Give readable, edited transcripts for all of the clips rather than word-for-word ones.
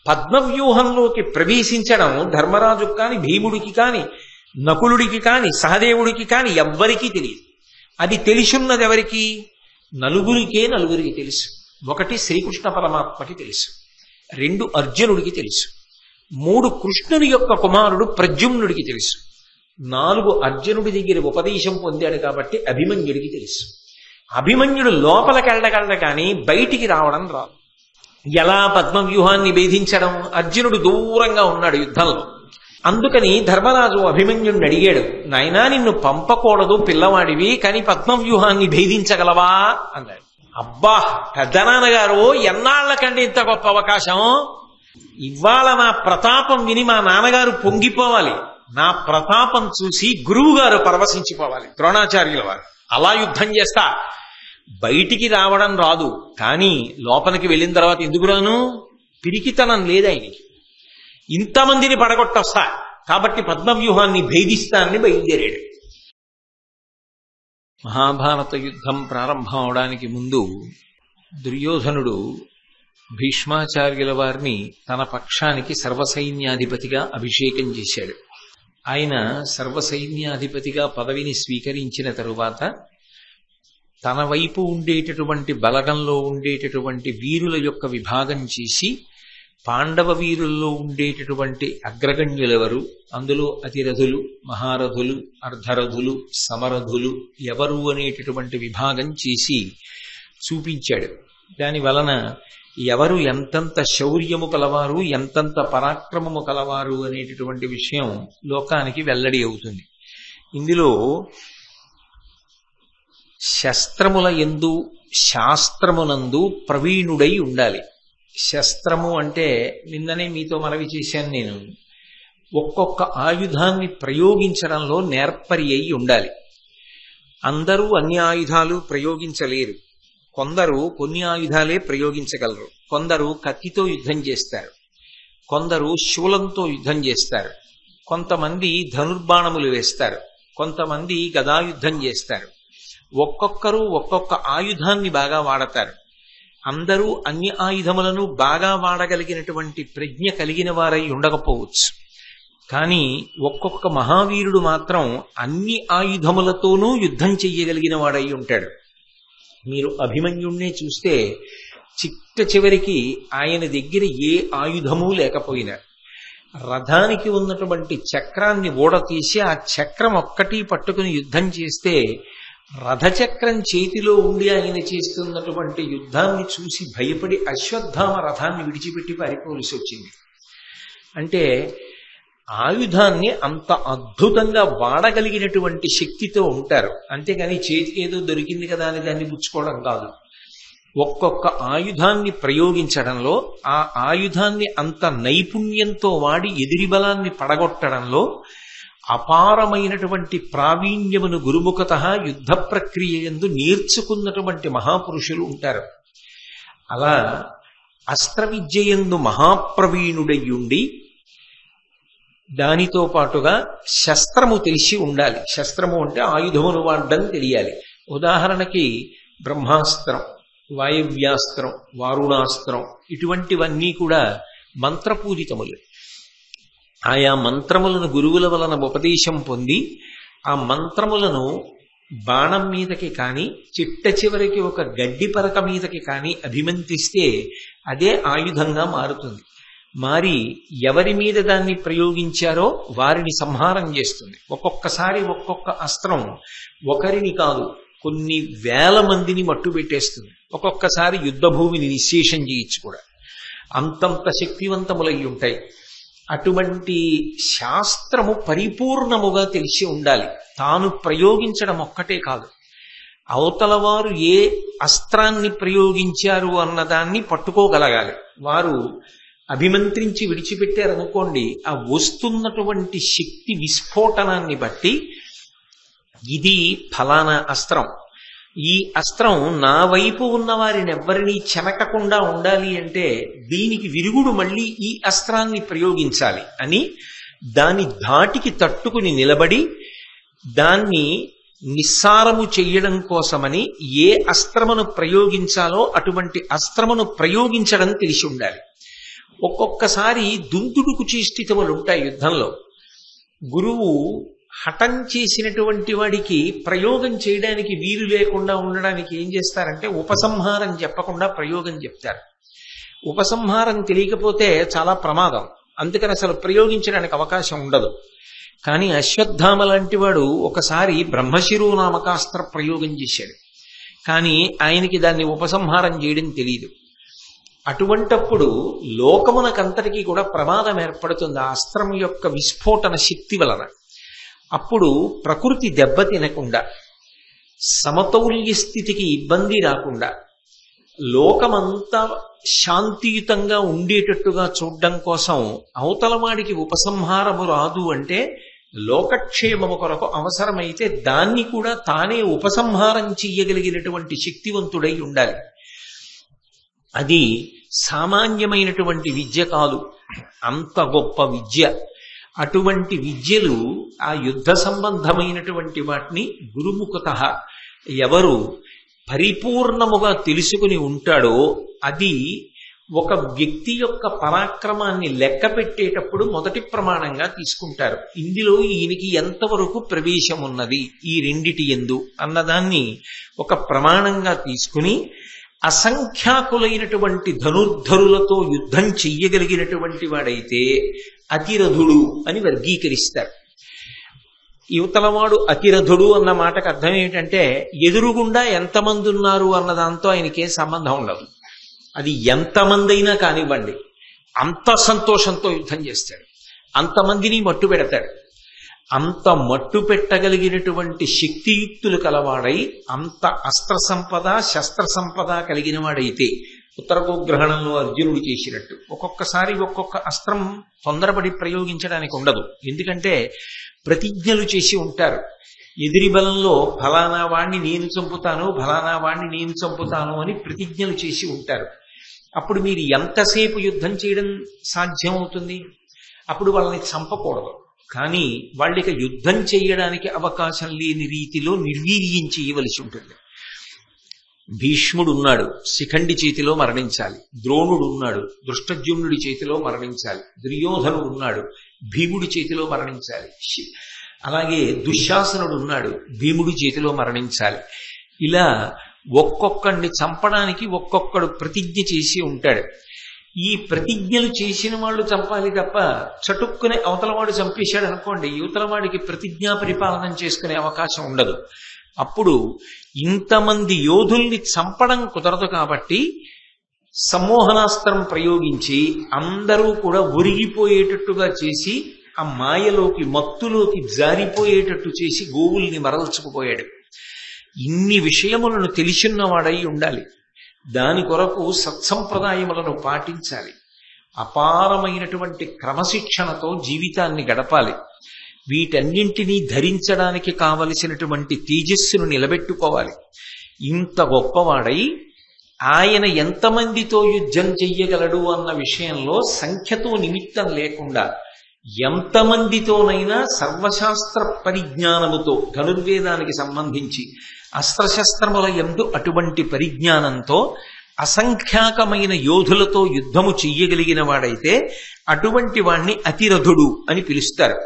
పద్మవ్యూహంలోకి ప్రవేశించడం ధర్మరాజుకి కాని, భీముడికి కాని, నకులుడికి కాని, సహదేవుడికి కాని ఎవ్వరికీ తెలియదు. అది తెలిసున్నది ఎవరికి? నలుగురికి తెలుసు. ఒకటి శ్రీకృష్ణ పరమాత్మకి తెలుసు, 2 అర్జునుడికి తెలుసు, 3 కృష్ణుని యొక్క కుమారుడు ప్రద్యుమ్నుడికి తెలుసు, 4 అర్జునుడి దగ్గర ఉపదేశం పొందాడు కాబట్టి అభిమన్యుడికి తెలుసు. అభిమన్యుడు లోపలికెళ్ళగలడు కానీ బయటికి రావడం రాదు. ఎలా పద్మవ్యూహాన్ని భేదించడం? అర్జునుడు దూరంగా ఉన్నాడు యుద్ధంలో. అందుకని ధర్మరాజు అభిమన్యుడిని అడిగాడు, నాయనా నిన్ను పంపకూడదు పిల్లవాడివి, కానీ పద్మవ్యూహాన్ని భేదించగలవా అన్నాడు. అబ్బా పెద్దనాన్నగారు, ఎన్నాళ్లకంటే ఇంత గొప్ప అవకాశం! ఇవాళ నా ప్రతాపం విని మా నాన్నగారు పొంగిపోవాలి, నా ప్రతాపం చూసి గురువు గారు పరవశించిపోవాలి, ద్రోణాచార్యుల వారు. అలా యుద్ధం చేస్తా. బయటికి రావడం రాదు, కానీ లోపలికి వెళ్ళిన తర్వాత ఎందుకు రాను? పిరికితనం లేదు ఆయనకి. ఇంతమందిని పడగొట్టొస్తా కాబట్టి పద్మవ్యూహాన్ని భేదిస్తానని బయలుదేరాడు. మహాభారత యుద్ధం ప్రారంభం అవడానికి ముందు దుర్యోధనుడు భీష్మాచార్యుల వారిని తన పక్షానికి సర్వసైన్యాధిపతిగా అభిషేకం చేశాడు. ఆయన సర్వసైన్యాధిపతిగా పదవిని స్వీకరించిన తరువాత తన వైపు ఉండేటటువంటి బలగంలో ఉండేటటువంటి వీరుల యొక్క విభాగం చేసి, పాండవ వీరుల్లో ఉండేటటువంటి అగ్రగణ్యులెవరు, అందులో అతిరథులు, మహారథులు, అర్ధరథులు, సమరథులు ఎవరు అనేటటువంటి విభాగం చేసి చూపించాడు. దాని వలన ఎవరు ఎంతంత శౌర్యము కలవారు, ఎంతంత పరాక్రమము కలవారు అనేటటువంటి విషయం లోకానికి వెల్లడి అవుతుంది. ఇందులో శస్త్రముల యందు శాస్త్రమునందు ప్రవీణుడై ఉండాలి. శస్త్రము అంటే నిన్ననే మీతో మనవి చేశాను నేను, ఒక్కొక్క ఆయుధాన్ని ప్రయోగించడంలో నేర్పరి అయి ఉండాలి. అందరూ అన్ని ఆయుధాలు ప్రయోగించలేరు. కొందరు కొన్ని ఆయుధాలే ప్రయోగించగలరు. కొందరు కత్తితో యుద్ధం చేస్తారు, కొందరు శూలంతో యుద్ధం చేస్తారు, కొంతమంది ధనుర్బాణములు వేస్తారు, కొంతమంది గదాయుద్ధం చేస్తారు. ఒక్కొక్కరు ఒక్కొక్క ఆయుధాన్ని బాగా వాడతారు. అందరూ అన్ని ఆయుధములను బాగా వాడగలిగినటువంటి ప్రజ్ఞ కలిగిన వారై ఉండకపోవచ్చు, కానీ ఒక్కొక్క మహావీరుడు మాత్రం అన్ని ఆయుధములతోనూ యుద్ధం చెయ్యగలిగిన వాడై ఉంటాడు. మీరు అభిమన్యుణ్ణే చూస్తే చిట్ట చివరికి ఆయన దగ్గర ఏ ఆయుధము లేకపోయినా రథానికి ఉన్నటువంటి చక్రాన్ని ఊడతీసి ఆ చక్రం ఒక్కటి పట్టుకుని యుద్ధం చేస్తే రథచక్రం చేతిలో ఉండి ఆయన చేస్తున్నటువంటి యుద్ధాన్ని చూసి భయపడి అశ్వత్థామ రథాన్ని విడిచిపెట్టి పారిపోవలసి వచ్చింది. అంటే ఆయుధాన్ని అంత అద్భుతంగా వాడగలిగినటువంటి శక్తితో ఉంటారు. అంతేగాని చేతికి ఏదో దొరికింది కదా అని దాన్ని పుచ్చుకోవడం కాదు. ఒక్కొక్క ఆయుధాన్ని ప్రయోగించడంలో, ఆ ఆయుధాన్ని అంత నైపుణ్యంతో వాడి ఎదిరి బలాన్ని పడగొట్టడంలో అపారమైనటువంటి ప్రావీణ్యమును గురుముఖతః యుద్ధ ప్రక్రియ యందు నేర్చుకున్నటువంటి మహాపురుషులు ఉంటారు. అలా అస్త్ర విద్యయందు మహాప్రవీణుడయ్యుండి దానితో పాటుగా శస్త్రము తెలిసి ఉండాలి. శస్త్రము అంటే ఆయుధమును వాడడం తెలియాలి. ఉదాహరణకి బ్రహ్మాస్త్రం, వాయవ్యాస్త్రం, వారుణాస్త్రం ఇటువంటివన్నీ కూడా మంత్రపూజితములు. ఆయా మంత్రములను గురువుల వలన ఉపదేశం పొంది ఆ మంత్రములను బాణం మీదకి కానీ చిట్ట చివరికి ఒక గడ్డి పరక మీదకి కానీ అభిమంత్రిస్తే అదే ఆయుధంగా మారుతుంది. మారి ఎవరి మీద దాన్ని ప్రయోగించారో వారిని సంహారం చేస్తుంది. ఒక్కొక్కసారి ఒక్కొక్క అస్త్రం ఒకరిని కాదు కొన్ని వేల మందిని మట్టు పెట్టేస్తుంది. ఒక్కొక్కసారి యుద్ధ భూమిని నిశ్శేషం చేయొచ్చు కూడా. అంతంత శక్తివంతములై ఉంటాయి. అటువంటి శాస్త్రము పరిపూర్ణముగా తెలిసి ఉండాలి. తాను ప్రయోగించడం ఒక్కటే కాదు, అవతల వారు ఏ అస్త్రాన్ని ప్రయోగించారు అన్నదాన్ని పట్టుకోగలగాలి. వారు అభిమంత్రించి విడిచిపెట్టారనుకోండి, ఆ వస్తున్నటువంటి శక్తి విస్ఫోటనాన్ని బట్టి ఇది ఫలానా అస్త్రం, ఈ అస్త్రం నా వైపు ఉన్న వారిని ఎవ్వరినీ చెనకకుండా ఉండాలి అంటే దీనికి విరుగుడు మళ్ళీ ఈ అస్త్రాన్ని ప్రయోగించాలి అని దాని ధాటికి తట్టుకుని నిలబడి దాన్ని నిస్సారము చెయ్యడం కోసమని ఏ అస్త్రమును ప్రయోగించాలో అటువంటి అస్త్రమును ప్రయోగించడం తెలిసి ఉండాలి. ఒక్కొక్కసారి దుందుడుకు చేష్టితములు ఉంటాయి యుద్ధంలో. గురువు హఠం చేసినటువంటి వాడికి ప్రయోగం చేయడానికి వీలు లేకుండా ఉండడానికి ఏం చేస్తారంటే ఉపసంహారం చెప్పకుండా ప్రయోగం చెప్తారు. ఉపసంహారం తెలియకపోతే చాలా ప్రమాదం, అందుకని అసలు ప్రయోగించడానికి అవకాశం ఉండదు. కానీ అశ్వత్థామ లాంటి వాడు ఒకసారి బ్రహ్మశిరో నామకాస్త్ర ప్రయోగం చేశాడు, కానీ ఆయనకి దాన్ని ఉపసంహారం చేయడం తెలియదు. అటువంటప్పుడు లోకమునకంతటికీ కూడా ప్రమాదం ఏర్పడుతుంది ఆ అస్త్రం యొక్క విస్ఫోటన శక్తి వలన. అప్పుడు ప్రకృతి దెబ్బతినకుండా, సమతౌల్య స్థితికి ఇబ్బంది రాకుండా, లోకమంతా శాంతియుతంగా ఉండేటట్టుగా చూడడం కోసం అవతలవాడికి ఉపసంహారము రాదు అంటే లోకక్షేమము కొరకు అవసరమైతే దాన్ని కూడా తానే ఉపసంహారం చెయ్యగలిగినటువంటి శక్తివంతుడై ఉండాలి. అది సామాన్యమైనటువంటి విద్య కాదు, అంత గొప్ప విద్య. అటువంటి విద్యలు, ఆ యుద్ధ సంబంధమైనటువంటి వాటిని గురుముఖతః ఎవరు పరిపూర్ణముగా తెలుసుకుని ఉంటాడో అది ఒక వ్యక్తి యొక్క పరాక్రమాన్ని లెక్క పెట్టేటప్పుడు మొదటి ప్రమాణంగా తీసుకుంటారు. ఇందులో ఈయనకి ఎంతవరకు ప్రవేశం ఉన్నది ఈ రెండిటి యందు అన్నదాన్ని ఒక ప్రమాణంగా తీసుకుని అసంఖ్యాకులైనటువంటి ధనుర్ధరులతో యుద్ధం చెయ్యగలిగినటువంటి వాడైతే అతిరథుడు అని వర్గీకరిస్తారు. యువతలవాడు అతిరథుడు అన్న మాటకు అర్థం ఏమిటంటే ఎదురుగుండా ఎంతమంది ఉన్నారు అన్న దాంతో ఆయనకే సంబంధం ఉండదు. అది ఎంతమంది అయినా కానివ్వండి, అంత సంతోషంతో యుద్ధం చేస్తాడు, అంతమందిని మట్టు పెడతాడు. అంత మట్టు పెట్టగలిగినటువంటి శక్తియుక్తులు కలవాడై, అంత అస్త్ర సంపద శస్త్ర సంపద కలిగిన వాడైతే ఉత్తరగోగ్రహణంలో అర్జునుడు చేసినట్టు ఒక్కొక్కసారి ఒక్కొక్క అస్త్రం తొందరపడి ప్రయోగించడానికి ఉండదు. ఎందుకంటే ప్రతిజ్ఞలు చేసి ఉంటారు. ఎదిరి బలంలో ఫలానా వాణ్ణి నేను చంపుతాను, ఫలానా వాణ్ణి నేను చంపుతాను అని ప్రతిజ్ఞలు చేసి ఉంటారు. అప్పుడు మీరు ఎంతసేపు యుద్ధం చేయడం సాధ్యం అవుతుంది? అప్పుడు వాళ్ళని చంపకూడదు, కానీ వాళ్ళకి యుద్ధం చేయడానికి అవకాశం లేని రీతిలో నిర్వీర్యం చేయవలసి ఉంటుంది. భీష్ముడు ఉన్నాడు, శిఖండి చేతిలో మరణించాలి. ద్రోణుడు ఉన్నాడు, దృష్టద్యుమ్నుడి చేతిలో మరణించాలి. దుర్యోధనుడు ఉన్నాడు, భీముడి చేతిలో మరణించాలి. అలాగే దుశ్శాసనుడు ఉన్నాడు, భీముడి చేతిలో మరణించాలి. ఇలా ఒక్కొక్కడిని చంపడానికి ఒక్కొక్కడు ప్రతిజ్ఞ చేసి ఉంటాడు. ఈ ప్రతిజ్ఞలు చేసిన వాళ్ళు చంపాలి తప్ప చటుక్కునే అవతలవాడు చంపేశాడు అనుకోండి, యువతలవాడికి ప్రతిజ్ఞా పరిపాలన చేసుకునే అవకాశం ఉండదు. అప్పుడు ఇంతమంది యోధుల్ని చంపడం కుదరదు కాబట్టి సమ్మోహనాస్త్రం ప్రయోగించి అందరూ కూడా ఒరిగిపోయేటట్టుగా చేసి ఆ మాయలోకి మత్తులోకి జారిపోయేటట్టు చేసి గోవుల్ని మరల్చుకుపోయాడు. ఇన్ని విషయములను తెలిసిన్నవాడై ఉండాలి. దాని కొరకు సత్సంప్రదాయములను పాటించాలి. అపారమైనటువంటి క్రమశిక్షణతో జీవితాన్ని గడపాలి. వీటన్నింటినీ ధరించడానికి కావలసినటువంటి తేజస్సును నిలబెట్టుకోవాలి. ఇంత గొప్పవాడై ఆయన ఎంతమందితో యుద్ధం చెయ్యగలడు అన్న విషయంలో సంఖ్యతో నిమిత్తం లేకుండా ఎంతమందితోనైనా సర్వశాస్త్ర పరిజ్ఞానముతో, ధనుర్వేదానికి సంబంధించి అస్త్రశస్త్రముల యందు అటువంటి పరిజ్ఞానంతో అసంఖ్యాకమైన యోధులతో యుద్ధము చెయ్యగలిగిన వాడైతే అటువంటి వాణ్ణి అతిరథుడు అని పిలుస్తారు.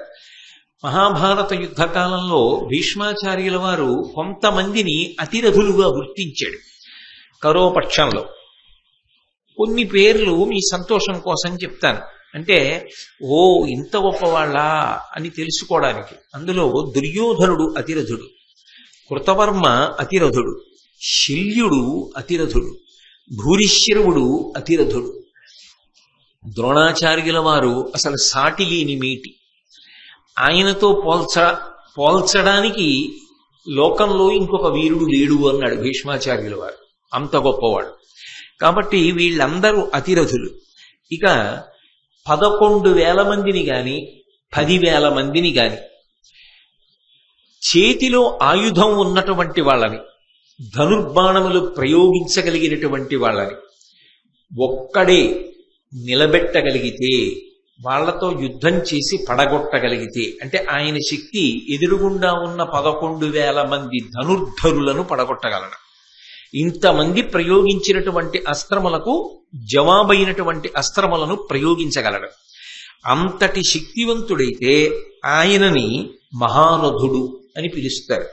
మహాభారత యుద్ధకాలంలో భీష్మాచార్యుల వారు కొంతమందిని అతిరథులుగా గుర్తించాడు. కరోపక్షంలో కొన్ని పేర్లు మీ సంతోషం కోసం చెప్తాను, అంటే ఓ ఇంత గొప్పవాళ్ళా అని తెలుసుకోవడానికి. అందులో దుర్యోధనుడు అతిరథుడు, కృతవర్మ అతిరథుడు, శల్యుడు అతిరథుడు, భూరిశ్రవుడు అతిరథుడు. ద్రోణాచార్యుల వారు అసలు సాటి లేని మేటి. ఆయనతో పోల్చడానికి లోకంలో ఇంకొక వీరుడు లేడు అన్నాడు భీష్మాచార్యుల వారు, అంత గొప్పవాడు. కాబట్టి వీళ్ళందరూ అతిరథులు. ఇక 11,000 మందిని గాని 10,000 మందిని గాని చేతిలో ఆయుధం ఉన్నటువంటి వాళ్ళని, ధనుర్బాణములు ప్రయోగించగలిగినటువంటి వాళ్ళని ఒక్కడే నిలబెట్టగలిగితే, వాళ్లతో యుద్ధం చేసి పడగొట్టగలిగితే, అంటే ఆయన శక్తి ఎదురుగుండా ఉన్న 11,000 మంది ధనుర్ధరులను పడగొట్టగలడు. ఇంతమంది ప్రయోగించినటువంటి అస్త్రములకు జవాబైనటువంటి అస్త్రములను ప్రయోగించగలడు. అంతటి శక్తివంతుడైతే ఆయనని మహారథుడు అని పిలుస్తారు.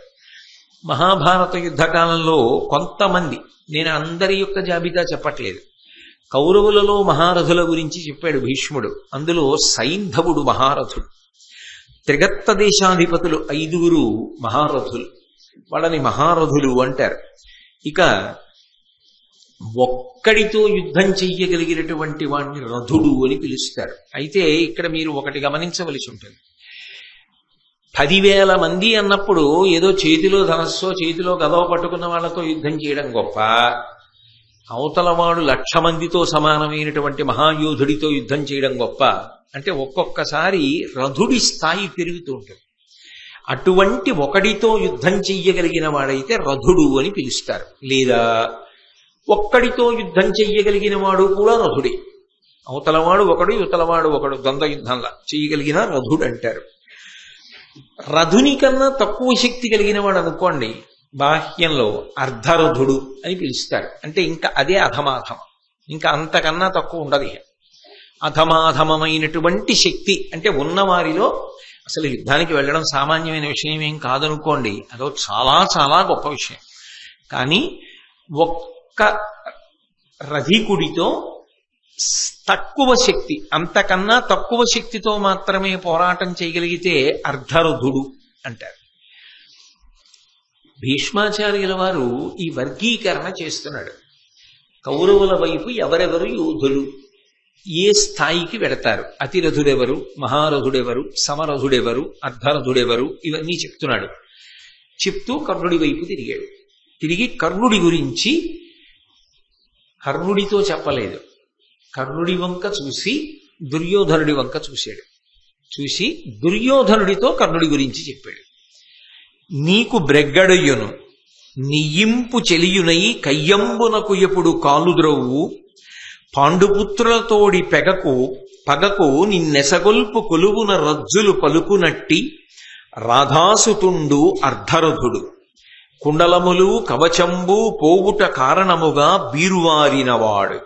మహాభారత యుద్ధకాలంలో కొంతమంది, నేను అందరి యొక్క జాబితా చెప్పట్లేదు, కౌరవులలో మహారథుల గురించి చెప్పాడు భీష్ముడు. అందులో సైంధవుడు మహారథుడు. త్రిగత్త దేశాధిపతులు 5 మహారథులు, వాళ్ళని మహారథులు అంటారు. ఇక ఒక్కడితో యుద్ధం చెయ్యగలిగినటువంటి వాడిని రథుడు అని పిలుస్తారు. అయితే ఇక్కడ మీరు ఒకటి గమనించవలసి ఉంటుంది. 10,000 మంది అన్నప్పుడు ఏదో చేతిలో ధనస్సో చేతిలో గదవ పట్టుకున్న వాళ్ళతో యుద్ధం చేయడం గొప్ప, అవతలవాడు 1,00,000 మందితో సమానమైనటువంటి మహాయోధుడితో యుద్ధం చేయడం గొప్ప అంటే ఒక్కొక్కసారి రథుడి స్థాయి పెరుగుతూ ఉంటుంది. అటువంటి ఒకడితో యుద్ధం చెయ్యగలిగిన వాడైతే రథుడు అని పిలుస్తారు. లేదా ఒక్కడితో యుద్ధం చెయ్యగలిగిన వాడు కూడా రథుడే. అవతలవాడు ఒకడు యువతలవాడు ఒకడు ద్వంద్వ యుద్ధంలా చెయ్యగలిగిన రథుడు అంటారు. రథుని కన్నా తక్కువ శక్తి కలిగిన వాడు అనుకోండి, బాహ్యంలో అర్ధరథుడు అని పిలుస్తారు. అంటే ఇంకా అదే అధమాధమం, ఇంకా అంతకన్నా తక్కువ ఉండదు. అధమాధమైనటువంటి శక్తి అంటే ఉన్నవారిలో అసలు యుద్ధానికి వెళ్ళడం సామాన్యమైన విషయం ఏం కాదనుకోండి, అదో చాలా చాలా గొప్ప విషయం. కానీ ఒక్క రథికుడితో తక్కువ శక్తి, అంతకన్నా తక్కువ శక్తితో మాత్రమే పోరాటం చేయగలిగితే అర్ధరథుడు అంటారు. భీష్మాచార్యుల వారు ఈ వర్గీకరణ చేస్తున్నాడు. కౌరవుల వైపు ఎవరెవరు యోధులు, ఏ స్థాయికి వెడతారు, అతిరథుడెవరు, మహారథుడెవరు, సమరథుడెవరు, అర్ధరథుడెవరు, ఇవన్నీ చెప్తున్నాడు. చెప్తూ కర్ణుడి వైపు తిరిగాడు. తిరిగి కర్ణుడి గురించి కర్ణుడితో చెప్పలేదు, కర్ణుడి వంక చూసి దుర్యోధనుడి వంక చూశాడు. చూసి దుర్యోధనుడితో కర్ణుడి గురించి చెప్పాడు. నీకు బ్రెగ్గడయ్యును నియింపు చెలియునై కయ్యంబునకు ఎప్పుడు కాలుద్రవ్వు పాండుపుత్రులతోడి పగకు నిన్నెసగొల్పు కొలువున రజ్జులు పలుకునట్టి రాధాసుతుండు అర్ధరథుడు కుండలములు కవచంబు పోవుట కారణముగా బీరువారినవాడు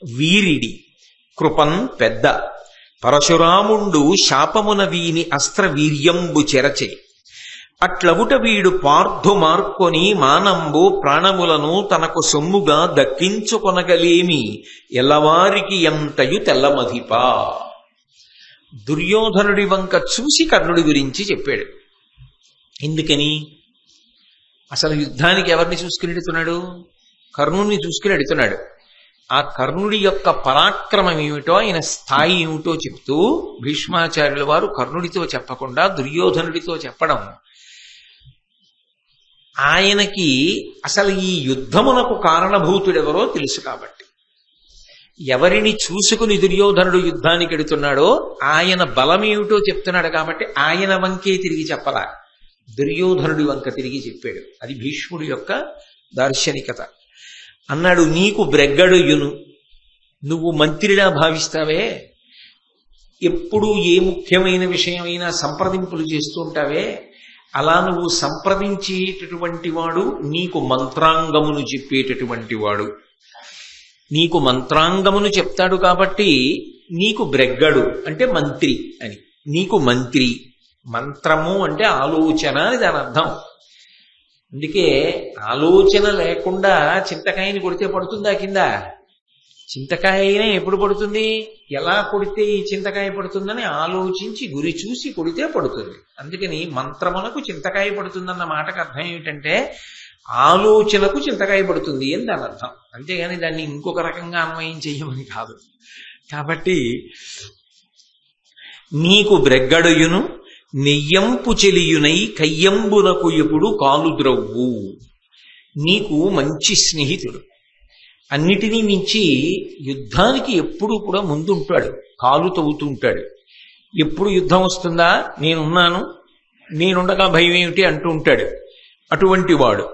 వీరిడి కృపన్ పెద్ద పరశురాముండు శాపమున వీని అస్త్ర వీర్యంబు చెరచే అట్లగుట వీడు పార్థు మార్కొని మానంబు ప్రాణములను తనకు సొమ్ముగా దక్కించుకొనగలేమి ఎల్లవారికి ఎంతయు తెల్లమధిపా. దుర్యోధనుడి వంక చూసి కర్ణుడి గురించి చెప్పాడు. ఎందుకని? అసలు యుద్ధానికి ఎవరిని చూసుకుని ఎడుతున్నాడు? కర్ణుడిని చూసుకుని ఎడుతున్నాడు. ఆ కర్ణుడి యొక్క పరాక్రమం ఏమిటో, ఆయన స్థాయి ఏమిటో చెప్తూ భీష్మాచార్యుల వారు కర్ణుడితో చెప్పకుండా దుర్యోధనుడితో చెప్పడం, ఆయనకి అసలు ఈ యుద్ధమునకు కారణభూతుడెవరో తెలుసు కాబట్టి. ఎవరిని చూసుకుని దుర్యోధనుడు యుద్ధానికి ఎడుతున్నాడో ఆయన బలమేమిటో చెప్తున్నాడు కాబట్టి ఆయన వంకే తిరిగి చెప్పలా, దుర్యోధనుడి వంక తిరిగి చెప్పాడు. అది భీష్ముడి యొక్క దార్శనికత. అన్నాడు, నీకు బ్రెగ్గడుయును, నువ్వు మంత్రిలా భావిస్తావే, ఎప్పుడు ఏ ముఖ్యమైన విషయమైనా సంప్రదింపులు చేస్తూ ఉంటావే, అలా నువ్వు సంప్రదించేటటువంటి వాడు నీకు మంత్రాంగమును చెప్పేటటువంటి వాడు. నీకు మంత్రాంగమును చెప్తాడు కాబట్టి నీకు బ్రెగ్గడు అంటే మంత్రి అని. నీకు మంత్రి, మంత్రము అంటే ఆలోచన అని దాని అర్థం. అందుకే ఆలోచన లేకుండా చింతకాయని కొడితే పడుతుందా కింద? చింతకాయనే ఎప్పుడు పడుతుంది? ఎలా కొడితే ఈ చింతకాయ పడుతుందని ఆలోచించి గురి చూసి కొడితే పడుతుంది. అందుకని మంత్రములకు చింతకాయ పడుతుందన్న మాటకు అర్థం ఏమిటంటే ఆలోచనకు చింతకాయ పడుతుంది అని దాని అర్థం. అంతేగాని దాన్ని ఇంకొక రకంగా అన్వయం చెయ్యమని కాదు. కాబట్టి నీకు బ్రెగ్గడుయును నెయ్యంపు చెలియునై కయ్యంబునకు ఎప్పుడు కాలుద్రవ్వు. నీకు మంచి స్నేహితుడు, అన్నిటినీ మించి యుద్ధానికి ఎప్పుడు కూడా ముందుంటాడు, కాలు తవ్వుతుంటాడు. ఎప్పుడు యుద్ధం వస్తుందా, నేనున్నాను, నేనుండగా భయం ఏమిటి అంటూ ఉంటాడు. అటువంటి వాడు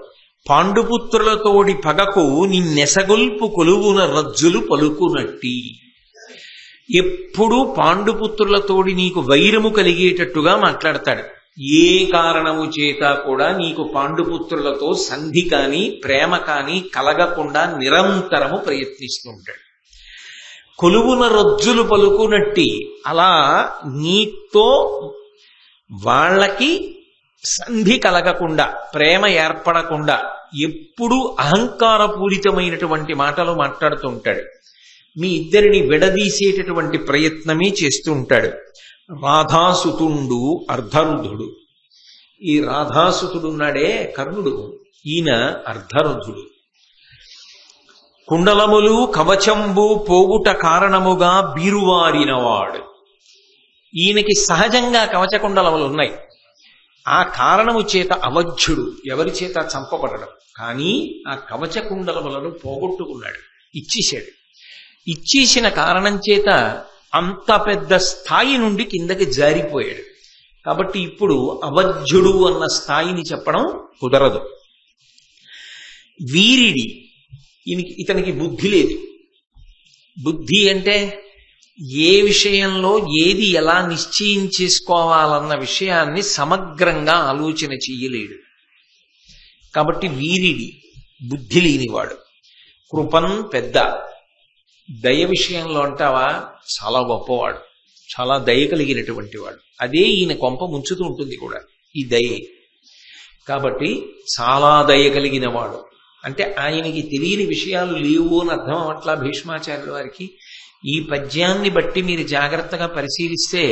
పాండుపుత్రులతోడి పగకు నిన్నెసగొల్పు కొలువున రజ్జులు పలుకునట్టి. ఎప్పుడూ పాండుపుత్రులతోడి నీకు వైరము కలిగేటట్టుగా మాట్లాడతాడు. ఏ కారణము చేత కూడా నీకు పాండుపుత్రులతో సంధి కాని ప్రేమ కాని కలగకుండా నిరంతరము ప్రయత్నిస్తూ ఉంటాడు. కొలువున రొజ్జులు పలుకునట్టి అలా నీతో వాళ్ళకి సంధి కలగకుండా ప్రేమ ఏర్పడకుండా ఎప్పుడూ అహంకారపూరితమైనటువంటి మాటలు మాట్లాడుతూ ఉంటాడు. మీ ఇద్దరిని విడదీసేటటువంటి ప్రయత్నమే చేస్తూ ఉంటాడు. రాధాసుతుండు అర్ధరుధుడు. ఈ రాధాసుతుడున్నాడే కర్ణుడు, ఈయన అర్ధరుధుడు. కుండలములు కవచంబు పోగుట కారణముగా బీరువారినవాడు. ఈయనకి సహజంగా కవచ కుండలములు ఉన్నాయి. ఆ కారణము చేత అవధ్యుడు, ఎవరి చేత చంపబడడం. కానీ ఆ కవచ కుండలములను పోగొట్టుకున్నాడు, ఇచ్చేశాడు. ఇచ్చేసిన కారణం చేత అంత పెద్ద స్థాయి నుండి కిందకి జారిపోయాడు. కాబట్టి ఇప్పుడు అవధ్యుడు అన్న స్థాయిని చెప్పడం కుదరదు. వీరిడి, ఇతనికి బుద్ధి లేదు. బుద్ధి అంటే ఏ విషయంలో ఏది ఎలా నిశ్చయం చేసుకోవాలన్న విషయాన్ని సమగ్రంగా ఆలోచన చెయ్యలేడు. కాబట్టి వీరిడి, బుద్ధి లేనివాడు. కృపన్ పెద్ద, దయ విషయంలో అంటావా చాలా గొప్పవాడు, చాలా దయ కలిగినటువంటి వాడు. అదే ఈయన కొంప ముంచుతూ ఉంటుంది కూడా, ఈ దయే. కాబట్టి చాలా దయ కలిగిన వాడు అంటే ఆయనకి తెలియని విషయాలు లేవు అని అర్థం అవట్లా భీష్మాచార్యుల వారికి. ఈ పద్యాన్ని బట్టి మీరు జాగ్రత్తగా పరిశీలిస్తే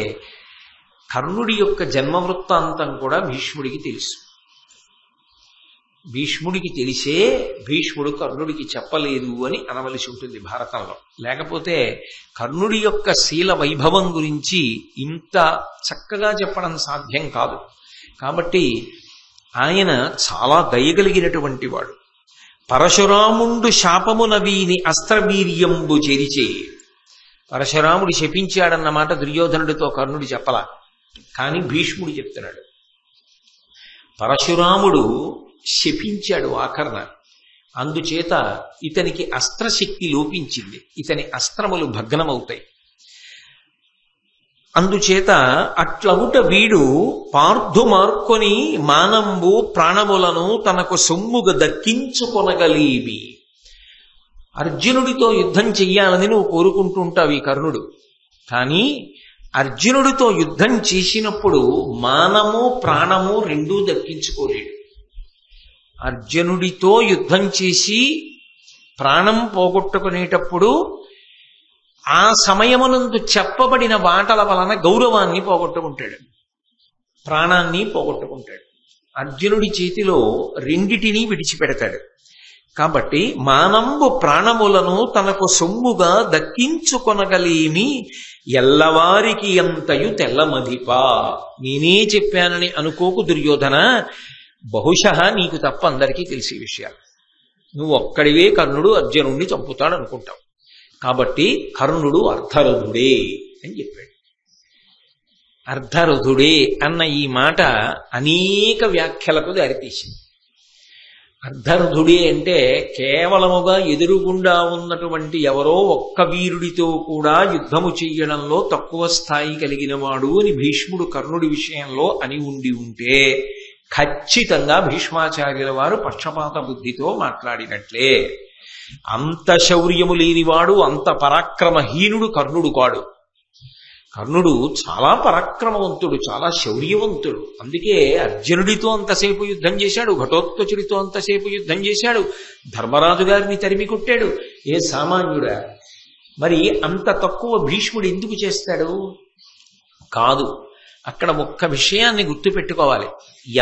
కర్ణుడి యొక్క జన్మవృత్తాంతం కూడా భీష్ముడికి తెలుసు. భీష్ముడికి తెలిసే భీష్ముడు కర్ణుడికి చెప్పలేదు అని అనవలసి ఉంటుంది భారతంలో. లేకపోతే కర్ణుడి యొక్క శీల వైభవం గురించి ఇంత చక్కగా చెప్పడం సాధ్యం కాదు. కాబట్టి ఆయన చాలా దయగలిగినటువంటి వాడు. పరశురాముండు శాపమున వీని అస్త్రవీర్యంబు చెరిచే. పరశురాముడు శపించాడన్నమాట దుర్యోధనుడితో కర్ణుడు చెప్పలా, కానీ భీష్ముడు చెప్తున్నాడు. పరశురాముడు శపించాడు ఆఖరణ, అందుచేత ఇతనికి అస్త్రశక్తి లోపించింది, ఇతని అస్త్రములు భగ్నమవుతాయి. అందుచేత అట్లవుట వీడు పార్థు మార్కొని మానంబు ప్రాణములను తనకు సొమ్ముగా దక్కించుకొనగలీవి. అర్జునుడితో యుద్ధం చెయ్యాలని నువ్వు కోరుకుంటుంటావు ఈ కర్ణుడు, కానీ అర్జునుడితో యుద్ధం చేసినప్పుడు మానము ప్రాణము రెండూ దక్కించుకోలేడు. అర్జునుడితో యుద్ధం చేసి ప్రాణం పోగొట్టుకునేటప్పుడు ఆ సమయమునందు చెప్పబడిన మాటల వలన గౌరవాన్ని పోగొట్టుకుంటాడు, ప్రాణాన్ని పోగొట్టుకుంటాడు. అర్జునుడి చేతిలో రెండిటినీ విడిచిపెడతాడు. కాబట్టి మానంబు ప్రాణములను తనకు సొమ్ముగా దక్కించుకొనగలేమి ఎల్లవారికి అంతయు తెల్లమదిపా. నేనే చెప్పానని అనుకోకు దుర్యోధన, బహుశः నీకు తప్ప అందరికీ తెలిసే విషయాలు. నువ్వు ఒక్కడివే కర్ణుడు అర్జునుడిని చంపుతాడు అనుకుంటావు. కాబట్టి కర్ణుడు అర్ధరథుడే అని చెప్పాడు. అర్ధరథుడే అన్న ఈ మాట అనేక వ్యాఖ్యలకు దారితీసింది. అర్ధరథుడే అంటే కేవలముగా ఎదురుగుండా ఉన్నటువంటి ఎవరో ఒక్క వీరుడితో కూడా యుద్ధము చెయ్యడంలో తక్కువ స్థాయి కలిగిన వాడు అని భీష్ముడు కర్ణుడి విషయంలో అని ఉండి ఉంటే ఖచ్చితంగా భీష్మాచార్యుల వారు పక్షపాత బుద్ధితో మాట్లాడినట్లే. అంత శౌర్యము లేనివాడు, అంత పరాక్రమహీనుడు కర్ణుడు కాడు. కర్ణుడు చాలా పరాక్రమవంతుడు, చాలా శౌర్యవంతుడు. అందుకే అర్జునుడితో అంతసేపు యుద్ధం చేశాడు, ఘటోత్కచుడితో అంతసేపు యుద్ధం చేశాడు, ధర్మరాజు గారిని తరిమి కొట్టాడు. ఏ సామాన్యుడా? మరి అంత తక్కువ భీష్ముడు ఎందుకు చేస్తాడు? కాదు, అక్కడ ఒక్క విషయాన్ని గుర్తుపెట్టుకోవాలి.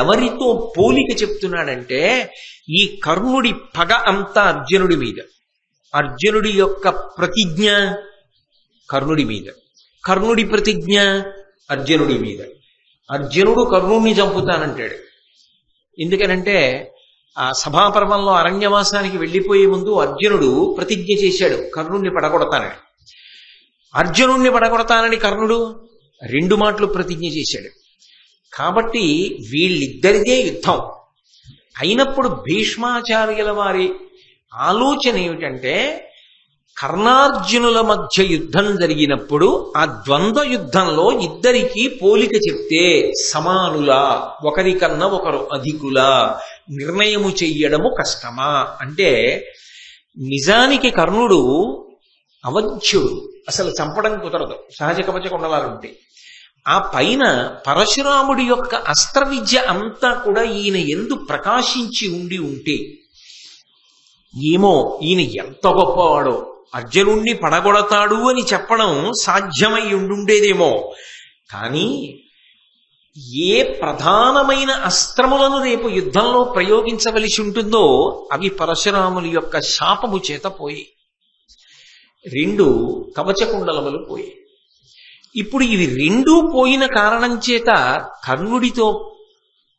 ఎవరితో పోలిక చెప్తున్నాడంటే ఈ కర్ణుడి పగ అంతా అర్జునుడి మీద, అర్జునుడి యొక్క ప్రతిజ్ఞ కర్ణుడి మీద, కర్ణుడి ప్రతిజ్ఞ అర్జునుడి మీద. అర్జునుడు కర్ణుడిని చంపుతానంటాడు. ఎందుకనంటే ఆ సభాపర్వంలో అరణ్యవాసానికి వెళ్ళిపోయే ముందు అర్జునుడు ప్రతిజ్ఞ చేశాడు కర్ణుడిని పడగొడతానని. అర్జునుడిని పడగొడతానని కర్ణుడు 2 మాటలు ప్రతిజ్ఞ చేశాడు. కాబట్టి వీళ్ళిద్దరిదే యుద్ధం అయినప్పుడు భీష్మాచార్యుల వారి ఆలోచన ఏమిటంటే కర్ణార్జునుల మధ్య యుద్ధం జరిగినప్పుడు ఆ ద్వంద్వ యుద్ధంలో ఇద్దరికీ పోలిక చెప్తే సమానులా, ఒకరికన్నా ఒకరు అధికులా నిర్ణయము చెయ్యడము కష్టమా అంటే, నిజానికి కర్ణుడు అవధ్యుడు, అసలు చంపడం కుదరదు సహజ కవచ కుండలాలుంటే. ఆ పైన పరశురాముడి యొక్క అస్త్ర విద్య అంతా కూడా ఈయన ఎందు ప్రకాశించి ఉంటే ఏమో ఈయన ఎంత గొప్పవాడో, అర్జునుణ్ణి పడగొడతాడు అని చెప్పడం సాధ్యమై ఉండుండేదేమో. కానీ ఏ ప్రధానమైన అస్త్రములను రేపు యుద్ధంలో ప్రయోగించవలసి ఉంటుందో అవి పరశురాముని యొక్క శాపము చేత పోయి, 2 కవచకుండలములు పోయి. ఇప్పుడు ఇవి 2 పోయిన కారణం చేత కర్ణుడితో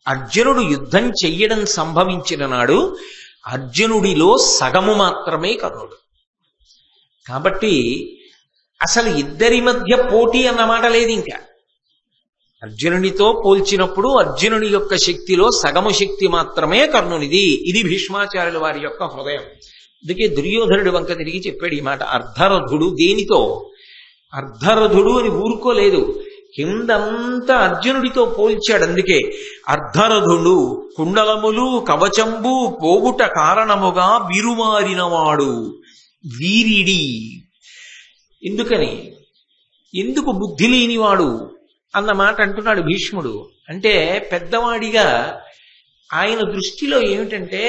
అర్జునుడు యుద్ధం చెయ్యడం సంభవించిన నాడు అర్జునుడిలో సగము మాత్రమే కర్ణుడు. కాబట్టి అసలు ఇద్దరి మధ్య పోటీ అన్నమాట లేదు. ఇంకా అర్జునునితో పోల్చినప్పుడు అర్జునుని యొక్క శక్తిలో సగము శక్తి మాత్రమే కర్ణునిది. ఇది భీష్మాచార్యుల వారి యొక్క హృదయం. అందుకే దుర్యోధనుడి వంక తిరిగి చెప్పాడు ఈ మాట. అర్ధరథుడు దేనితో? అర్ధరథుడు అని ఊరుకోలేదు, కిందంతా అర్జునుడితో పోల్చాడు. అందుకే అర్ధరథుడు కుండలములు కవచంబు పోగుట కారణముగా బిరుమారినవాడు వీరిడి. ఎందుకని? ఎందుకు బుద్ధి లేనివాడు అన్న మాట అంటున్నాడు భీష్ముడు. అంటే పెద్దవాడిగా ఆయన దృష్టిలో ఏమిటంటే,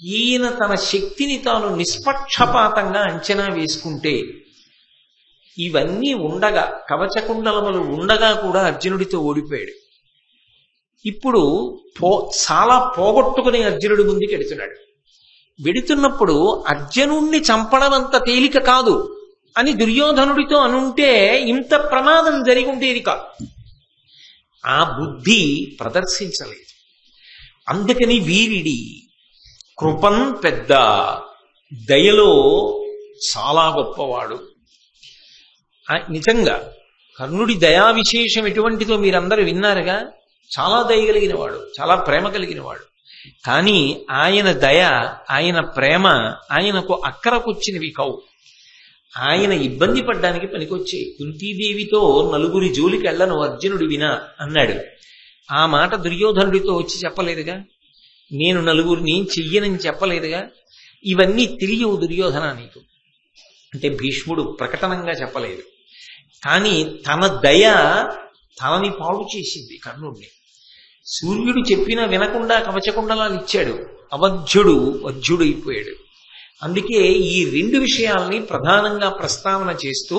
ఈయన తన శక్తిని తాను నిష్పక్షపాతంగా అంచనా వేసుకుంటే, ఇవన్నీ ఉండగా కవచకుండలములు ఉండగా కూడా అర్జునుడితో ఓడిపోయాడు. ఇప్పుడు చాలా పోగొట్టుకునే అర్జునుడి ముందుకు వెడుతున్నాడు. వెడుతున్నప్పుడు అర్జునుణ్ణి చంపడం అంత తేలిక కాదు అని దుర్యోధనుడితో అనుంటే ఇంత ప్రమాదం జరిగి ఉండేది కాదు. ఆ బుద్ధి ప్రదర్శించలేదు. అందుకని వీరిడి కృపం పెద్ద, దయలో చాలా గొప్పవాడు. నిజంగా కర్ణుడి దయా విశేషం ఎటువంటిదో మీరందరూ విన్నారుగా. చాలా దయ కలిగిన వాడు, చాలా ప్రేమ కలిగిన వాడు. కానీ ఆయన దయ, ఆయన ప్రేమ ఆయనకు అక్కరకొచ్చినవి కావు. ఆయన ఇబ్బంది పడ్డానికి పనికొచ్చాయి. కుంతీదేవితో 4 జోలికి వెళ్ళను అర్జునుడి వినా అన్నాడు. ఆ మాట దుర్యోధనుడితో వచ్చి చెప్పలేదుగా. నేను 4 చెయ్యనని చెప్పలేదుగా. ఇవన్నీ తెలియవు దుర్యోధన నీకు అంటే భీష్ముడు ప్రకటనంగా చెప్పలేదు. కానీ తన దయ తనని పాడు చేసింది కర్ణుడిని. సూర్యుడు చెప్పినా వినకుండా కవచకుండలాలు ఇచ్చాడు. అవధ్యుడు వధ్యుడైపోయాడు. అందుకే ఈ 2 విషయాల్ని ప్రధానంగా ప్రస్తావన చేస్తూ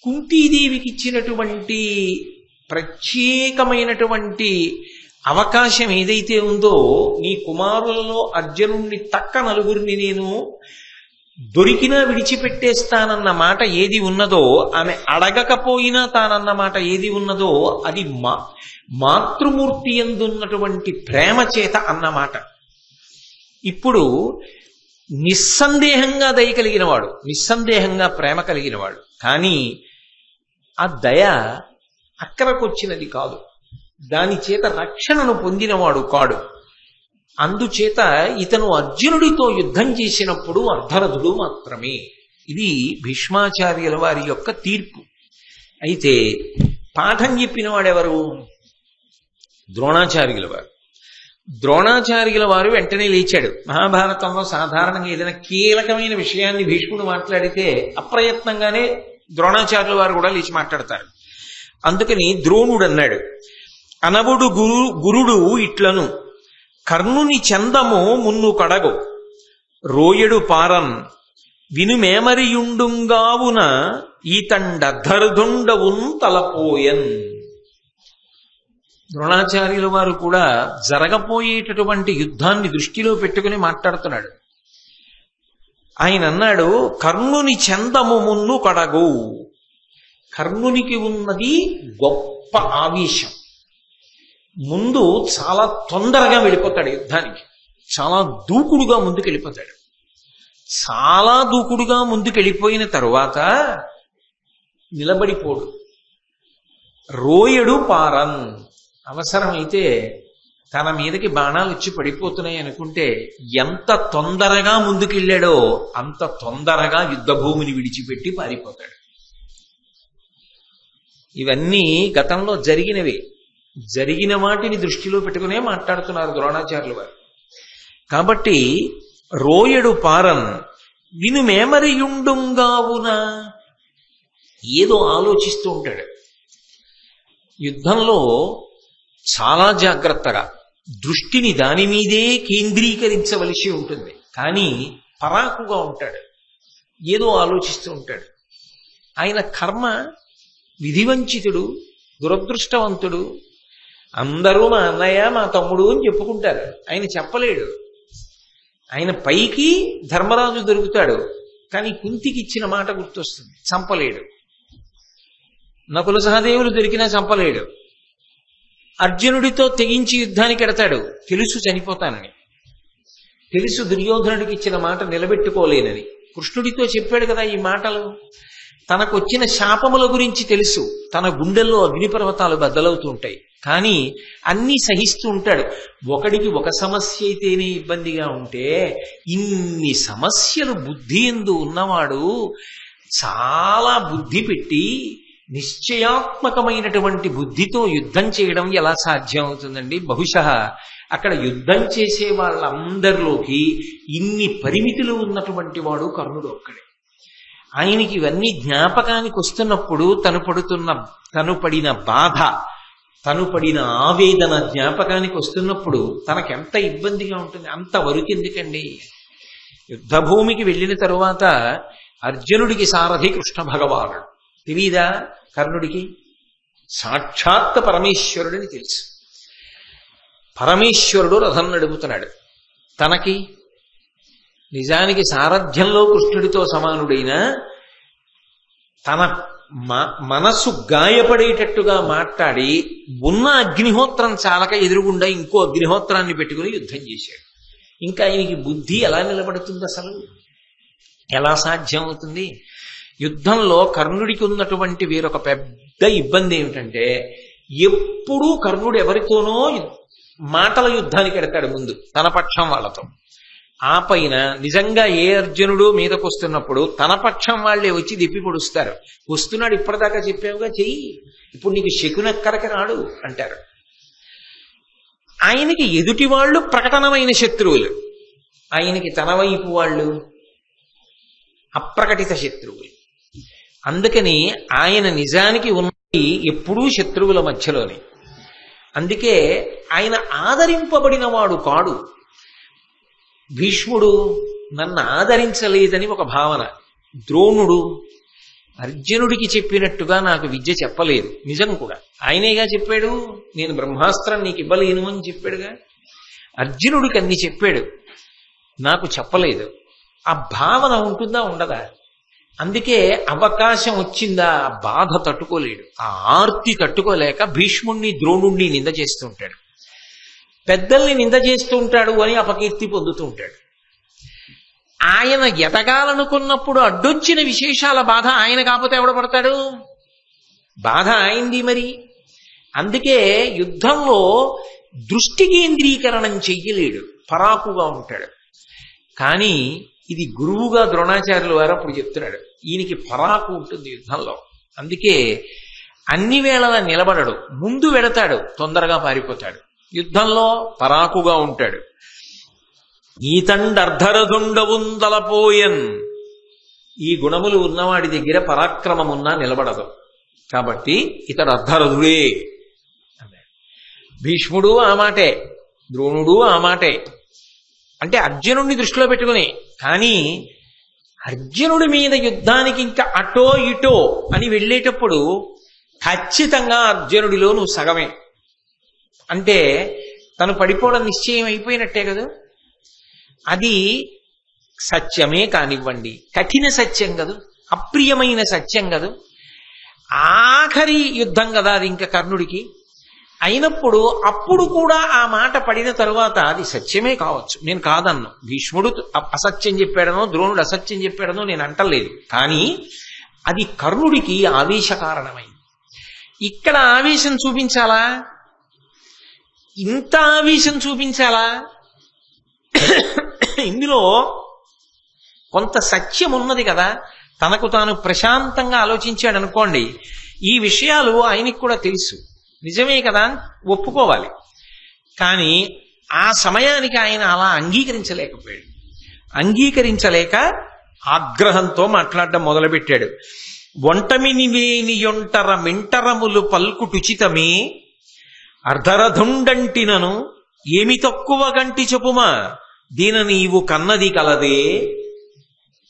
కుంతీదేవికి ఇచ్చినటువంటి ప్రత్యేకమైనటువంటి అవకాశం ఏదైతే ఉందో, నీ కుమారులలో అర్జునుణ్ణి తక్క 4 నేను దొరికినా విడిచిపెట్టేస్తానన్న మాట ఏది ఉన్నదో, ఆమె అడగకపోయినా తానన్న మాట ఏది ఉన్నదో, అది మాతృమూర్తి యందున్నటువంటి ప్రేమ చేత అన్నమాట. ఇప్పుడు నిస్సందేహంగా దయ కలిగినవాడు, నిస్సందేహంగా ప్రేమ కలిగినవాడు. కానీ ఆ దయ అక్కరకొచ్చినది కాదు, దాని చేత రక్షణను పొందినవాడు కాడు. అందుచేత ఇతను అర్జునుడితో యుద్ధం చేసినప్పుడు అర్ధరథుడు మాత్రమే. ఇది భీష్మాచార్యుల వారి యొక్క తీర్పు. అయితే పాఠం చెప్పిన వాడెవరు? ద్రోణాచార్యుల వారు. ద్రోణాచార్యుల వారు వెంటనే లేచాడు. మహాభారతంలో సాధారణంగా ఏదైనా కీలకమైన విషయాన్ని భీష్ముడు మాట్లాడితే అప్రయత్నంగానే ద్రోణాచార్యుల వారు కూడా లేచి మాట్లాడతారు. అందుకని ద్రోణుడు అన్నాడు, అనవుడు గురుడు ఇట్లను కర్ణుని చందము మున్ను కడగు రోయడు పారన్ వినుమేమరియుండుంగావున ఈతండర్ధరుదుండవున్ తలపోయన్. ద్రోణాచార్యుల వారు కూడా జరగబోయేటటువంటి యుద్ధాన్ని దృష్టిలో పెట్టుకుని మాట్లాడుతున్నాడు. ఆయన అన్నాడు, కర్ణుని చందము మున్ను కడగు. కర్ణునికి ఉన్నది గొప్ప ఆవేశం. ముందు చాలా తొందరగా వెళ్ళిపోతాడు యుద్ధానికి, చాలా దూకుడుగా ముందుకు వెళ్ళిపోతాడు. చాలా దూకుడుగా ముందుకెళ్ళిపోయిన తరువాత నిలబడిపోడు. రోయడు పారన్, అవసరమైతే తన మీదకి బాణాలు వచ్చి పడిపోతున్నాయి అనుకుంటే ఎంత తొందరగా ముందుకెళ్ళాడో అంత తొందరగా యుద్ధభూమిని విడిచిపెట్టి పారిపోతాడు. ఇవన్నీ గతంలో జరిగినవే. జరిగిన వాటిని దృష్టిలో పెట్టుకునే మాట్లాడుతున్నారు ద్రోణాచార్యులు వారు. కాబట్టి రోయడు పారన్ వినుమేమరియుండుంగావున, ఏదో ఆలోచిస్తూ ఉంటాడు. యుద్ధంలో చాలా జాగ్రత్తగా దృష్టిని దాని మీదే కేంద్రీకరించవలసి ఉంటుంది. కానీ పరాకుగా ఉంటాడు, ఏదో ఆలోచిస్తూ ఉంటాడు. ఆయన కర్మ విధివంచితుడు, దురదృష్టవంతుడు. అందరూ మా అన్నయ్య మా తమ్ముడు అని చెప్పుకుంటారు, ఆయన చెప్పలేడు. ఆయన పైకి ధర్మరాజు దొరుకుతాడు, కానీ కుంతికి ఇచ్చిన మాట గుర్తొస్తుంది, చంపలేడు. నకుల సహదేవులు దొరికినా చంపలేడు. అర్జునుడితో తెగించి యుద్ధానికి ఎడతాడు, తెలుసు చనిపోతానని, తెలుసు దుర్యోధనుడికి ఇచ్చిన మాట నిలబెట్టుకోలేనని. కృష్ణుడితో చెప్పాడు కదా ఈ మాటలు. తనకొచ్చిన శాపముల గురించి తెలుసు, తన గుండెల్లో అగ్నిపర్వతాలు బద్దలవుతూ ఉంటాయి, కానీ అన్నీ సహిస్తూ ఉంటాడు. ఒకడికి ఒక సమస్య అయితేనే ఇబ్బందిగా ఉంటే ఇన్ని సమస్యలు బుద్ధి యందు ఉన్నవాడు చాలా బుద్ధి పెట్టి నిశ్చయాత్మకమైనటువంటి బుద్ధితో యుద్ధం చేయడం ఎలా సాధ్యం అవుతుందండి? బహుశः అక్కడ యుద్ధం చేసే వాళ్ళందరిలోకి ఇన్ని పరిమితులు ఉన్నటువంటి వాడు కర్ణుడు ఒక్కడే. ఆయనకి ఇవన్నీ జ్ఞాపకానికి వస్తున్నప్పుడు తను పడిన బాధ, తను పడిన ఆవేదన జ్ఞాపకానికి వస్తున్నప్పుడు తనకెంత ఇబ్బందిగా ఉంటుంది. అంతవరకు ఎందుకండి? యుద్ధభూమికి వెళ్ళిన తరువాత అర్జునుడికి సారథి కృష్ణ భగవానుడు. తెలీదా కర్ణుడికి? సాక్షాత్ పరమేశ్వరుడిని తెలుసు. పరమేశ్వరుడు రథం నడుపుతున్నాడు. తనకి నిజానికి సారథ్యంలో కృష్ణుడితో సమానుడైన తన మనసు గాయపడేటట్టుగా మాట్లాడి ఉన్న అగ్నిహోత్రం చాలక ఎదురుగుండా ఇంకో అగ్నిహోత్రాన్ని పెట్టుకుని యుద్ధం చేశాడు. ఇంకా ఆయనకి బుద్ధి ఎలా నిలబడుతుంది? అసలు ఎలా సాధ్యం అవుతుంది? యుద్ధంలో కర్ణుడికి ఉన్నటువంటి వేరొక పెద్ద ఇబ్బంది ఏమిటంటే, ఎప్పుడూ కర్ణుడు ఎవరితోనో మాటల యుద్ధానికి ఎడతాడు ముందు తన పక్షం వాళ్ళతో. ఆ పైన నిజంగా ఏ అర్జునుడు మీదకు వస్తున్నప్పుడు తన పక్షం వాళ్లే వచ్చి దిప్పి పొడుస్తారు. వస్తున్నాడు, ఇప్పటిదాకా చెప్పావుగా చెయ్యి, ఇప్పుడు నీకు శకునెక్కడికి రాడు అంటారు. ఆయనకి ఎదుటి వాళ్ళు ప్రకటనమైన శత్రువులు, ఆయనకి తన వైపు వాళ్ళు అప్రకటిత శత్రువులు. అందుకని ఆయన నిజానికి ఉన్నది ఎప్పుడూ శత్రువుల మధ్యలోనే. అందుకే ఆయన ఆదరింపబడిన వాడు కాడు. భీష్ముడు నన్ను ఆదరించలేదని ఒక భావన. ద్రోణుడు అర్జునుడికి చెప్పినట్టుగా నాకు విద్య చెప్పలేదు. నిజం కూడా ఆయనేగా చెప్పాడు, నేను బ్రహ్మాస్త్రం నీకు ఇవ్వలేను అని చెప్పాడుగా. అర్జునుడికి అన్ని చెప్పాడు, నాకు చెప్పలేదు. ఆ భావన ఉంటుందా ఉండదా? అందుకే అవకాశం వచ్చిందా బాధ తట్టుకోలేడు. ఆ ఆర్తి తట్టుకోలేక భీష్ముణ్ణి ద్రోణుణ్ణి నింద చేస్తూ ఉంటాడు, పెద్దల్ని నింద చేస్తూ ఉంటాడు అని అపకీర్తి పొందుతూ ఉంటాడు. ఆయన ఎదగాలనుకున్నప్పుడు అడ్డొచ్చిన విశేషాల బాధ ఆయన కాకపోతే ఎవడ పడతాడు? బాధ ఆయనది మరి. అందుకే యుద్ధంలో దృష్టి కేంద్రీకరణం చెయ్యలేడు, పరాకుగా ఉంటాడు. కానీ ఇది గురువుగా ద్రోణాచార్యులు వారు అప్పుడు చెప్తున్నాడు, ఈయనకి పరాకు ఉంటుంది యుద్ధంలో. అందుకే అన్ని వేళలా నిలబడడు, ముందు వెడతాడు, తొందరగా పారిపోతాడు. యుద్ధంలో పరాకుగా ఉంటాడు. ఈతండర్ధరదుండవుందలపోయన్, ఈ గుణములు ఉన్నవాడి దగ్గర పరాక్రమమున్నా నిలబడదు. కాబట్టి ఇతడు అర్ధరథుడే అన్నాడు. భీష్ముడు ఆ మాటే, ద్రోణుడు ఆ మాటే. అంటే అర్జునుడిని దృష్టిలో పెట్టుకుని. కానీ అర్జునుడి మీద యుద్ధానికి ఇంకా అటో ఇటో అని వెళ్ళేటప్పుడు ఖచ్చితంగా అర్జునుడిలో నువ్వు సగమే అంటే తను పడిపోవడం నిశ్చయం అయిపోయినట్టే కదా. అది సత్యమే కానివ్వండి, కఠిన సత్యం కదూ, అప్రియమైన సత్యం కదూ, ఆఖరి యుద్ధం కదా అది ఇంకా కర్ణుడికి. అయినప్పుడు అప్పుడు కూడా ఆ మాట పడిన తరువాత అది సత్యమే కావచ్చు, నేను కాదన్ను. భీష్ముడు అసత్యం చెప్పాడనో ద్రోణుడు అసత్యం చెప్పాడనో నేను అంటలేదు. కానీ అది కర్ణుడికి ఆవేశ కారణమైంది. ఇక్కడ ఆవేశం చూపించాలా? ఇంత ఆవేశం చూపించాలా? ఇందులో కొంత సత్యం ఉన్నది కదా. తనకు తాను ప్రశాంతంగా ఆలోచించాడు అనుకోండి, ఈ విషయాలు ఆయనకి కూడా తెలుసు, నిజమే కదా ఒప్పుకోవాలి. కానీ ఆ సమయానికి ఆయన అలా అంగీకరించలేకపోయాడు. అంగీకరించలేక ఆగ్రహంతో మాట్లాడడం మొదలుపెట్టాడు. ఒంటమిని లేని యొంటర మింటరములు పల్కుటుచితమే, అర్ధరథుండంటినను ఏమి తక్కువ గంటి చెప్పుమా, దీన నీవు కన్నది కలదే.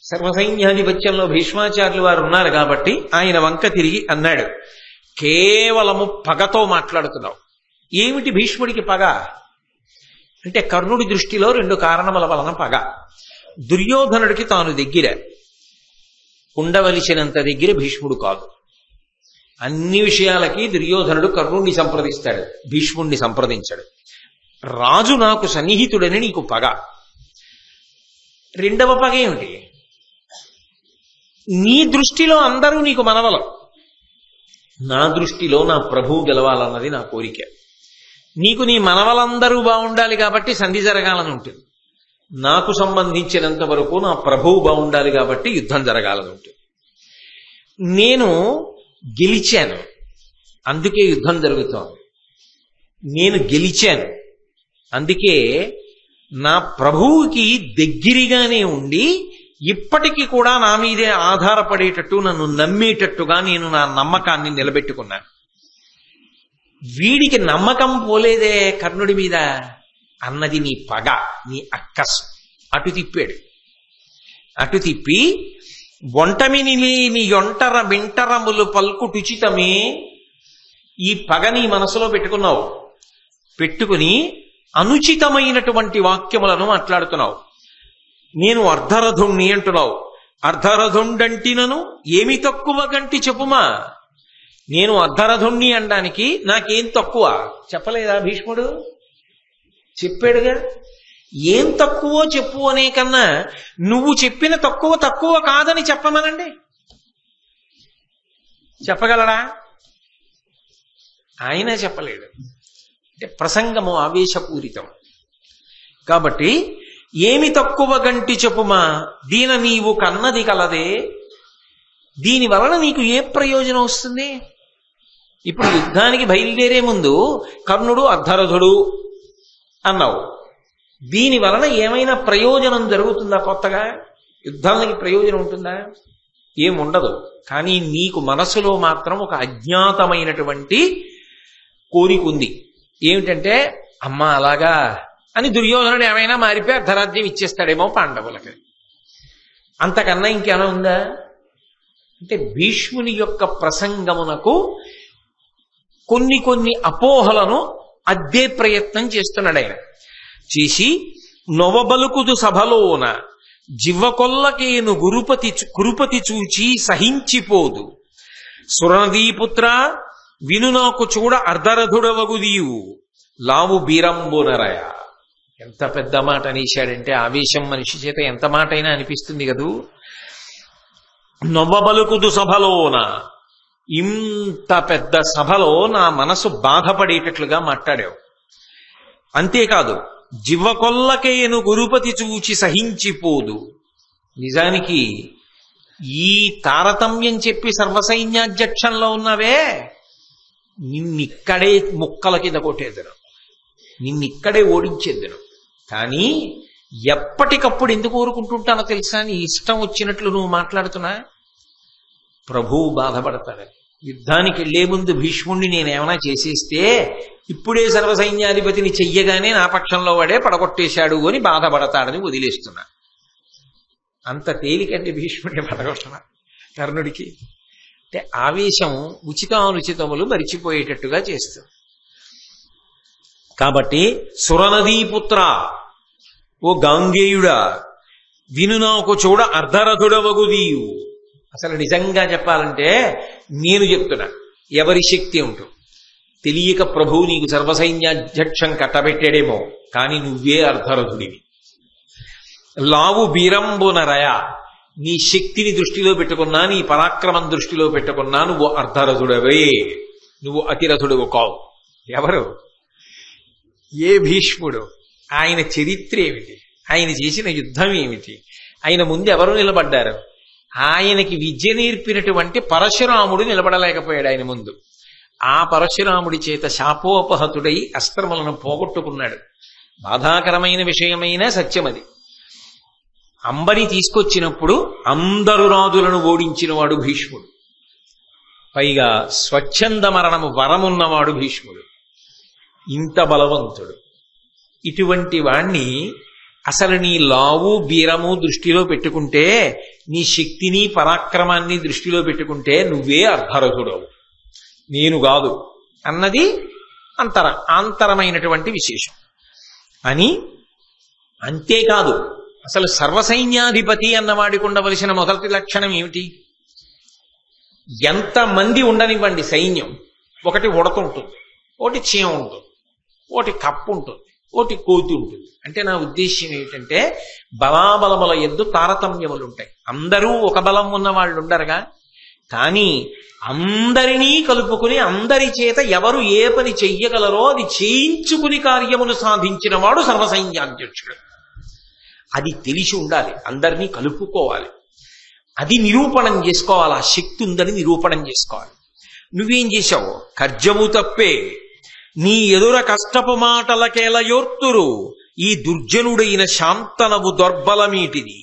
సర్వసైన్యాధిపత్యంలో భీష్మాచార్యులు వారు ఉన్నారు కాబట్టి ఆయన వంక తిరిగి అన్నాడు, కేవలము పగతో మాట్లాడుతున్నావు. ఏమిటి భీష్ముడికి పగ అంటే, కర్ణుడి దృష్టిలో 2 కారణముల వలన పగ. దుర్యోధనుడికి తాను దగ్గర, ఉండవలసినంత దగ్గర భీష్ముడు కాదు. అన్ని విషయాలకి దుర్యోధనుడు కర్ణుడిని సంప్రదిస్తాడు, భీష్ముడిని సంప్రదించాడు. రాజు నాకు సన్నిహితుడని నీకు పగ. రెండవ పగ ఏమిటి? నీ దృష్టిలో అందరూ నీకు మనవలం, నా దృష్టిలో నా ప్రభువు గెలవాలన్నది నా కోరిక. నీకు నీ మనవలందరూ బాగుండాలి కాబట్టి సంధి జరగాలని ఉంటుంది. నాకు సంబంధించినంత వరకు నా ప్రభువు బాగుండాలి కాబట్టి యుద్ధం జరగాలని ఉంటుంది. నేను గెలిచాను, అందుకే యుద్ధం జరుగుతోంది. నేను గెలిచాను, అందుకే నా ప్రభువుకి దగ్గరగానే ఉండి ఇప్పటికీ కూడా నా మీదే ఆధారపడేటట్టు, నన్ను నమ్మేటట్టుగా నేను నా నమ్మకాన్ని నిలబెట్టుకున్నాను. వీడికి నమ్మకం పోలేదే కర్ణుడి మీద అన్నది నీ పగ, నీ అక్కసు. అటు తిప్పాడు. అటు తిప్పి ఒంటమిని లేని యొంటర మింటరములు పల్కుటుచితమే, ఈ పగ నీ మనసులో పెట్టుకున్నావు. పెట్టుకుని అనుచితమైనటువంటి వాక్యములను మాట్లాడుతున్నావు. నేను అర్ధరథుణ్ణి అంటున్నావు. అర్ధరథుండంటినను ఏమి తక్కువ గంటి చెప్పుమా. నేను అర్ధరథుణ్ణి అనడానికి నాకేం తక్కువ చెప్పలేదా భీష్ముడు? చెప్పాడుగా. ఏం తక్కువో చెప్పు అనే కన్నా నువ్వు చెప్పిన తక్కువ తక్కువ కాదని చెప్పమనండి. చెప్పగలడా? ఆయన చెప్పలేడు. అంటే ప్రసంగము ఆవేశపూరితం కాబట్టి ఏమి తక్కువ గంటి చెప్పుమా, దీన నీవు కన్నది కలదే. దీని వలన నీకు ఏ ప్రయోజనం వస్తుంది? ఇప్పుడు యుద్ధానికి బయలుదేరే ముందు కర్ణుడు అర్ధరథుడు అన్నావు. దీని వలన ఏమైనా ప్రయోజనం జరుగుతుందా? కొత్తగా యుద్ధానికి ప్రయోజనం ఉంటుందా? ఏముండదు. కానీ నీకు మనసులో మాత్రం ఒక అజ్ఞాతమైనటువంటి కోరిక ఉంది. ఏమిటంటే, అమ్మా అలాగా అని దుర్యోధనుడు ఏమైనా మారిపోయి అర్ధరాజ్యం ఇచ్చేస్తాడేమో పాండవులకి. అంతకన్నా ఇంకేమైనా ఉందా? అంటే భీష్ముని యొక్క ప్రసంగమునకు కొన్ని అపోహలను అద్దే ప్రయత్నం చేస్తున్నాడు ఆయన. చేసి నొవబలుకుదు సభలోన జివ్వకొల్లకేను కురుపతి చూచి సహించిపోదు. సురనదీపుత్ర విను నాకు చూడ అర్ధరథుడవగుదీవు లావు బీరంబునరయ. ఎంత పెద్ద మాట అనేశాడంటే, ఆవేశం మనిషి చేత ఎంత మాట అయినా అనిపిస్తుంది కదూ. నొవ్వబలుకుదు సభలోన, ఇంత పెద్ద సభలో నా మనసు బాధపడేటట్లుగా మాట్లాడావు. అంతేకాదు, జివ్వకొల్లకేను గురుపతి చూచి సహించిపోదు. నిజానికి ఈ తారతమ్యం చెప్పి సర్వసైన్యాధ్యక్షంలో ఉన్నవే, నిన్నిక్కడే ముక్కల కింద కొట్టేద్దను, నిన్నిక్కడే ఓడించేద్దను. కానీ ఎప్పటికప్పుడు ఎందుకు ఊరుకుంటుంటానో తెలుసా? నీ ఇష్టం వచ్చినట్లు నువ్వు మాట్లాడుతున్నా ప్రభువు బాధపడతాడు. యుద్ధానికి వెళ్లే ముందు భీష్ముణ్ణి నేనేమైనా చేసేస్తే ఇప్పుడే సర్వసైన్యాధిపతిని చెయ్యగానే నా పక్షంలో వాడే పడగొట్టేశాడు అని బాధపడతాడని వదిలేస్తున్నా. అంత తేలికండి భీష్ముడిని పడగొట్టడం కర్ణుడికి. అంటే ఆవేశం ఉచితానుచితములు మరిచిపోయేటట్టుగా చేస్తుంది. కాబట్టి సురనదీపుత్ర, ఓ గాంగేయుడా, విను నాకు చూడ అర్ధరథుడవగుదీయు. అసలు నిజంగా చెప్పాలంటే నేను చెప్తున్నా, ఎవరి శక్తి ఉంటూ తెలియక ప్రభువు నీకు సర్వసైన్యాధ్యక్షం కట్టబెట్టాడేమో, కానీ నువ్వే అర్ధరథుడివి. లావు బీరంబునరయ, నీ శక్తిని దృష్టిలో పెట్టుకున్నా, నీ పరాక్రమం దృష్టిలో పెట్టుకున్నా నువ్వు అర్ధరథుడవే, నువ్వు అతిరథుడు కావు. ఎవరు? ఏ భీష్ముడు, ఆయన చరిత్ర ఏమిటి, ఆయన చేసిన యుద్ధం ఏమిటి, ఆయన ముందు ఎవరు నిలబడ్డారు? ఆయనకి విద్య నేర్పినటువంటి పరశురాముడు నిలబడలేకపోయాడు ఆయన ముందు. ఆ పరశురాముడి చేత శాపోపహతుడై అస్త్రములను పోగొట్టుకున్నాడు. బాధాకరమైన విషయమైన సత్యమది. అంబని తీసుకొచ్చినప్పుడు అందరు రాజులను ఓడించినవాడు భీష్ముడు. పైగా స్వచ్ఛంద మరణము వరమున్నవాడు భీష్ముడు. ఇంత బలవంతుడు. ఇటువంటి వాణ్ణి అసలు నీ లావు బీరము దృష్టిలో పెట్టుకుంటే, నీ శక్తిని పరాక్రమాన్ని దృష్టిలో పెట్టుకుంటే నువ్వే అర్ధరథుడవు, నేను కాదు అన్నది ఆంతరమైనటువంటి విశేషం అని. అంతేకాదు, అసలు సర్వసైన్యాధిపతి అన్నవాడికి ఉండవలసిన మొదటి లక్షణం ఏమిటి? ఎంతమంది ఉండనివ్వండి సైన్యం, ఒకటి ఉడత ఉంటుంది, ఒకటి చీమ ఉంటుంది, ఒకటి కప్పు ఉంటుంది, ఒకటి కోతి ఉంటుంది. అంటే నా ఉద్దేశ్యం ఏమిటంటే, బలాబలముల యందు తారతమ్యములుంటాయి. అందరూ ఒక బలం ఉన్న వాళ్ళు ఉండరుగా. కానీ అందరినీ కలుపుకుని అందరి చేత ఎవరు ఏ పని చెయ్యగలరో అది చేయించుకుని కార్యములు సాధించిన వాడు సర్వసైన్యాధ్యక్షుడు. అది తెలిసి ఉండాలి, అందరినీ కలుపుకోవాలి, అది నిరూపణం చేసుకోవాలి, ఆ శక్తి ఉందని నిరూపణం చేసుకోవాలి. నువ్వేం చేశావు? కర్జము తప్పే నీ ఎదుర కష్టపు మాటలకేలయోర్తురు, ఈ దుర్జనుడైన శాంతనవు దొర్బలమీటిది,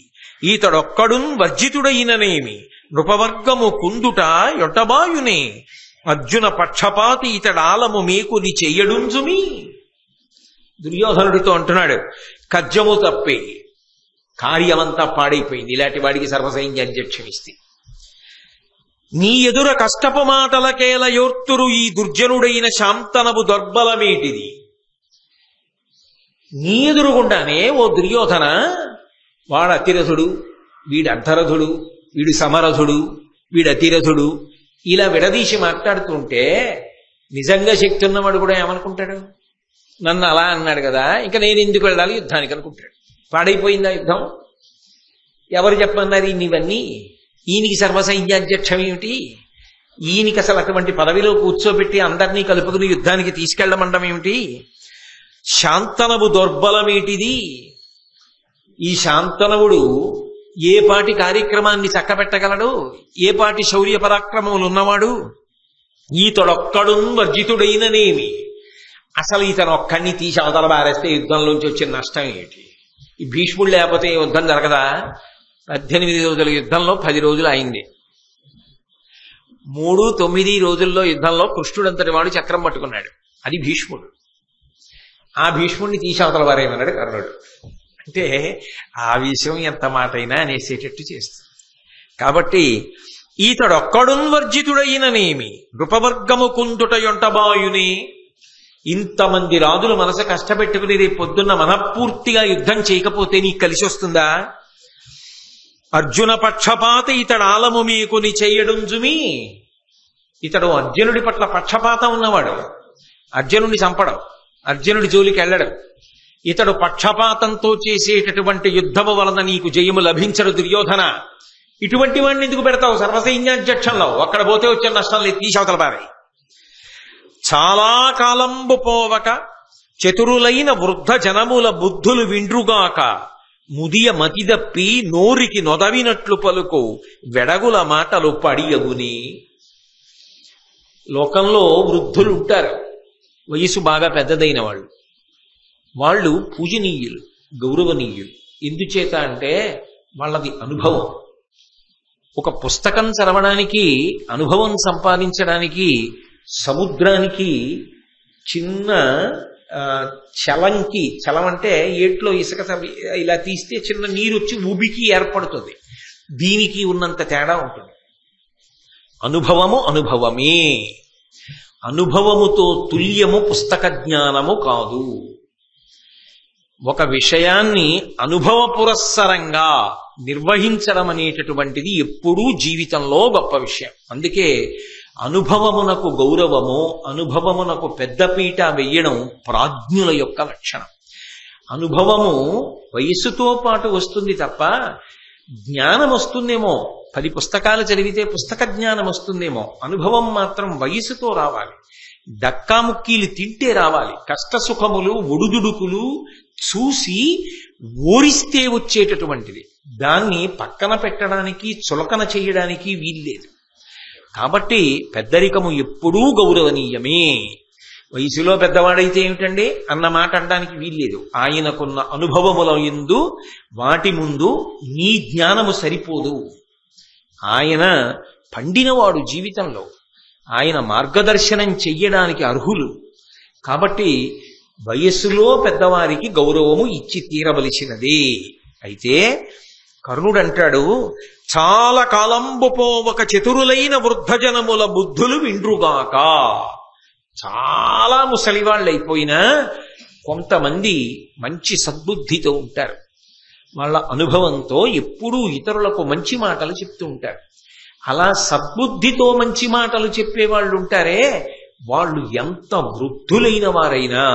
ఈతడొక్కడున్ వర్జితుడైననేమి, నృపవర్గము కుందుట యొట్టబాయునే, అర్జున పక్షపాతి ఇతడాలము మేకుని చెయ్యడుంజుమి. దుర్యోధనుడితో అంటున్నాడు, కర్జము తప్పే, కార్యమంతా పాడైపోయింది ఇలాంటి వాడికి సర్వసైన్యాధ్యక్షం ఇస్తే. నీ ఎదుర కష్టపు మాటలకేలయోర్తురు, ఈ దుర్జనుడైన శాంతనవు దొర్బలమేటిది. నీ ఎదురుగుండానే ఓ దుర్యోధన, వాడు అతిరథుడు, వీడు అర్ధరథుడు, వీడు సమరథుడు, వీడు అతిరథుడు, ఇలా విడదీసి మాట్లాడుతుంటే నిజంగా శక్తి ఉన్నవాడు కూడా ఏమనుకుంటాడు? నన్ను అలా అన్నాడు కదా, ఇంకా నేను ఎందుకు వెళ్ళాలి యుద్ధానికి అనుకుంటాడు. పాడైపోయిందా యుద్ధం? ఎవరు చెప్పన్నారు ఇవన్నీ? ఈయనకి సర్వసైన్యాధ్యక్షం ఏమిటి? ఈయనకి అసలు అటువంటి పదవిలో కూర్చోబెట్టి అందరినీ కలుపుకుని యుద్ధానికి తీసుకెళ్లమండం ఏమిటి? శాంతనవు దౌర్బలమేటిది. ఈ శాంతనవుడు ఏ పాటి కార్యక్రమాన్ని చక్కబెట్టగలడు? ఏ పాటి శౌర్య పరాక్రమములు ఉన్నవాడు? ఈతడొక్కడు వర్జితుడైననేమి. అసలు ఇతను ఒక్కడిని తీసి అవతల బారేస్తే యుద్ధంలోంచి వచ్చిన నష్టం ఏంటి? ఈ భీష్ముడు లేకపోతే యుద్ధం జరగదా? 18 రోజుల యుద్ధంలో 10 రోజులు అయింది. 3-9 రోజుల్లో యుద్ధంలో కృష్ణుడంతటి వాడు చక్రం పట్టుకున్నాడు. అది భీష్ముడు. ఆ భీష్ముడిని తీసి అవతల వారేమన్నాడు కర్ణుడు. అంటే ఆ విషయం ఎంత మాటైనా అనేసేటట్టు చేస్తుంది. కాబట్టి ఈతడొక్కడున్ వర్జితుడైననేమి, నృపవర్గము కుందుట యొంటబాయునే. ఇంతమంది రాజులు మనసు కష్టపెట్టుకుని రేపు పొద్దున్న మనఃపూర్తిగా యుద్ధం చేయకపోతే నీకు కలిసి వస్తుందా? అర్జున పక్షపాత ఇతడాలము మీకుని చెయ్యడుంజుమి. ఇతడు అర్జునుడి పట్ల పక్షపాతం ఉన్నవాడు. అర్జునుడిని చంపడం, అర్జునుడి జోలికి వెళ్ళడం. ఇతడు పక్షపాతంతో చేసేటటువంటి యుద్ధము వలన నీకు జయము లభించడు దుర్యోధన. ఇటువంటి వాడిని ఎందుకు పెడతావు సర్వసైన్యాధ్యక్షంలో? అక్కడ పోతే వచ్చే నష్టం లేదు, తీసవతల పారాయి. చాలా కాలంబు పోవక చతురులైన వృద్ధ జనముల బుద్ధులు విండ్రుగాక, ముదియ మతిదప్పి నోరికి నొదవినట్లు పలుకు వెడగుల మాటలు పడియగుని. లోకంలో వృద్ధులు ఉంటారు, వయసు బాగా పెద్దదైన వాళ్ళు. వాళ్ళు పూజనీయులు, గౌరవనీయులు. ఎందుచేత అంటే వాళ్ళది అనుభవం. ఒక పుస్తకం చదవడానికి, అనుభవం సంపాదించడానికి సముద్రానికి చిన్న చలంకి, చలం అంటే ఏట్లో ఇసుక ఇలా తీస్తే చిన్న నీరు వచ్చి ఉబికి ఏర్పడుతుంది. దీనికి ఉన్నంత తేడా ఉంటుంది. అనుభవము అనుభవమే. అనుభవముతో తుల్యము పుస్తక జ్ఞానము కాదు. ఒక విషయాన్ని అనుభవ పురస్సరంగా నిర్వహించడం అనేటటువంటిది ఎప్పుడూ జీవితంలో గొప్ప విషయం. అందుకే అనుభవమునకు గౌరవము, అనుభవమునకు పెద్దపీట వెయ్యడం ప్రాజ్ఞుల యొక్క లక్షణం. అనుభవము వయస్సుతో పాటు వస్తుంది తప్ప జ్ఞానం వస్తుందేమో, 10 పుస్తకాలు చదివితే పుస్తక జ్ఞానం వస్తుందేమో, అనుభవం మాత్రం వయస్సుతో రావాలి. డక్కాముక్కీలు తింటే రావాలి. కష్టసుఖములు ఒడుదుడుకులు చూసి ఓరిస్తే వచ్చేటటువంటిది. దాన్ని పక్కన పెట్టడానికి చులకన చేయడానికి వీల్లేదు. కాబట్టి పెద్దరికము ఎప్పుడూ గౌరవనీయమే. వయసులో పెద్దవాడైతే ఏమిటండి అన్న మాట అనడానికి వీల్లేదు. ఆయనకున్న అనుభవముల యందు వాటి ముందు నీ జ్ఞానము సరిపోదు. ఆయన పండినవాడు జీవితంలో, ఆయన మార్గదర్శనం చెయ్యడానికి అర్హులు. కాబట్టి వయస్సులో పెద్దవారికి గౌరవము ఇచ్చి తీరవలసినదే. అయితే కర్ణుడంటాడు, చాలా కాలంబు పోవక చతురులైన వృద్ధజనముల బుద్ధులు విండ్రుగాక. చాలా ముసలివాళ్ళు అయిపోయినా కొంతమంది మంచి సద్బుద్ధితో ఉంటారు. వాళ్ళ అనుభవంతో ఎప్పుడూ ఇతరులకు మంచి మాటలు చెప్తూ ఉంటారు. అలా సద్బుద్ధితో మంచి మాటలు చెప్పేవాళ్ళు ఉంటారే, వాళ్ళు ఎంత వృద్ధులైన వారైనా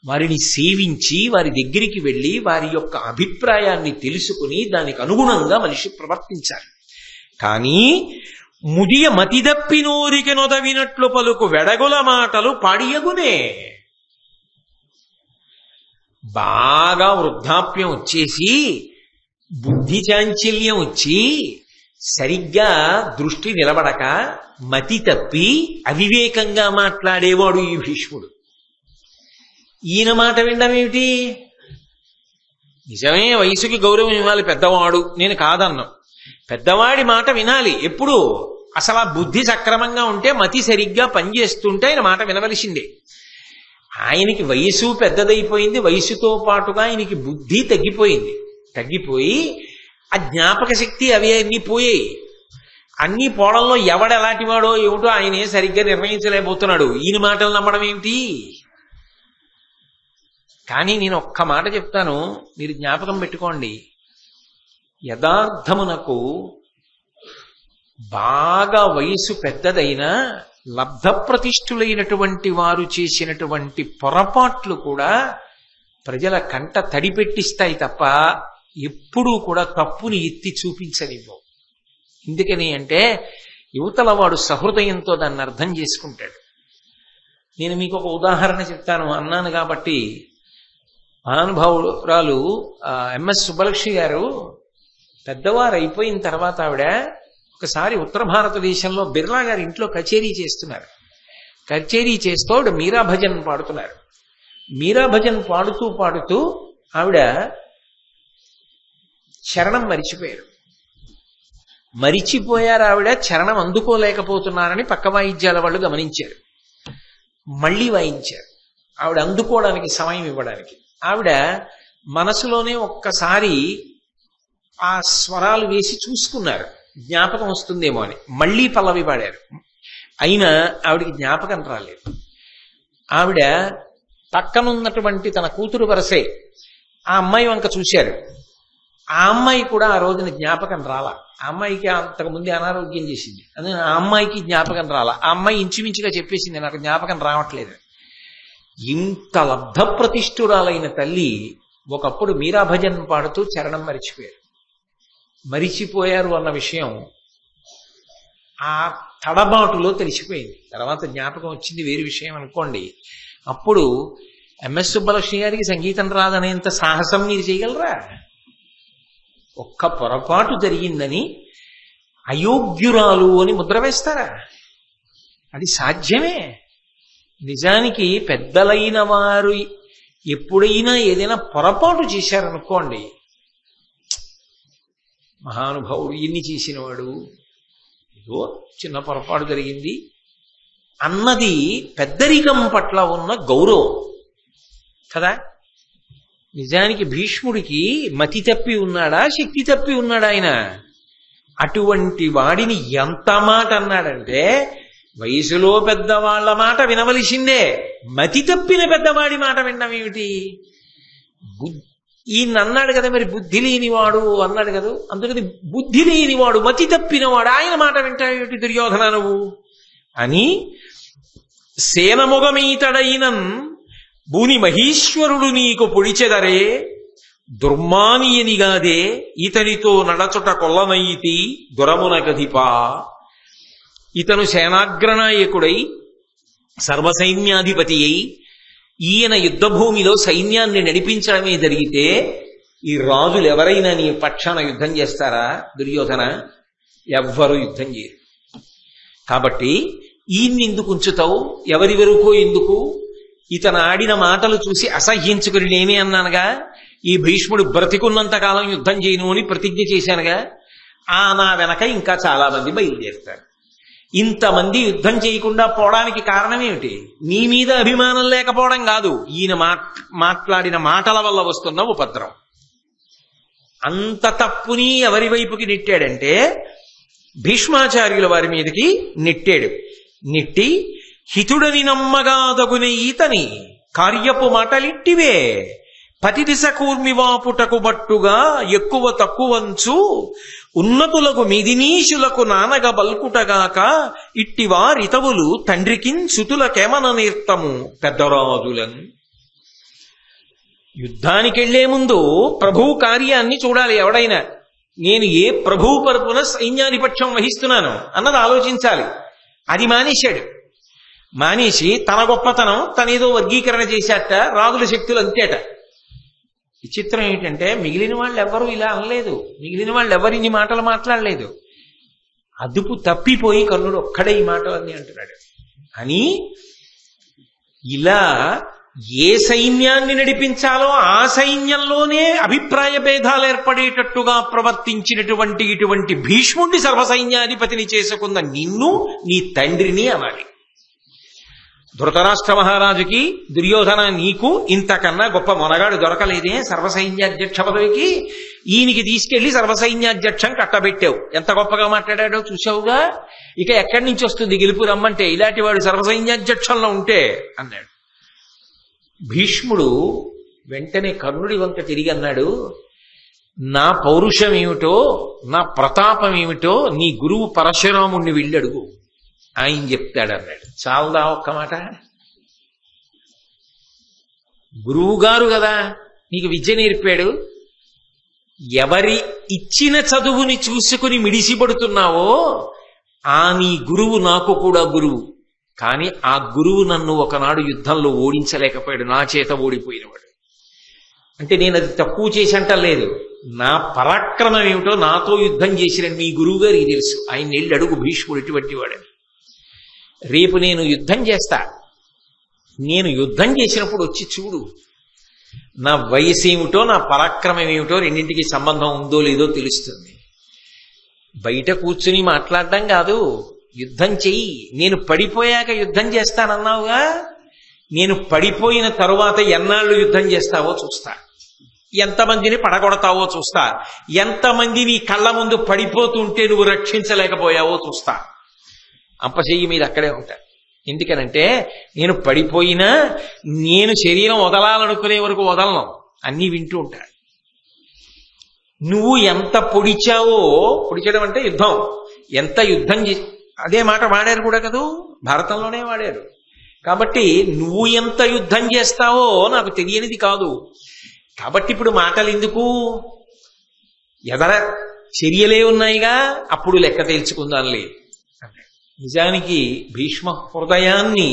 వారిని సేవించి వారి దగ్గరికి వెళ్ళి వారి యొక్క అభిప్రాయాన్ని తెలుసుకుని దానికి అనుగుణంగా మనిషి ప్రవర్తించాలి. కానీ ముదియ మతిదప్పినోరికి నొదవినట్లు పలుకు వెడగుల మాటలు పాడియగునే. బాగా వృద్ధాప్యం వచ్చేసి బుద్ధి చాంచల్యం వచ్చి సరిగ్గా దృష్టి నిలబడక మతి తప్పి అవివేకంగా మాట్లాడేవాడు ఈ భీష్ముడు. ఈయన మాట వినడమేమిటి? నిజమే, వయసుకి గౌరవం ఇవ్వాలి పెద్దవాడు, నేను కాదన్నా. పెద్దవాడి మాట వినాలి. ఎప్పుడు? అసలు ఆ బుద్ధి సక్రమంగా ఉంటే, మతి సరిగ్గా పనిచేస్తుంటే ఆయన మాట వినవలసిందే. ఆయనకి వయసు పెద్దదైపోయింది, వయసుతో పాటుగా ఆయనకి బుద్ధి తగ్గిపోయి ఆ జ్ఞాపక శక్తి అవి అన్నీ పోయాయి. అన్ని పోవడంలో ఎవడెలాంటి వాడో ఏమిటో ఆయనే సరిగ్గా నిర్ణయించలేకపోతున్నాడు. ఈయన మాటలు నమ్మడం ఏమిటి? కానీ నేను ఒక్క మాట చెప్తాను, మీరు జ్ఞాపకం పెట్టుకోండి. యథార్థమునకు బాగా వయసు పెద్దదైనా లబ్ధప్రతిష్ఠులైనటువంటి వారు చేసినటువంటి పొరపాట్లు కూడా ప్రజల కంట తడిపెట్టిస్తాయి తప్ప ఎప్పుడూ కూడా తప్పుని ఎత్తి చూపించనివ్వవు. ఎందుకని అంటే యువతల వాడు సహృదయంతో దాన్ని అర్థం చేసుకుంటాడు. నేను మీకు ఒక ఉదాహరణ చెప్తాను అన్నాను కాబట్టి. మహానుభావురాలు ఎంఎస్ సుబ్బలక్ష్మి గారు పెద్దవారు అయిపోయిన తర్వాత ఆవిడ ఒకసారి ఉత్తర భారతదేశంలో బిర్లా గారి ఇంట్లో కచేరీ చేస్తున్నారు. కచేరీ చేస్తూ ఆవిడ మీరా భజన్ పాడుతున్నారు. మీరా భజన్ పాడుతూ ఆవిడ చరణం మరిచిపోయారు. ఆవిడ చరణం అందుకోలేకపోతున్నారని పక్క వాయిద్యాల వాళ్ళు గమనించారు. మళ్ళీ వాయించారు ఆవిడ అందుకోవడానికి, సమయం ఇవ్వడానికి. ఆవిడ మనసులోనే ఒక్కసారి ఆ స్వరాలు వేసి చూసుకున్నారు, జ్ఞాపకం వస్తుందేమో అని. మళ్ళీ పల్లవి పాడారు, అయినా ఆవిడికి జ్ఞాపకం రాలేదు. ఆవిడ పక్కనున్నటువంటి తన కూతురు వరసే ఆ అమ్మాయి వంక చూశారు. ఆ అమ్మాయి కూడా ఆ రోజున జ్ఞాపకం రాలా. ఆ అమ్మాయికి అంతకుముందే అనారోగ్యం చేసింది, అదే ఆ అమ్మాయికి జ్ఞాపకం రాలా. ఆ అమ్మాయి ఇంచుమించుగా చెప్పేసింది, నాకు జ్ఞాపకం రావట్లేదు. ఇంత లబ్ధప్రతిష్ఠురాలైన తల్లి ఒకప్పుడు మీరా భజన్ పాడుతూ చరణం మరిచిపోయారు అన్న విషయం ఆ తడబాటులో తెలిసిపోయింది. తర్వాత జ్ఞాపకం వచ్చింది, వేరు విషయం అనుకోండి. అప్పుడు ఎంఎస్ సుబ్బలక్ష్మి గారికి సంగీతం రాదనేంత సాహసం మీరు చేయగలరా? ఒక్క పొరపాటు జరిగిందని అయోగ్యురాలు అని ముద్ర వేస్తారా? అది సాధ్యమే. నిజానికి పెద్దలైన వారు ఎప్పుడైనా ఏదైనా పొరపాటు చేశారనుకోండి, మహానుభావుడు ఎన్ని చేసినవాడు, ఏదో చిన్న పొరపాటు జరిగింది అన్నది పెద్దరికం పట్ల ఉన్న గౌరవం కదా. నిజానికి భీష్ముడికి మతి తప్పి ఉన్నాడా, శక్తి తప్పి ఉన్నాడా? ఆయన అటువంటి వాడిని ఎంత మాట అన్నాడంటే, వయసులో పెద్దవాళ్ల మాట వినవలసిందే, మతి తప్పిన పెద్దవాడి మాట వినడం ఏమిటి? ఈయన అన్నాడు కదా, మరి బుద్ధి లేనివాడు అన్నాడు కదా. అందుకని బుద్ధి లేనివాడు, మతి తప్పినవాడు, ఆయన మాట వింటావేమిటి దుర్యోధన నువ్వు అని సేనముగమీతడైనన్ భూని మహీశ్వరుడు నీకు పొడిచెదరే దుర్మానియనిగాదే ఇతనితో నడచుట కొల్లనయితి దురమున గధిపా. ఇతను సేనాగ్రనాయకుడై సర్వసైన్యాధిపతి అయి ఈయన యుద్ధభూమిలో సైన్యాన్ని నడిపించడమే జరిగితే ఈ రాజులు ఎవరైనా నీ పక్షాన యుద్ధం చేస్తారా దుర్యోధన? ఎవ్వరూ యుద్ధం చేయరు. కాబట్టి ఈయన్ని ఎందుకు ఉంచుతావు? ఎవరి వరకు ఎందుకు? ఇతను ఆడిన మాటలు చూసి అసహ్యించుకుని నేనే అన్నానుగా, ఈ భీష్ముడు బ్రతికున్నంత కాలం యుద్ధం చేయను అని ప్రతిజ్ఞ చేశానుగా. నా వెనక ఇంకా చాలా మంది బయలుదేరుతారు. ఇంతమంది యుద్ధం చేయకుండా పోవడానికి కారణం ఏమిటి? నీ మీద అభిమానం లేకపోవడం కాదు, ఈయన మాట్లాడిన మాటల వల్ల వస్తున్న ఉపద్రవం. అంత తప్పుని ఎవరి వైపుకి నెట్టాడంటే భీష్మాచార్యుల వారి మీదకి నెట్టాడు. నెట్టి హితుడని నమ్మగాదగునే ఈతని కార్యపు మాటలిట్టివే పతిదిశ కూర్మివాపుటకు బట్టుగా ఎక్కువ తక్కువంచు ఉన్నతులకు మిదినీషులకు నానగ బల్కుటగాక ఇట్టివారితవులు తండ్రికిన్ సుతులకేమన నేర్తము పెద్దరాజులను. యుద్ధానికెళ్లే ముందు ప్రభువు కార్యాన్ని చూడాలి ఎవడైనా. నేను ఏ ప్రభువు తరపున సైన్యాధిపత్యం వహిస్తున్నాను అన్నది ఆలోచించాలి. అది మానేశాడు. మానేసి తన గొప్పతనం తనేదో వర్గీకరణ చేశాట, రాజుల శక్తులు అంతేట. విచిత్రం ఏంటంటే మిగిలిన వాళ్ళు ఎవరు ఇలా అనలేదు, మిగిలిన వాళ్ళు ఎవరు ఇన్ని మాటలు మాట్లాడలేదు. అదుపు తప్పిపోయి కర్ణుడు ఒక్కడే ఈ మాటలన్నీ అంటున్నాడు. అని ఇలా ఏ సైన్యాన్ని నడిపించాలో ఆ సైన్యంలోనే అభిప్రాయ భేదాలు ఏర్పడేటట్టుగా ప్రవర్తించినటువంటి ఇటువంటి భీష్ముడిని సర్వసైన్యాధిపతిని చేసుకున్న నిన్ను నీ తండ్రిని అనాలి. ధృతరాష్ట్ర మహారాజుకి దుర్యోధన నీకు ఇంతకన్నా గొప్ప మొనగాడు దొరకలేదే సర్వసైన్యాధ్యక్ష పదవికి. ఈయనకి తీసుకెళ్లి సర్వసైన్యాధ్యక్షం కట్టబెట్టావు. ఎంత గొప్పగా మాట్లాడాడో చూసావుగా. ఇక ఎక్కడి నుంచి వస్తుంది గెలుపు రమ్మంటే ఇలాంటి వాడు సర్వసైన్యాధ్యక్షంలో ఉంటే అన్నాడు. భీష్ముడు వెంటనే కర్ణుడి వంక తిరిగి అన్నాడు, నా పౌరుషం ఏమిటో నా ప్రతాపం ఏమిటో నీ గురువు పరశురాముణ్ణి వెళ్ళడుగు, ఆయన చెప్తాడన్నాడు. చాలదా ఒక్క మాట? గురువు గారు కదా నీకు విద్య నేర్పాడు. ఎవరి ఇచ్చిన చదువుని చూసుకుని మిడిసిపడుతున్నావో నీ గురువు నాకు కూడా గురువు. కానీ ఆ గురువు నన్ను ఒకనాడు యుద్ధంలో ఓడించలేకపోయాడు, నా చేత ఓడిపోయినవాడు. అంటే నేను అది తక్కువ చేసంటలేదు. నా పరాక్రమం ఏమిటో నాతో యుద్ధం చేసిన మీ గురువు గారికి తెలుసు. ఆయన వెళ్ళి అడుగు భీష్ముడు ఎటువంటి వాడని. రేపు నేను యుద్ధం చేస్తా, నేను యుద్ధం చేసినప్పుడు వచ్చి చూడు. నా వయసు ఏమిటో నా పరాక్రమం ఏమిటో రెండింటికి సంబంధం ఉందో లేదో తెలుస్తుంది. బయట కూర్చుని మాట్లాడడం కాదు, యుద్ధం చెయ్యి. నేను పడిపోయాక యుద్ధం చేస్తానన్నావుగా, నేను పడిపోయిన తరువాత ఎన్నాళ్ళు యుద్ధం చేస్తావో చూస్తా, ఎంతమందిని పడగొడతావో చూస్తా, ఎంతమంది నీ కళ్ళ ముందు పడిపోతుంటే నువ్వు రక్షించలేకపోయావో చూస్తా. అంపశయ్యి మీద అక్కడే ఉంటా. ఎందుకనంటే నేను పడిపోయినా నేను శరీరం వదలాలనుకునే వరకు వదలను, అన్నీ వింటూ ఉంటా. నువ్వు ఎంత పొడిచావో, పొడిచడం అంటే యుద్ధం, ఎంత యుద్ధం అదే మాట వాడారు కూడా కదూ, భారతంలోనే వాడారు. కాబట్టి నువ్వు ఎంత యుద్ధం చేస్తావో నాకు తెలియనిది కాదు. కాబట్టి ఇప్పుడు మాటలు ఎందుకు, ఎదర చర్యలే ఉన్నాయిగా, అప్పుడు లెక్క తేల్చుకుందాంలే. నిజానికి భీష్మ హృదయాన్ని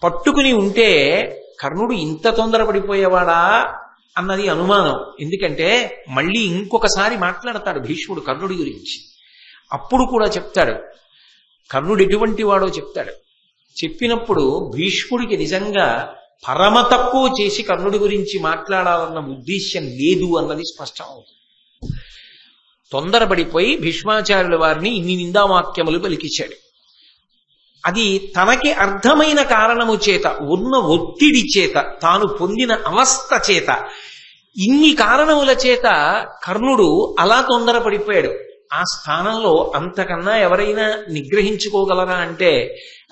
పట్టుకుని ఉంటే కర్ణుడు ఇంత తొందరపడిపోయేవాడా అన్నది అనుమానం. ఎందుకంటే మళ్ళీ ఇంకొకసారి మాట్లాడతాడు భీష్ముడు కర్ణుడి గురించి. అప్పుడు కూడా చెప్తాడు కర్ణుడు ఎటువంటి వాడో చెప్తాడు. చెప్పినప్పుడు భీష్ముడికి నిజంగా పరమ తక్కువ చేసి కర్ణుడి గురించి మాట్లాడాలన్న ఉద్దేశ్యం లేదు అన్నది స్పష్టం అవుతుంది. తొందరపడిపోయి భీష్మాచార్యుల వారిని ఇన్ని నిందావాక్యములు పలికించాడు. అది తనకి అర్థమైన కారణము చేత, ఉన్న ఒత్తిడి చేత, తాను పొందిన అవస్థ చేత, ఇన్ని కారణముల చేత కర్ణుడు అలా తొందరపడిపోయాడు. ఆ స్థానంలో అంతకన్నా ఎవరైనా నిగ్రహించుకోగలరా అంటే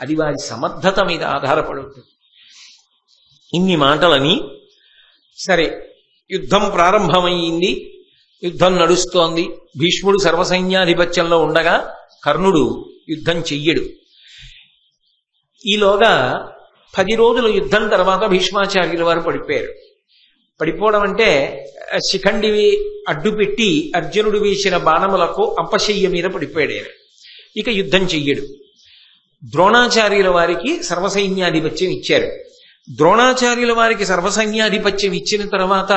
అది వారి సమర్థత మీద ఆధారపడి ఉంటుంది. ఇన్ని మాటలని సరే, యుద్ధం ప్రారంభమయ్యింది, యుద్ధం నడుస్తోంది. భీష్ముడు సర్వసైన్యాధిపత్యంలో ఉండగా కర్ణుడు యుద్ధం చెయ్యడు. ఈలోగా 10 రోజుల యుద్ధం తర్వాత భీష్మాచార్యుల వారు పడిపోయారు. పడిపోవడం అంటే శిఖండివి అడ్డుపెట్టి అర్జునుడు వేసిన బాణములకు అంపశయ్య మీద పడిపోయాడు. ఇక యుద్ధం చెయ్యడు. ద్రోణాచార్యుల వారికి సర్వసైన్యాధిపత్యం ఇచ్చారు. ద్రోణాచార్యుల వారికి సర్వసైన్యాధిపత్యం ఇచ్చిన తర్వాత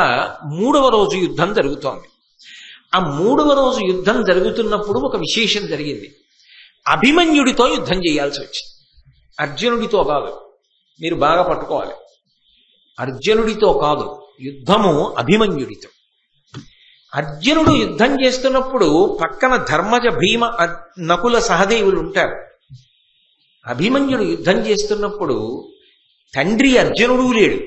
3వ రోజు యుద్ధం జరుగుతోంది. ఆ 3వ రోజు యుద్ధం జరుగుతున్నప్పుడు ఒక విశేషం జరిగింది. అభిమన్యుడితో యుద్ధం చేయాల్సి వచ్చింది. అర్జునుడితో కాదు, మీరు బాగా పట్టుకోవాలి. అర్జునుడితో కాదు, యుద్ధము అభిమన్యుడితో. అర్జునుడు యుద్ధం చేస్తున్నప్పుడు పక్కన ధర్మజ, భీమ, నకుల, సహదేవులు ఉంటారు. అభిమన్యుడు యుద్ధం చేస్తున్నప్పుడు తండ్రి అర్జునుడు లేడు,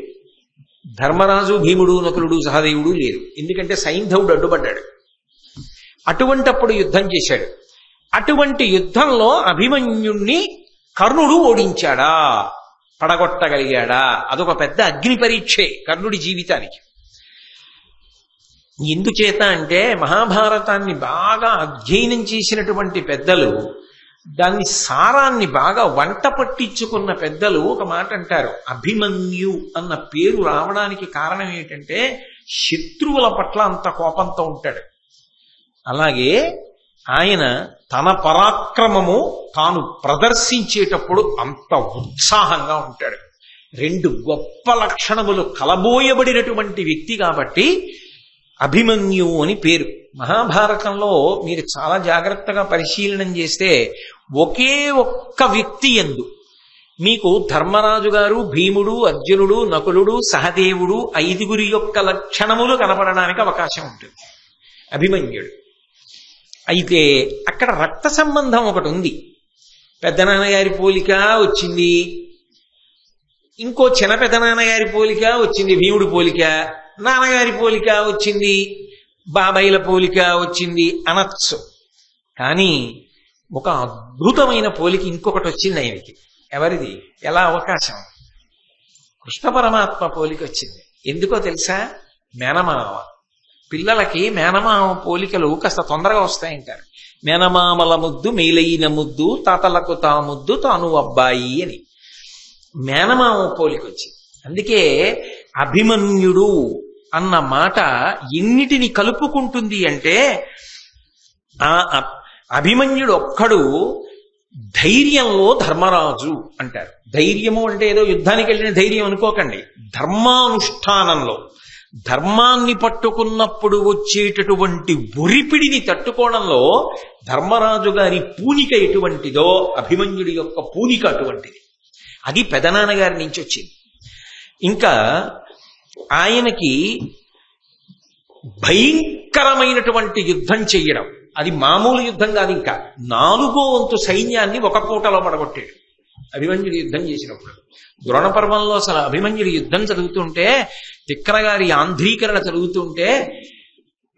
ధర్మరాజు, భీముడు, నకులుడు, సహదేవుడు లేరు. ఎందుకంటే సైంధవుడు అడ్డుపడ్డాడు. అటువంటప్పుడు యుద్ధం చేశాడు. అటువంటి యుద్ధంలో అభిమన్యుణ్ణి కర్ణుడు ఓడించాడా, పడగొట్టగలిగాడా? అదొక పెద్ద అగ్ని పరీక్షే కర్ణుడి జీవితానికి. ఎందుచేత అంటే మహాభారతాన్ని బాగా అధ్యయనం చేసినటువంటి పెద్దలు, దాన్ని సారాన్ని బాగా వంట పట్టించుకున్న పెద్దలు ఒక మాట అంటారు. అభిమన్యు అన్న పేరు రావడానికి కారణం ఏంటంటే శత్రువుల పట్ల అంత కోపంతో ఉంటాడు. అలాగే ఆయన తన పరాక్రమము తాను ప్రదర్శించేటప్పుడు అంత ఉత్సాహంగా ఉంటాడు. 2 గొప్ప లక్షణములు కలబోయబడినటువంటి వ్యక్తి కాబట్టి అభిమన్యు అని పేరు. మహాభారతంలో మీరు చాలా జాగ్రత్తగా పరిశీలనం చేస్తే ఒకే ఒక్క వ్యక్తి యందు మీకు ధర్మరాజు గారు, భీముడు, అర్జునుడు, నకులుడు, సహదేవుడు 5 యొక్క లక్షణములు కనపడడానికి అవకాశం ఉంటుంది. అభిమన్యుడు అయితే అక్కడ రక్త సంబంధం ఒకటి ఉంది. పెద్దనాన్నగారి పోలిక వచ్చింది, ఇంకో చిన్న పెద్దనాన్నగారి పోలిక వచ్చింది, భీముడి పోలిక, నాన్నగారి పోలిక వచ్చింది, బాబాయిల పోలిక వచ్చింది అనొచ్చు. కానీ ఒక అద్భుతమైన పోలిక ఇంకొకటి వచ్చింది ఆయనకి. ఎవరిది? ఎలా అవకాశం? కృష్ణ పరమాత్మ పోలిక వచ్చింది. ఎందుకో తెలుసా? మేనమామ. పిల్లలకి మేనమామ పోలికలు కాస్త తొందరగా వస్తాయంటారు. మేనమామల ముద్దు మేలైన ముద్దు, తాతలకు తా ముద్దు తాను అబ్బాయి అని మేనమామ పోలిక వచ్చింది. అందుకే అభిమన్యుడు అన్న మాట ఎన్నిటిని కలుపుకుంటుంది అంటే, ఆ అభిమన్యుడు ఒక్కడు ధైర్యంలో ధర్మరాజు అంటారు. ధైర్యము అంటే ఏదో యుద్ధానికి వెళ్ళిన ధైర్యం అనుకోకండి. ధర్మానుష్ఠానంలో, ధర్మాన్ని పట్టుకున్నప్పుడు వచ్చేటటువంటి ఒరిపిడిని తట్టుకోవడంలో ధర్మరాజు గారి పూనిక ఎటువంటిదో అభిమన్యుడి యొక్క పూనిక అటువంటిది. అది పెదనాన్నగారి నుంచి వచ్చింది. ఇంకా ఆయనకి భయంకరమైనటువంటి యుద్ధం చెయ్యడం, అది మామూలు యుద్ధం కాదు. ఇంకా 4వ వంతు సైన్యాన్ని ఒక పూటలో పడగొట్టాడు అభిమన్యుడు యుద్ధం చేసినప్పుడు. ద్రోణపర్వంలో అసలు అభిమన్యుడి యుద్ధం జరుగుతుంటే, తిక్కనగారి ఆంధ్రీకరణ జరుగుతుంటే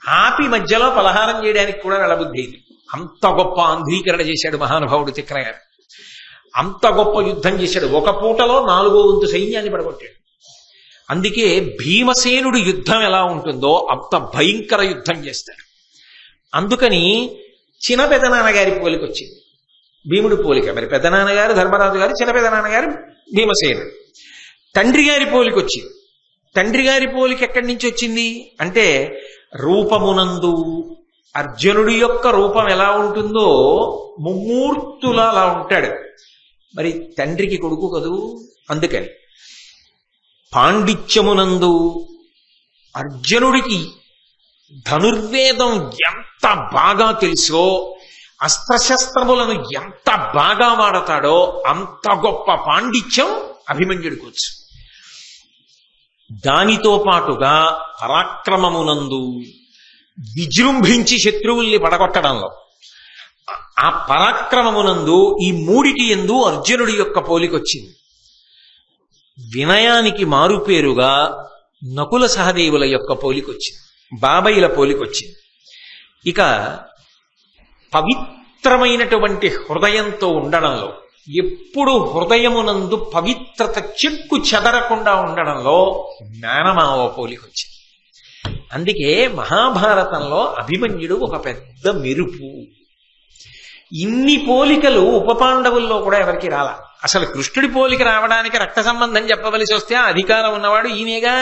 ఆపి మధ్యలో పలహారం చేయడానికి కూడా వెళ్ళబుద్ధేది. అంత గొప్ప ఆంధ్రీకరణ చేశాడు మహానుభావుడు తిక్కనగారు. అంత గొప్ప యుద్ధం చేశాడు. ఒక పూటలో 4వ వంతు సైన్యాన్ని పడగొట్టాడు. అందుకే భీమసేనుడు యుద్ధం ఎలా ఉంటుందో అంత భయంకర యుద్ధం చేస్తాడు. అందుకని చిన్న పెదనాన్నగారి పోలిక వచ్చింది, భీముడి పోలిక. మరి పెద్దనాన్నగారు ధర్మరాజు గారు, చిన్న పెదనాన్నగారు భీమసేనుడు. తండ్రి గారి పోలిక వచ్చింది. తండ్రి గారి పోలిక ఎక్కడి నుంచి వచ్చింది అంటే, రూపమునందు అర్జునుడి యొక్క రూపం ఎలా ఉంటుందో ముమ్మూర్తులా అలా ఉంటాడు. మరి తండ్రికి కొడుకు కదూ, అందుకని. పాండిత్యమునందు అర్జునుడికి ధనుర్వేదం ఎంత బాగా తెలుసో, అస్త్రశస్త్రములను ఎంత బాగా వాడతాడో అంత గొప్ప పాండిత్యం అభిమన్యుడికి వచ్చు. దానితో పాటుగా పరాక్రమమునందు విజృంభించి శత్రువుల్ని పడగొట్టడంలో, ఆ పరాక్రమమునందు ఈ 3టి యందు అర్జునుడి యొక్క పోలికొచ్చింది. వినయానికి మారుపేరుగా నకుల సహదేవుల యొక్క పోలికొచ్చింది, బాబాయిల పోలికొచ్చింది. ఇక పవిత్రమైనటువంటి హృదయంతో ఉండడంలో, ఎప్పుడు హృదయమునందు పవిత్రత చెక్కు చెదరకుండా ఉండడంలో మేనమావ పోలికొచ్చింది. అందుకే మహాభారతంలో అభిమన్యుడు ఒక పెద్ద మెరుపు. ఇన్ని పోలికలు ఉపపాండవుల్లో కూడా ఎవరికి రాలా. అసలు కృష్ణుడి పోలిక రావడానికి రక్త సంబంధం చెప్పవలసి వస్తే అధికారం ఉన్నవాడు ఈయనేగా.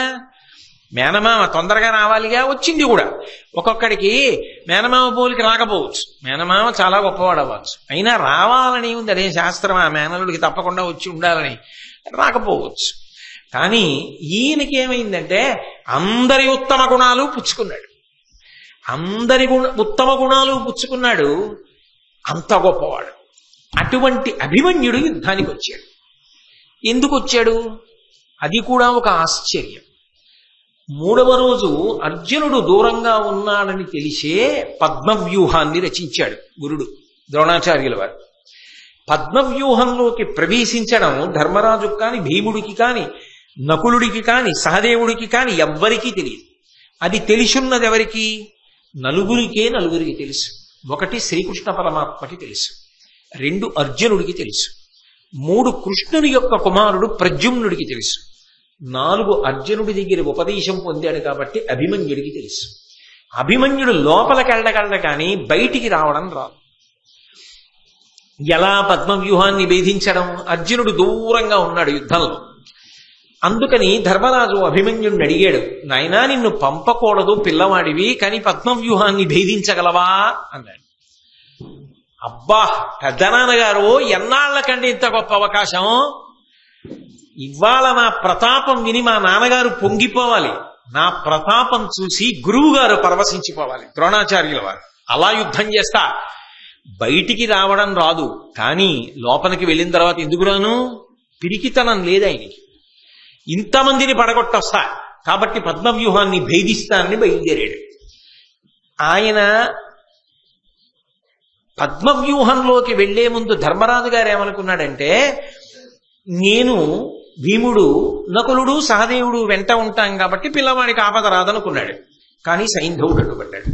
మేనమామ తొందరగా రావాలిగా, వచ్చింది కూడా. ఒక్కొక్కడికి మేనమామ పోలికి రాకపోవచ్చు, మేనమామ చాలా గొప్పవాడు అవ్వచ్చు, అయినా రావాలని ఉంది, అదే శాస్త్రం, ఆ మేనలుడికి తప్పకుండా వచ్చి ఉండాలని, రాకపోవచ్చు. కానీ ఈయనకి ఏమైందంటే అందరి ఉత్తమ గుణాలు పుచ్చుకున్నాడు, అందరి ఉత్తమ గుణాలు పుచ్చుకున్నాడు, అంత గొప్పవాడు. అటువంటి అభిమన్యుడు యుద్ధానికి వచ్చాడు. ఎందుకు వచ్చాడు? అది కూడా ఒక ఆశ్చర్యం. 3వ రోజు అర్జునుడు దూరంగా ఉన్నాడని తెలిసే పద్మవ్యూహాన్ని రచించాడు గురుడు ద్రోణాచార్యుల వారు. పద్మవ్యూహంలోకి ప్రవేశించడం ధర్మరాజుకు కాని, భీముడికి కాని, నకులుడికి కాని, సహదేవుడికి కాని ఎవ్వరికీ తెలియదు. అది తెలిసున్నది ఎవరికి? నలుగురికి తెలుసు. 1 శ్రీకృష్ణ పరమాత్మకి తెలుసు, 2 అర్జునుడికి తెలుసు, 3 కృష్ణుని యొక్క కుమారుడు ప్రద్యుమ్నుడికి తెలుసు, 4 అర్జునుడి దగ్గర ఉపదేశం పొందాడు కాబట్టి అభిమన్యుడికి తెలుసు. అభిమన్యుడు లోపలికెళ్ళగలడు కానీ బయటికి రావడం రాదు. ఎలా పద్మవ్యూహాన్ని భేదించడం? అర్జునుడు దూరంగా ఉన్నాడు యుద్ధంలో. అందుకని ధర్మరాజు అభిమన్యుడిని అడిగాడు, నాయనా నిన్ను పంపకూడదు, పిల్లవాడివి, కానీ పద్మవ్యూహాన్ని భేదించగలవా అన్నాడు. అబ్బా పెద్దనాన్నగారు, ఎన్నాళ్లకండి ఇంత గొప్ప అవకాశం, ఇవాళ నా ప్రతాపం విని మా నాన్నగారు పొంగిపోవాలి, నా ప్రతాపం చూసి గురువు గారు పరవశించిపోవాలి ద్రోణాచార్యుల వారు, అలా యుద్ధం చేస్తా. బయటికి రావడం రాదు, కానీ లోపలికి వెళ్ళిన తర్వాత ఎందుకు రాను? పిరికితనం లేదు ఆయనకి, ఇంతమందిని పడగొట్టొస్తా, కాబట్టి పద్మవ్యూహాన్ని భేదిస్తానని బయలుదేరాడు. ఆయన పద్మవ్యూహంలోకి వెళ్లే ముందు ధర్మరాజు గారు ఏమనుకున్నాడంటే, నేను భీముడు, నకులుడు, సహదేవుడు వెంట ఉంటాం కాబట్టి పిల్లవాడికి ఆపద రాదనుకున్నాడు. కానీ సైంధవుడు అడ్డుపడ్డాడు,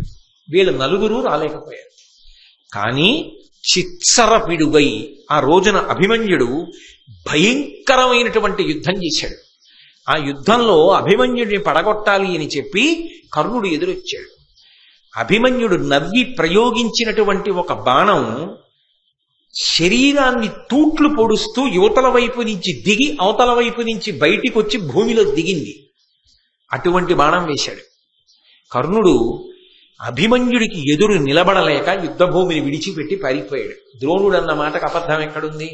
వీళ్ళు 4 రాలేకపోయారు. కానీ చిత్సరపిడుగై ఆ రోజున అభిమన్యుడు భయంకరమైనటువంటి యుద్ధం చేశాడు. ఆ యుద్ధంలో అభిమన్యుడిని పడగొట్టాలి అని చెప్పి కర్ణుడు ఎదురొచ్చాడు. అభిమన్యుడు నవ్వి ప్రయోగించినటువంటి ఒక బాణం శరీరాన్ని తూట్లు పొడుస్తూ యువతల వైపు నుంచి దిగి అవతల వైపు నుంచి బయటికి వచ్చి భూమిలో దిగింది. అటువంటి బాణం వేశాడు. కర్ణుడు అభిమన్యుడికి ఎదురు నిలబడలేక యుద్ధభూమిని విడిచిపెట్టి పారిపోయాడు. ద్రోణుడు అన్న మాటకు అబద్ధం ఎక్కడుంది?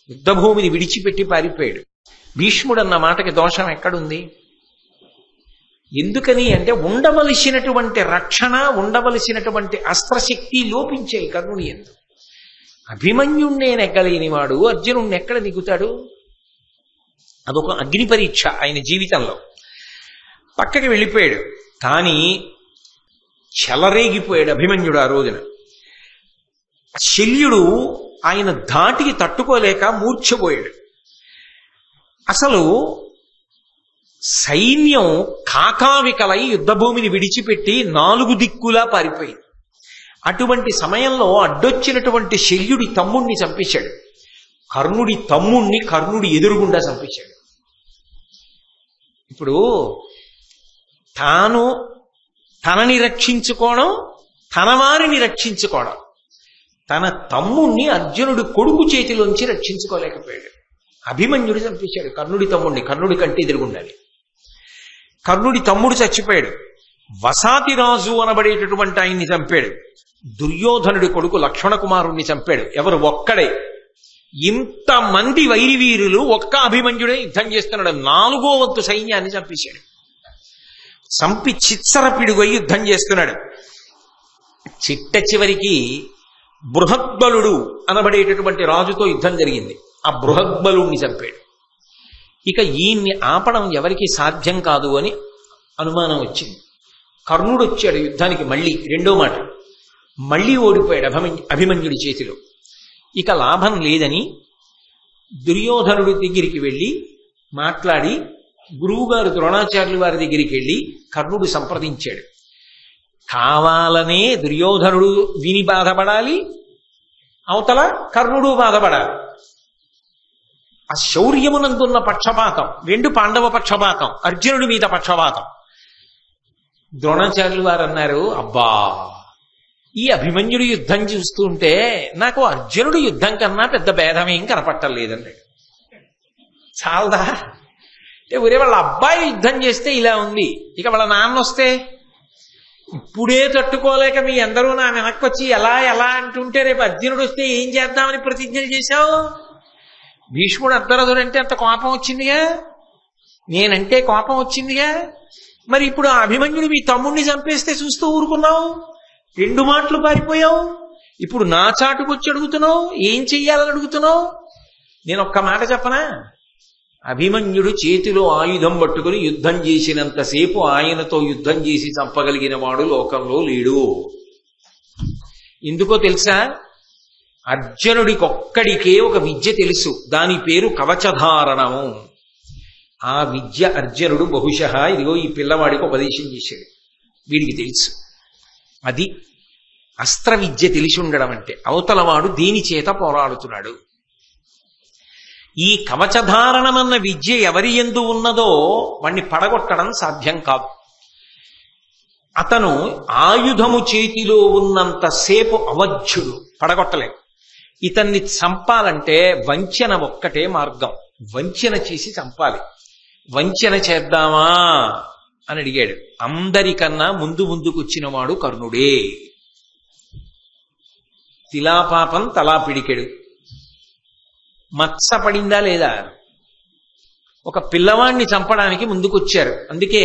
యుద్ధభూమిని విడిచిపెట్టి పారిపోయాడు. భీష్ముడు అన్న మాటకి దోషం ఎక్కడుంది? ఎందుకని అంటే ఉండవలసినటువంటి రక్షణ, ఉండవలసినటువంటి అస్త్రశక్తి లోపించాయి కర్ణుని యందు. అభిమన్యుణ్ణే నెగ్గలేని వాడు అర్జునుణ్ణి ఎక్కడ దిగుతాడు? అదొక అగ్ని పరీక్ష ఆయన జీవితంలో. పక్కకి వెళ్ళిపోయాడు. కానీ చెలరేగిపోయాడు అభిమన్యుడు ఆ రోజున. శల్యుడు ఆయన ధాటికి తట్టుకోలేక మూర్ఛపోయాడు. అసలు సైన్యం కాకావికలై యుద్ధభూమిని విడిచిపెట్టి 4 దిక్కులా పారిపోయింది. అటువంటి సమయంలో అడ్డొచ్చినటువంటి శల్యుడి తమ్ముణ్ణి చంపేశాడు. కర్ణుడి తమ్ముణ్ణి కర్ణుడి ఎదురుగుండా చంపేశాడు. ఇప్పుడు తనని రక్షించుకోవడం, తన వారిని రక్షించుకోవడం, తన తమ్ముణ్ణి అర్జునుడి కొడుకు చేతిలోంచి రక్షించుకోలేకపోయాడు. అభిమన్యుడు చంపేశాడు కర్ణుడి తమ్ముడిని, కర్ణుడి కంటే ఎదురుగుండాలి. కర్ణుడి తమ్ముడు చచ్చిపోయాడు. వసాతిరాజు అనబడేటటువంటి ఆయన్ని చంపాడు. దుర్యోధనుడి కొడుకు లక్ష్మణ కుమారుణ్ణి చంపాడు. ఎవరు? ఒక్కడే. ఇంతమంది వైరివీరులు ఒక్క అభిమన్యుడే యుద్ధం చేస్తున్నాడు. 4వ వంతు సైన్యాన్ని చంపేశాడు. చంపి చిత్సరపిడుగై యుద్ధం చేస్తున్నాడు. చిట్ట చివరికి బృహద్బలుడు అనబడేటటువంటి రాజుతో యుద్ధం జరిగింది. ఆ బృహద్బలుణ్ణి చంపాడు. ఇక ఈయన్ని ఆపడం ఎవరికి సాధ్యం కాదు అని అనుమానం వచ్చింది. కర్ణుడు వచ్చాడు యుద్ధానికి మళ్ళీ, 2వ మాట. మళ్ళీ ఓడిపోయాడు అభిమన్యుడి చేతిలో. ఇక లాభం లేదని దుర్యోధనుడి దగ్గరికి వెళ్ళి మాట్లాడి గురువుగారు ద్రోణాచార్యుల వారి దగ్గరికి వెళ్ళి కర్ణుడు సంప్రదించాడు. కావాలనే దుర్యోధనుడు విని బాధపడాలి, అవతల కర్ణుడు బాధపడాలి. ఆ శౌర్యమునందున్న పక్షపాతం, 2 పాండవ పక్షపాతం, అర్జునుడి మీద పక్షపాతం. ద్రోణాచార్యులు వారు అన్నారు, అబ్బా ఈ అభిమన్యుడు యుద్ధం చూస్తుంటే నాకు అర్జునుడు యుద్ధం కన్నా పెద్ద భేదమేం కనపట్టలేదన్నాడు. చాలదా? ఒరే వాళ్ళ అబ్బాయి యుద్ధం చేస్తే ఇలా ఉంది, ఇక వాళ్ళ నాన్న వస్తే ఇప్పుడే తట్టుకోలేక మీ అందరూ నా వెనక్కి వచ్చి ఎలా ఎలా అంటుంటే రేపు అర్జునుడు వస్తే ఏం చేద్దామని ప్రతిజ్ఞలు చేశావు. భీష్ముడు అర్ధరథుడంటే అంత కోపం వచ్చిందిగా, నేనంటే కోపం వచ్చిందిగా. మరి ఇప్పుడు ఆ అభిమన్యుడు మీ తమ్ముడిని చంపేస్తే చూస్తూ ఊరుకున్నావు, 2 మాటలు పారిపోయావు. ఇప్పుడు నా చాటుకొచ్చి అడుగుతున్నావు, ఏం చెయ్యాలని అడుగుతున్నావు. నేను ఒక్క మాట చెప్పనా, అభిమన్యుడు చేతిలో ఆయుధం పట్టుకుని యుద్ధం చేసినంతసేపు ఆయనతో యుద్ధం చేసి చంపగలిగిన వాడు లోకంలో లేడు. ఎందుకో తెలుసా, అర్జునుడికొక్కడికే ఒక విద్య తెలుసు, దాని పేరు కవచధారణము. ఆ విద్య అర్జునుడు బహుశः ఇదిగో ఈ పిల్లవాడికి ఉపదేశం చేశాడు, వీడికి తెలుసు. అది అస్త్ర విద్య తెలిసి ఉండడం అంటే. అవతలవాడు దేని చేత పోరాడుతున్నాడు. ఈ కవచధారణమన్న విద్య ఎవరి యందు ఉన్నదో వాణ్ణి పడగొట్టడం సాధ్యం కాదు. అతను ఆయుధము చేతిలో ఉన్నంతసేపు అవధ్యుడు, పడగొట్టలేడు. ఇతన్ని చంపాలంటే వంచన ఒక్కటే మార్గం, వంచన చేసి చంపాలి. వంచన చేద్దామా అని అడిగాడు. అందరికన్నా ముందుకొచ్చిన వాడు కర్ణుడే. తిలాపాపం తలా పిడికెడు, మత్స పడిందా లేదా? ఒక పిల్లవాణ్ణి చంపడానికి ముందుకొచ్చారు. అందుకే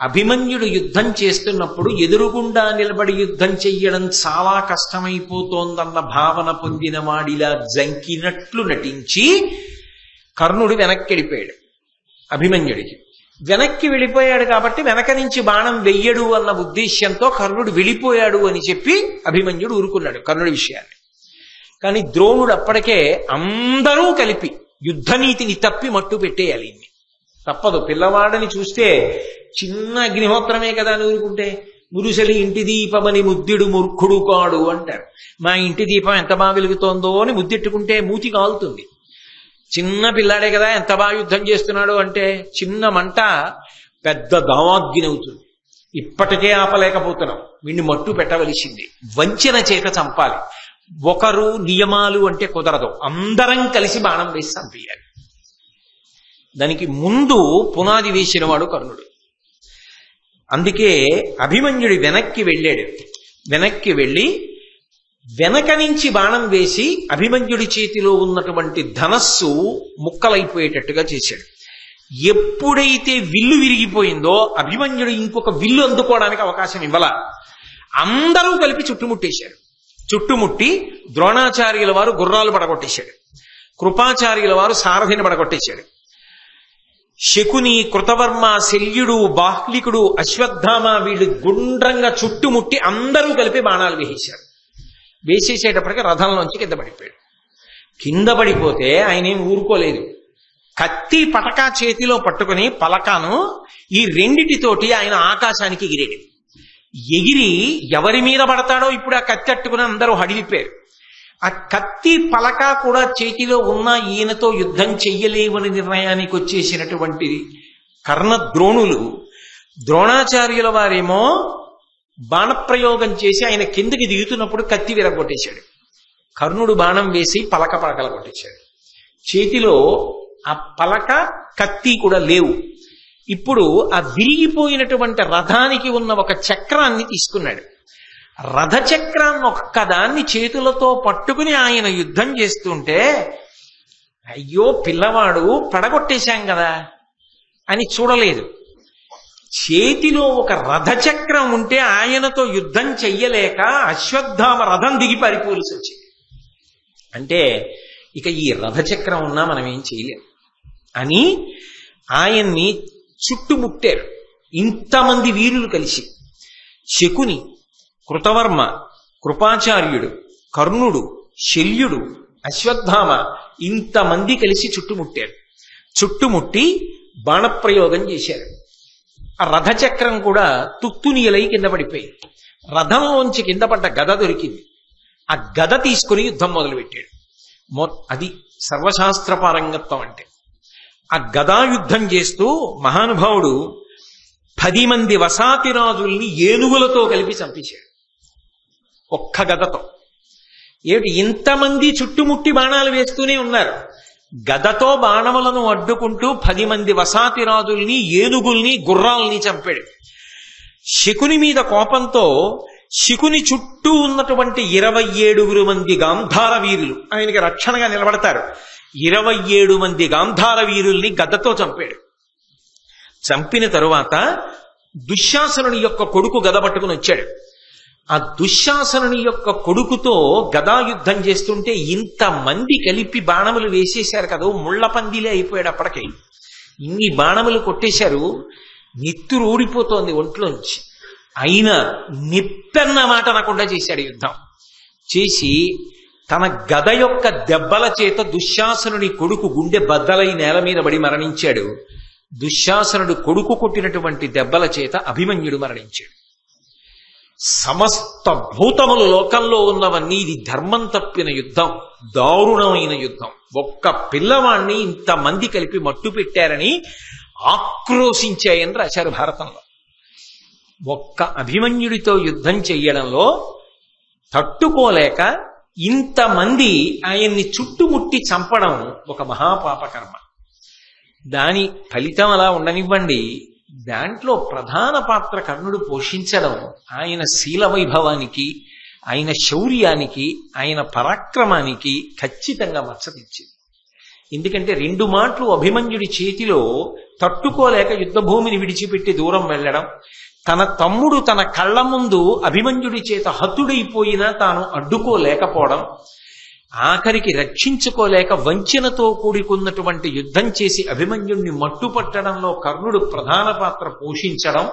అభిమన్యుడు యుద్ధం చేస్తున్నప్పుడు ఎదురుగుండా నిలబడి యుద్ధం చెయ్యడం చాలా కష్టమైపోతోందన్న భావన పొందిన వాడిలా జంకినట్లు నటించి కర్ణుడు వెనక్కి వెళ్ళిపోయాడు. అభిమన్యుడికి వెనక్కి వెళ్ళిపోయాడు కాబట్టి వెనక నుంచి బాణం వెయ్యడు అన్న ఉద్దేశ్యంతో కర్ణుడు వెళ్ళిపోయాడు అని చెప్పి అభిమన్యుడు ఊరుకున్నాడు కర్ణుడి విషయాన్ని. కానీ ద్రోణుడు అప్పటికే అందరూ కలిపి యుద్ధనీతిని తప్పి మట్టు పెట్టేయాలి. తప్పదు, పిల్లవాడని చూస్తే చిన్న అగ్నిహోత్రమే కదా అని ఊరుకుంటే. మురుసలి ఇంటి దీపమని ముద్దుడు మూర్ఖుడు కాడు అంటారు. మా ఇంటి దీపం ఎంత బాగా వెలుగుతోందో అని ముద్దెట్టుకుంటే మూతి కాలుతుంది. చిన్న పిల్లాడే కదా ఎంత బాగా యుద్ధం చేస్తున్నాడు అంటే చిన్న మంట పెద్ద దావాగ్ని అవుతుంది. ఇప్పటికే ఆపలేకపోతున్నాం, వీడిని మట్టు పెట్టవలసింది. వంచన చేత చంపాలి. ఒకరు నియమాలు అంటే కుదరదు, అందరం కలిసి బాణం వేసి చంపేయాలి. దానికి ముందు పునాది వేసిన వాడు కర్ణుడు. అందుకే అభిమన్యుడి వెనక్కి వెళ్ళాడు. వెనక్కి వెళ్ళి వెనక నుంచి బాణం వేసి అభిమన్యుడి చేతిలో ఉన్నటువంటి ధనస్సు ముక్కలైపోయేటట్టుగా చేశాడు. ఎప్పుడైతే విల్లు విరిగిపోయిందో అభిమన్యుడు ఇంకొక విల్లు అందుకోవడానికి అవకాశం ఇవ్వాల. అందరూ కలిపి చుట్టుముట్టేశారు. చుట్టుముట్టి ద్రోణాచార్యుల వారు గుర్రాలు పడగొట్టేశాడు, కృపాచార్యుల వారు సారథిని పడగొట్టేశాడు. శకుని, కృతవర్మ, శల్యుడు, బాహ్లికుడు, అశ్వత్థామ వీళ్ళు గుండ్రంగా చుట్టుముట్టి అందరూ కలిపి బాణాలు వేసేశారు. వేసేసేటప్పటికి రథంలోంచి కింద పడిపోయాడు. కింద పడిపోతే ఆయన ఏం ఊరుకోలేదు. కత్తి పటకా చేతిలో పట్టుకుని పలకాను ఈ రెండిటితోటి ఆయన ఆకాశానికి ఎగిరాడు. ఎగిరి ఎవరి మీద పడతాడో ఇప్పుడు ఆ కత్తి అట్టుకుని అందరూ హడిలిపోయారు. ఆ కత్తి పలక కూడా చేతిలో ఉన్న ఈయనతో యుద్ధం చెయ్యలేవని నిర్ణయానికి వచ్చేసినటువంటి కర్ణద్రోణులు, ద్రోణాచార్యుల వారేమో బాణప్రయోగం చేసి ఆయన కిందకి దిగుతున్నప్పుడు కత్తి విరగొట్టేశాడు. కర్ణుడు బాణం వేసి పలక పలకలు కొట్టేశాడు. చేతిలో ఆ పలక కత్తి కూడా లేవు. ఇప్పుడు ఆ విరిగిపోయినటువంటి రథానికి ఉన్న ఒక చక్రాన్ని తీసుకున్నాడు. రథచక్రాన్ని ఒక్కదాన్ని చేతులతో పట్టుకుని ఆయన యుద్ధం చేస్తుంటే అయ్యో పిల్లవాడు పడగొట్టేశాం కదా అని చూడలేదు. చేతిలో ఒక రథచక్రం ఉంటే ఆయనతో యుద్ధం చెయ్యలేక అశ్వత్థామ రథం దిగి పారిపోవలసి వచ్చింది. అంటే ఇక ఈ రథచక్రం ఉన్నా మనం ఏం చేయలేం అని ఆయన్ని చుట్టుముట్టారు ఇంతమంది వీరులు కలిసి. శకుని, కృతవర్మ, కృపాచార్యుడు, కర్ణుడు, శల్యుడు, అశ్వత్థామ ఇంతమంది కలిసి చుట్టుముట్టారు. చుట్టుముట్టి బాణప్రయోగం చేశారు. ఆ రథచక్రం కూడా తుత్తునియలై కింద పడిపోయింది. రథంలోంచి కింద పడ్డ గద దొరికింది. ఆ గద తీసుకుని యుద్ధం మొదలుపెట్టాడు. అది సర్వశాస్త్ర పారంగత్వం అంటే. ఆ గదాయుద్ధం చేస్తూ మహానుభావుడు 10 మంది వసాతిరాజుల్ని ఏనుగులతో కలిపి చంపేశాడు ఒక్క గదతో. ఏమిటి ఇంతమంది చుట్టుముట్టి బాణాలు వేస్తూనే ఉన్నారు. గదతో బాణములను అడ్డుకుంటూ 10 మంది వసాతిరాజుల్ని, ఏనుగుల్ని, గుర్రాల్ని చంపాడు. శకుని మీద కోపంతో శకుని చుట్టూ ఉన్నటువంటి 27 మంది గాంధార వీరులు ఆయనకి రక్షణగా నిలబడతారు. 27 మంది గాంధార వీరుల్ని గదతో చంపాడు. చంపిన తరువాత దుశ్శాసనుని యొక్క కొడుకు గద పట్టుకుని వచ్చాడు. ఆ దుశ్శాసనుని యొక్క కొడుకుతో గదాయుద్ధం చేస్తుంటే ఇంతమంది కలిపి బాణములు వేసేశారు కదా, ముళ్ల పందిలే అయిపోయాడు. అప్పటికే ఇన్ని బాణములు కొట్టేశారు, నెత్తురు ఊడిపోతోంది ఒంట్లోంచి. అయినా నిప్పెన్న మాట అనకుండా చేశాడు యుద్ధం. చేసి తన గద యొక్క దెబ్బల చేత దుశ్శాసనుడి కొడుకు గుండె బద్దలై నేల మీద పడి మరణించాడు. దుశ్శాసనుడు కొడుకు కొట్టినటువంటి దెబ్బల చేత అభిమన్యుడు మరణించాడు. సమస్త భూతములు లోకంలో ఉన్నవన్నీ ఇది ధర్మం తప్పిన యుద్ధం, దారుణమైన యుద్ధం, ఒక్క పిల్లవాణ్ణి ఇంతమంది కలిపి మట్టు పెట్టారని ఆక్రోశించాయని రాశారు భారతంలో. ఒక్క అభిమన్యుడితో యుద్ధం చెయ్యడంలో తట్టుకోలేక ఇంతమంది ఆయన్ని చుట్టుముట్టి చంపడం ఒక మహాపాపకర్మ. దాని ఫలితం అలా ఉండనివ్వండి. దాంట్లో ప్రధాన పాత్ర కర్ణుడు పోషించడం ఆయన శీల వైభవానికి, ఆయన శౌర్యానికి, ఆయన పరాక్రమానికి ఖచ్చితంగా మచ్చతిచ్చింది. ఎందుకంటే 2 మాటలు అభిమన్యుడి చేతిలో తట్టుకోలేక యుద్ధభూమిని విడిచిపెట్టి దూరం వెళ్ళడం, తన తమ్ముడు తన కళ్ళ ముందు అభిమన్యుడి చేత హతుడైపోయినా తాను అడ్డుకోలేకపోవడం, ఆఖరికి రక్షించుకోలేక వంచనతో కూడుకున్నటువంటి యుద్ధం చేసి అభిమన్యుడిని మట్టుపట్టడంలో కర్ణుడు ప్రధాన పాత్ర పోషించడం,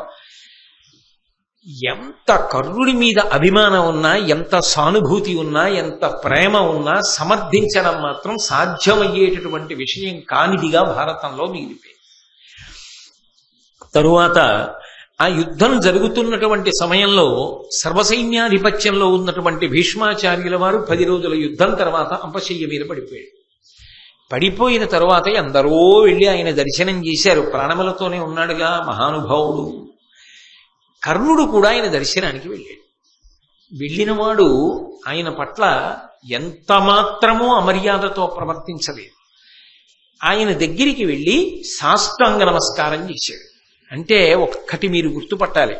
ఎంత కర్ణుడి మీద అభిమానం ఉన్నా, ఎంత సానుభూతి ఉన్నా, ఎంత ప్రేమ ఉన్నా సమర్థించడం మాత్రం సాధ్యమయ్యేటటువంటి విషయం కానిదిగా భారతంలో మిగిలిపోయింది. తరువాత ఆ యుద్ధం జరుగుతున్నటువంటి సమయంలో సర్వసైన్యాధిపత్యంలో ఉన్నటువంటి భీష్మాచార్యుల వారు 10 రోజుల యుద్ధం తర్వాత అంపశయ్య మీద పడిపోయాడు. పడిపోయిన తరువాత ఎందరో వెళ్ళి ఆయన దర్శనం చేశారు. ప్రాణములతోనే ఉన్నాడుగా మహానుభావుడు. కర్ణుడు కూడా ఆయన దర్శనానికి వెళ్ళాడు. వెళ్ళినవాడు ఆయన పట్ల ఎంత మాత్రమూ అమర్యాదతో ప్రవర్తించలేదు. ఆయన దగ్గరికి వెళ్ళి సాష్టాంగ నమస్కారం చేశాడు. అంటే ఒక్కటి మీరు గుర్తుపట్టాలి,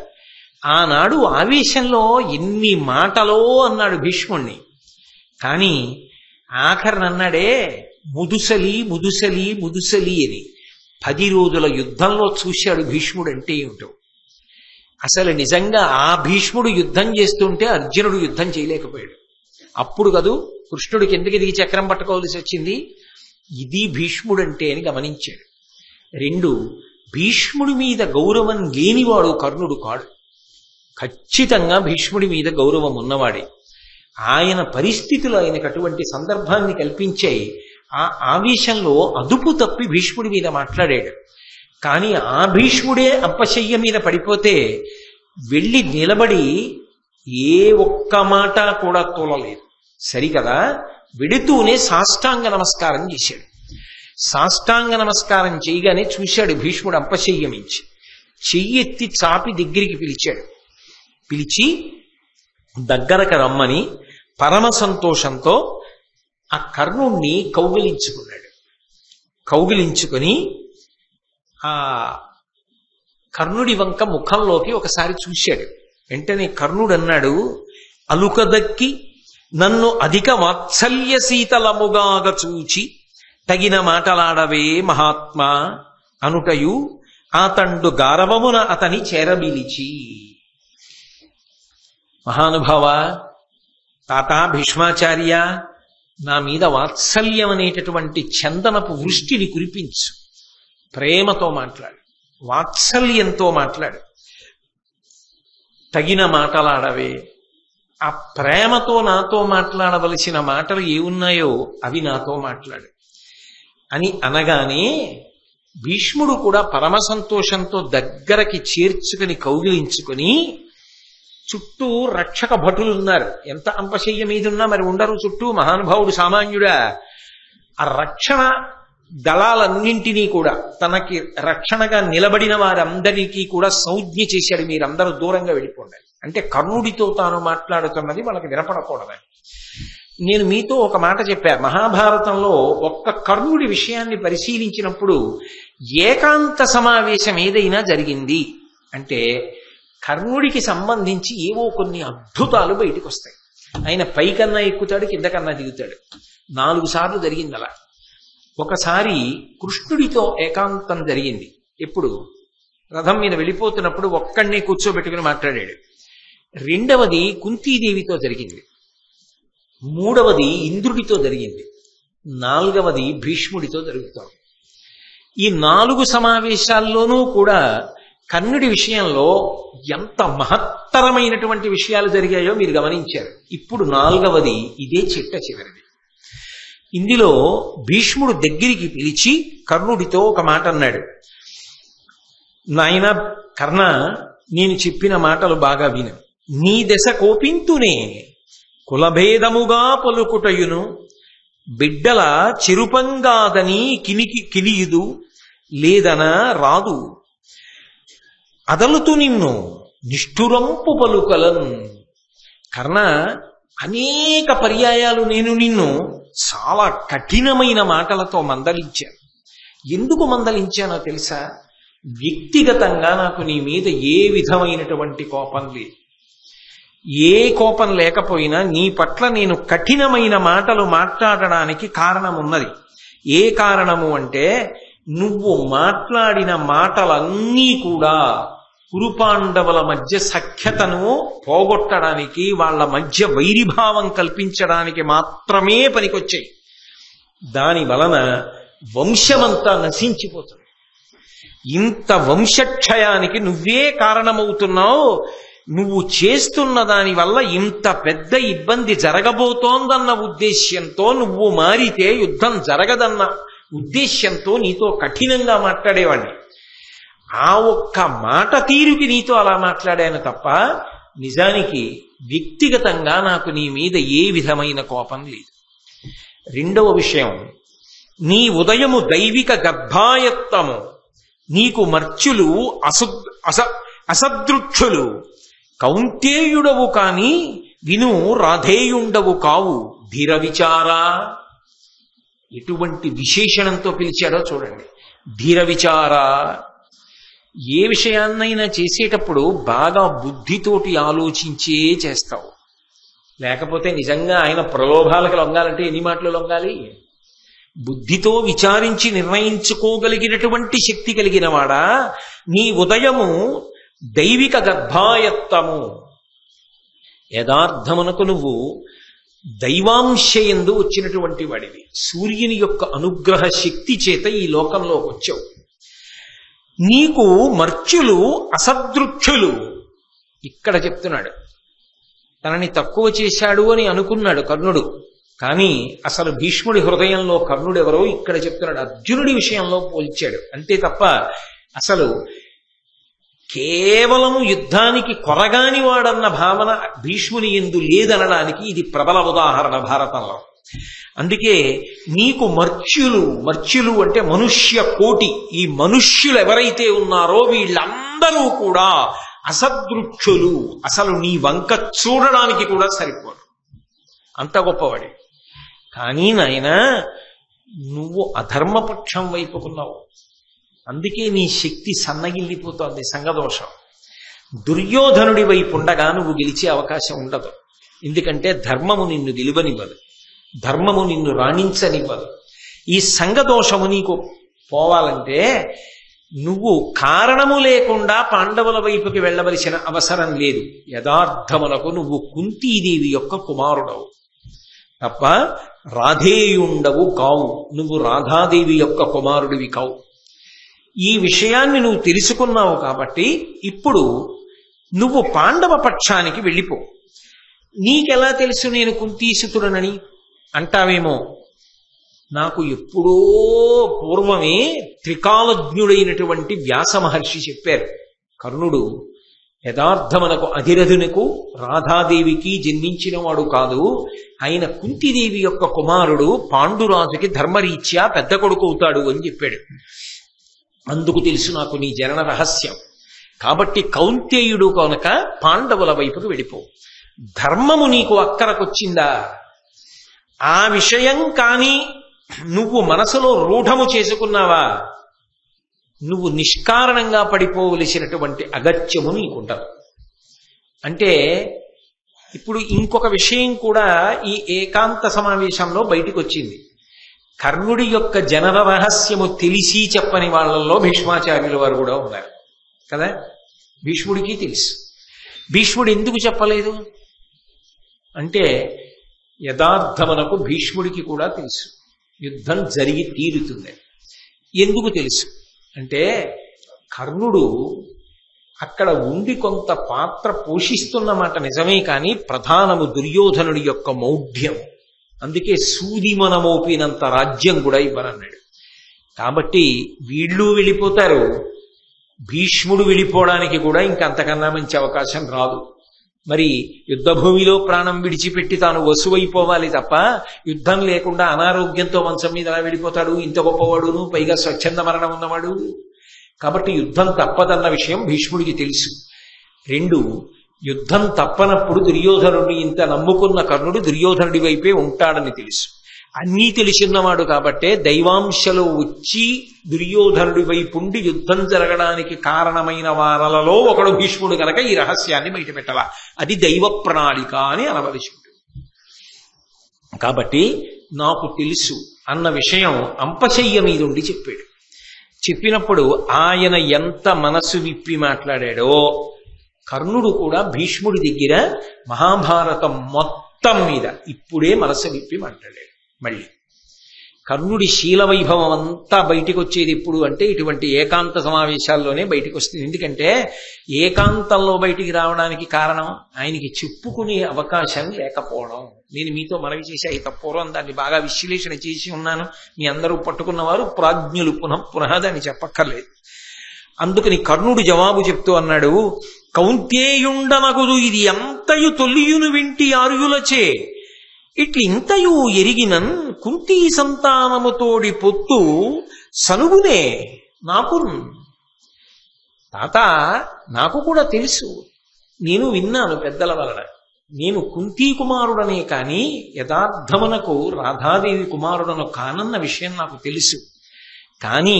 ఆనాడు ఆవేశంలో ఎన్ని మాటలో అన్నాడు భీష్ముణ్ణి. కానీ ఆఖరణ అన్నాడే ముదుసలి ముదుసలి ముదుసలి అని. 10 రోజుల యుద్ధంలో చూశాడు భీష్ముడు అంటే ఏమిటో. అసలు నిజంగా ఆ భీష్ముడు యుద్ధం చేస్తుంటే అర్జునుడు యుద్ధం చేయలేకపోయాడు. అప్పుడు కదూ కృష్ణుడికి ఎందుకు దిగి చక్రం పట్టుకోవాల్సి వచ్చింది. ఇది భీష్ముడంటే అని గమనించాడు. 2, భీష్ముడి మీద గౌరవం లేనివాడు కర్ణుడు కాడు. ఖచ్చితంగా భీష్ముడి మీద గౌరవం ఉన్నవాడే. ఆయన పరిస్థితులు ఆయనకు అటువంటి సందర్భాన్ని కల్పించాయి. ఆ ఆవేశంలో అదుపు తప్పి భీష్ముడి మీద మాట్లాడాడు. కానీ ఆ భీష్ముడే అంపశయ్య మీద పడిపోతే వెళ్ళి నిలబడి ఏ ఒక్క మాట కూడా తోలలేదు. సరికదా, వెడుతూనే సాష్టాంగ నమస్కారం చేశాడు. సాష్టాంగ నమస్కారం చేయగానే చూశాడు భీష్ముడు అంపశయ్యమించి. చెయ్యెత్తి చాపి దగ్గరికి పిలిచాడు. పిలిచి దగ్గరకు రమ్మని పరమ సంతోషంతో ఆ కర్ణుణ్ణి కౌగిలించుకున్నాడు. కౌగిలించుకొని ఆ కర్ణుడి వంక ముఖంలోకి ఒకసారి చూశాడు. వెంటనే కర్ణుడు అన్నాడు, అలుకదక్కి నన్ను అధిక వాత్సల్య శీతలముగాగ చూచి తగిన మాటలాడవే మహాత్మా అనుటయు ఆతండు గారవమున అతని చేరబిలిచి. మహానుభావ, తాత భీష్మాచార్య, నా మీద వాత్సల్యం అనేటటువంటి చందనపు వృష్టిని కురిపించు. ప్రేమతో మాట్లాడు, వాత్సల్యంతో మాట్లాడు, తగిన మాటలాడవే. ఆ ప్రేమతో నాతో మాట్లాడవలసిన మాటలు ఏమున్నాయో అవి నాతో మాట్లాడు అని అనగానే భీష్ముడు కూడా పరమ సంతోషంతో దగ్గరకి చేర్చుకుని కౌగిలించుకుని, చుట్టూ రక్షక భటులు ఉన్నారు. ఎంత అంపశయ్య మీదున్నా మరి ఉండరు చుట్టూ, మహానుభావుడు సామాన్యుడా. ఆ రక్షణ దళాలన్నింటినీ కూడా తనకి రక్షణగా నిలబడిన వారందరికీ కూడా సంజ్ఞ చేశాడు, మీరందరూ దూరంగా వెళ్ళిపోండి. అంటే కర్ణుడితో తాను మాట్లాడుతున్నది వాళ్ళకి వినపడకూడదని. నేను మీతో ఒక మాట చెప్పా, మహాభారతంలో ఒక్క కర్ణుడి విషయాన్ని పరిశీలించినప్పుడు ఏకాంత సమావేశం ఏదైనా జరిగింది అంటే కర్ణుడికి సంబంధించి ఏవో కొన్ని అద్భుతాలు బయటకు వస్తాయి. ఆయన పైకన్నా ఎక్కుతాడు, కిందకన్నా దిగుతాడు. 4 సార్లు జరిగింది అలా. ఒకసారి కృష్ణుడితో ఏకాంతం జరిగింది. ఎప్పుడు? రథం మీద వెళ్ళిపోతున్నప్పుడు ఒక్కడినే కూర్చోబెట్టుకుని మాట్లాడాడు. రెండవది కుంతీదేవితో జరిగింది. మూడవది ఇంద్రుడితో జరిగింది. 4వది భీష్ముడితో జరుగుతోంది. ఈ 4 సమావేశాల్లోనూ కూడా కర్ణుడి విషయంలో ఎంత మహత్తరమైనటువంటి విషయాలు జరిగాయో మీరు గమనించారు. ఇప్పుడు 4వది ఇదే చిట్ట చివరిది. ఇందులో భీష్ముడు దగ్గరికి పిలిచి కర్ణుడితో ఒక మాట అన్నాడు. నాయన కర్ణ, నేను చెప్పిన మాటలు బాగా విను. నీ దశ కోపింతునే కులభేదముగా పలుకుటయును బిడ్డల చిరుపంగాదని కిలియుదు లేదన రాదు అదలుతు నిన్ను నిష్ఠురంపు పలుకలన్. కర్ణ, అనేక పర్యాయాలు నేను నిన్ను చాలా కఠినమైన మాటలతో మందలించాను. ఎందుకు మందలించానో తెలుసా? వ్యక్తిగతంగా నాకు నీ మీద ఏ విధమైనటువంటి కోపం లేదు. ఏ కోపం లేకపోయినా నీ పట్ల నేను కఠినమైన మాటలు మాట్లాడడానికి కారణం ఉన్నది. ఏ కారణము అంటే నువ్వు మాట్లాడిన మాటలన్నీ కూడా కురుపాండవుల మధ్య సఖ్యతను పోగొట్టడానికి, వాళ్ళ మధ్య వైరిభావం కల్పించడానికి మాత్రమే పనికొచ్చాయి. దాని వలన వంశమంతా నశించిపోతుంది. ఇంత వంశక్షయానికి నువ్వే కారణమవుతున్నావు. నువ్వు చేస్తున్న దాని వల్ల ఇంత పెద్ద ఇబ్బంది జరగబోతోందన్న ఉద్దేశ్యంతో నువ్వు మారితే యుద్ధం జరగదన్న ఉద్దేశ్యంతో నీతో కఠినంగా మాట్లాడేవాడిని. ఆ ఒక్క మాట తీరుకి నీతో అలా మాట్లాడాను తప్ప నిజానికి వ్యక్తిగతంగా నాకు నీ మీద ఏ విధమైన కోపం లేదు. రెండవ విషయం, నీ ఉదయము దైవిక గర్భాయత్తము, నీకు మర్చులు అసదృక్షులు, కౌంతేయుడవు కాని విను రాధేయుండవు కావు ధీర విచారా. ఎటువంటి విశేషణంతో పిలిచాడో చూడండి. ధీర విచారా. ఏ విషయాన్నైనా చేసేటప్పుడు బాగా బుద్ధితోటి ఆలోచించే చేస్తావు. లేకపోతే నిజంగా ఆయన ప్రలోభాలకు లొంగాలంటే ఎన్ని మాటలు లొంగాలి? బుద్ధితో విచారించి నిర్ణయించుకోగలిగినటువంటి శక్తి కలిగిన వాడా. నీ ఉదయము దైవిక గర్భాయత్తము, యథార్థమునకు నువ్వు దైవాంశయందు వచ్చినటువంటి వాడివి. సూర్యుని యొక్క అనుగ్రహ శక్తి చేత ఈ లోకంలోకి వచ్చావు. నీకు మర్చులు అసదృక్షులు. ఇక్కడ చెప్తున్నాడు, తనని తక్కువ చేశాడు అని అనుకున్నాడు కర్ణుడు. కానీ అసలు భీష్ముడి హృదయంలో కర్ణుడు ఎవరో ఇక్కడ చెప్తున్నాడు. అర్జునుడి విషయంలో పోల్చాడు అంతే తప్ప అసలు కేవలం యుద్ధానికి కొరగాని వాడన్న భావన భీష్ముని యందు లేదనడానికి ఇది ప్రబల ఉదాహరణ భారతంలో. అందుకే నీకు మర్చ్యులు అంటే మనుష్య కోటి. ఈ మనుష్యులు ఎవరైతే ఉన్నారో వీళ్ళందరూ కూడా అసదృక్షులు. అసలు నీ వంక చూడడానికి కూడా సరిపోరు, అంత గొప్పవాడే. కానీ నాయనా, నువ్వు అధర్మపక్షం వైపుకున్నావు. అందుకే నీ శక్తి సన్నగిల్లిపోతోంది. సంగదోషం. దుర్యోధనుడి వైపు ఉండగా నువ్వు గెలిచే అవకాశం ఉండదు. ఎందుకంటే ధర్మము నిన్ను గెలువనివ్వదు, ధర్మము నిన్ను రాణించనివ్వదు. ఈ సంగదోషము నీకు పోవాలంటే నువ్వు కారణము లేకుండా పాండవుల వైపుకి వెళ్ళవలసిన అవసరం లేదు. యథార్థములకు నువ్వు కుంతీదేవి యొక్క కుమారుడవు తప్ప రాధేయుండవు కావు. నువ్వు రాధాదేవి యొక్క కుమారుడివి కావు. ఈ విషయాన్ని నువ్వు తెలుసుకున్నావు కాబట్టి ఇప్పుడు నువ్వు పాండవ పక్షానికి వెళ్ళిపో. నీకెలా తెలుసు నేను కుంతీసుతుడనని అంటావేమో. నాకు ఎప్పుడో పూర్వమే త్రికాలజ్ఞుడైనటువంటి వ్యాస మహర్షి చెప్పారు, కర్ణుడు యథార్థమునకు అధిరథునకు రాధాదేవికి జన్మించినవాడు కాదు. ఆయన కుంతిదేవి యొక్క కుమారుడు, పాండురాజుకి ధర్మరీత్యా పెద్ద కొడుకు అవుతాడు అని చెప్పాడు. అందుకు తెలుసు నాకు నీ జనన రహస్యం. కాబట్టి కౌంతేయుడు కనుక పాండవుల వైపుకు వెళ్ళిపో. ధర్మము నీకు అక్కరకొచ్చిందా? ఆ విషయం కానీ నువ్వు మనసులో రూఢము చేసుకున్నావా, నువ్వు నిష్కారణంగా పడిపోవలసినటువంటి అగత్యము నీకుంటారు. అంటే ఇప్పుడు ఇంకొక విషయం కూడా ఈ ఏకాంత సమావేశంలో బయటికి వచ్చింది. కర్ణుడి యొక్క జనన రహస్యము తెలిసి చెప్పని వాళ్ళల్లో భీష్మాచార్యుల వారు కూడా ఉన్నారు కదా. భీష్ముడికి తెలుసు. భీష్ముడు ఎందుకు చెప్పలేదు అంటే యథార్థమునకు భీష్ముడికి కూడా తెలుసు యుద్ధం జరిగి తీరుతుంది. ఎందుకు తెలుసు అంటే కర్ణుడు అక్కడ ఉండి కొంత పాత్ర పోషిస్తున్నమాట నిజమే, కానీ ప్రధానము దుర్యోధనుడి యొక్క మౌఢ్యం. అందుకే సూదిమనమోపినంత రాజ్యం కూడా ఇవ్వనన్నాడు. కాబట్టి వీళ్ళు వెళ్ళిపోతారు, భీష్ముడు వెళ్ళిపోవడానికి కూడా ఇంకంతకన్నా మంచి అవకాశం రాదు. మరి యుద్ధభూమిలో ప్రాణం విడిచిపెట్టి తాను వసువైపోవాలి తప్ప యుద్ధం లేకుండా అనారోగ్యంతో మంచం మీద ఎలా వెళ్ళిపోతాడు ఇంత గొప్పవాడును, పైగా స్వచ్ఛంద మరణం ఉన్నవాడు. కాబట్టి యుద్ధం తప్పదన్న విషయం భీష్ముడికి తెలుసు. 2, యుద్ధం తప్పనప్పుడు దుర్యోధనుడిని ఇంత నమ్ముకున్న కర్ణుడు దుర్యోధనుడి వైపే ఉంటాడని తెలుసు. అన్నీ తెలిసిన్నవాడు కాబట్టే దైవాంశలో వచ్చి దుర్యోధనుడి వైపుండి యుద్ధం జరగడానికి కారణమైన వారలలో ఒకడు భీష్ముడు కనుక ఈ రహస్యాన్ని బయటపెట్టాల. అది దైవ ప్రణాళిక అని అనవలసి ఉంటుంది. కాబట్టి నాకు తెలుసు అన్న విషయం అంపశయ్య మీద ఉండి చెప్పాడు. చెప్పినప్పుడు ఆయన ఎంత మనసు విప్పి మాట్లాడాడో కర్ణుడు కూడా భీష్ముడి దగ్గర మహాభారతం మొత్తం మీద ఇప్పుడే మనసు విప్పి మాట్లాడాడు. మళ్ళీ కర్ణుడి శీల వైభవం అంతా బయటికి వచ్చేది ఎప్పుడు అంటే ఇటువంటి ఏకాంత సమావేశాల్లోనే బయటికి వస్తుంది. ఎందుకంటే ఏకాంతంలో బయటికి రావడానికి కారణం ఆయనకి చెప్పుకునే అవకాశం లేకపోవడం. నేను మీతో మనవి చేసి పూర్వం దాన్ని బాగా విశ్లేషణ చేసి ఉన్నాను. మీ అందరూ పట్టుకున్నవారు ప్రాజ్ఞులు పునః దాన్ని చెప్పక్కర్లేదు. అందుకని కర్ణుడు జవాబు చెప్తూ అన్నాడు, కౌంతేయుండనగుదు ఇది ఎంతయు తొలియును వింటి ఆర్యులచే ఇట్లింతయు ఎరిగినన్ కుంతీ సంతానముతోడి పొత్తు సనుగునే నాకు. తాత నాకు కూడా తెలుసు, నేను విన్నాను పెద్దల వలన. నేను కుంతీ కుమారుడనే కాని యథార్థమునకు రాధాదేవి కుమారుడను కానన్న విషయం నాకు తెలుసు. కానీ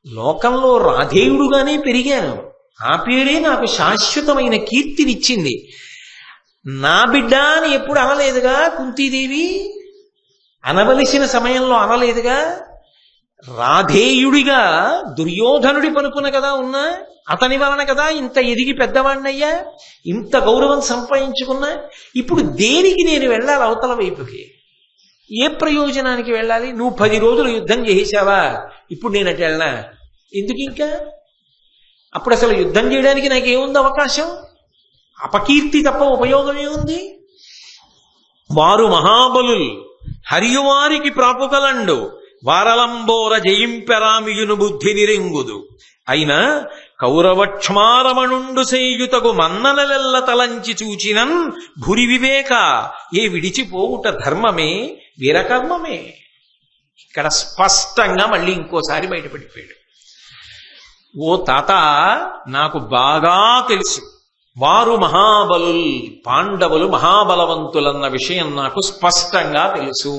లోకంలో రాధేయుడుగానే పెరిగాను. ఆ పేరే నాకు శాశ్వతమైన కీర్తినిచ్చింది. నా బిడ్డ అని ఎప్పుడు అనలేదుగా కుంతీదేవి, అనవలసిన సమయంలో అనలేదుగా. రాధేయుడిగా దుర్యోధనుడి పనుపున కదా ఉన్నా, అతని వలన కదా ఇంత ఎదిగి పెద్దవాణ్ణయ్యా, ఇంత గౌరవం సంపాదించుకున్నా. ఇప్పుడు దేనికి నేను వెళ్ళాలి అవతల వైపుకి? ఏ ప్రయోజనానికి వెళ్ళాలి? నువ్వు 10 రోజులు యుద్ధం చేసావా, ఇప్పుడు నేను అటు వెళ్ళనా? ఎందుకు ఇంకా? అప్పుడు అసలు యుద్ధం చేయడానికి నాకేముంది అవకాశం? అపకీర్తి తప్ప ఉపయోగం ఏముంది? వారు మహాబలుల్ హరియువారికి ప్రాపుకలండు వారలంబోర జయింపెరామియును బుద్ధి నిరింగుదు అయినా కౌరవక్ష్మారమణుండు సేయుతగు మన్ననలెల్ల తలంచి చూచినన్ భురి వివేక ఏ విడిచిపోవుట ధర్మమే వీరకర్మమే. ఇక్కడ స్పష్టంగా మళ్ళీ ఇంకోసారి బయటపడిపోయాడు. ఓ తాత, నాకు బాగా తెలుసు వారు మహాబలుల్, పాండవులు మహాబలవంతులన్న విషయం నాకు స్పష్టంగా తెలుసు.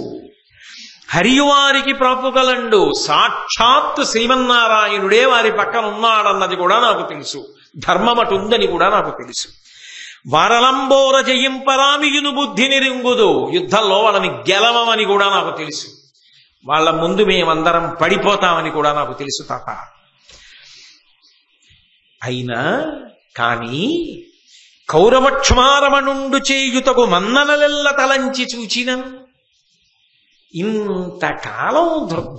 హరియువారికి ప్రాపుకలండు, సాక్షాత్ శ్రీమన్నారాయణుడే వారి పక్కన ఉన్నాడన్నది కూడా నాకు తెలుసు. ధర్మమటుందని కూడా నాకు తెలుసు. వారలంబోర జయింపరామియును బుద్ధి నిరింగుదు, యుద్ధంలో వాళ్ళని గెలవమని కూడా నాకు తెలుసు. వాళ్ళ ముందు మేమందరం పడిపోతామని కూడా నాకు తెలుసు తాత. అయినా కానీ కౌరవక్ష్మారమణుండు చేయుతగు మన్ననలెల్ల తలంచి చూచిన ఇంతకాలం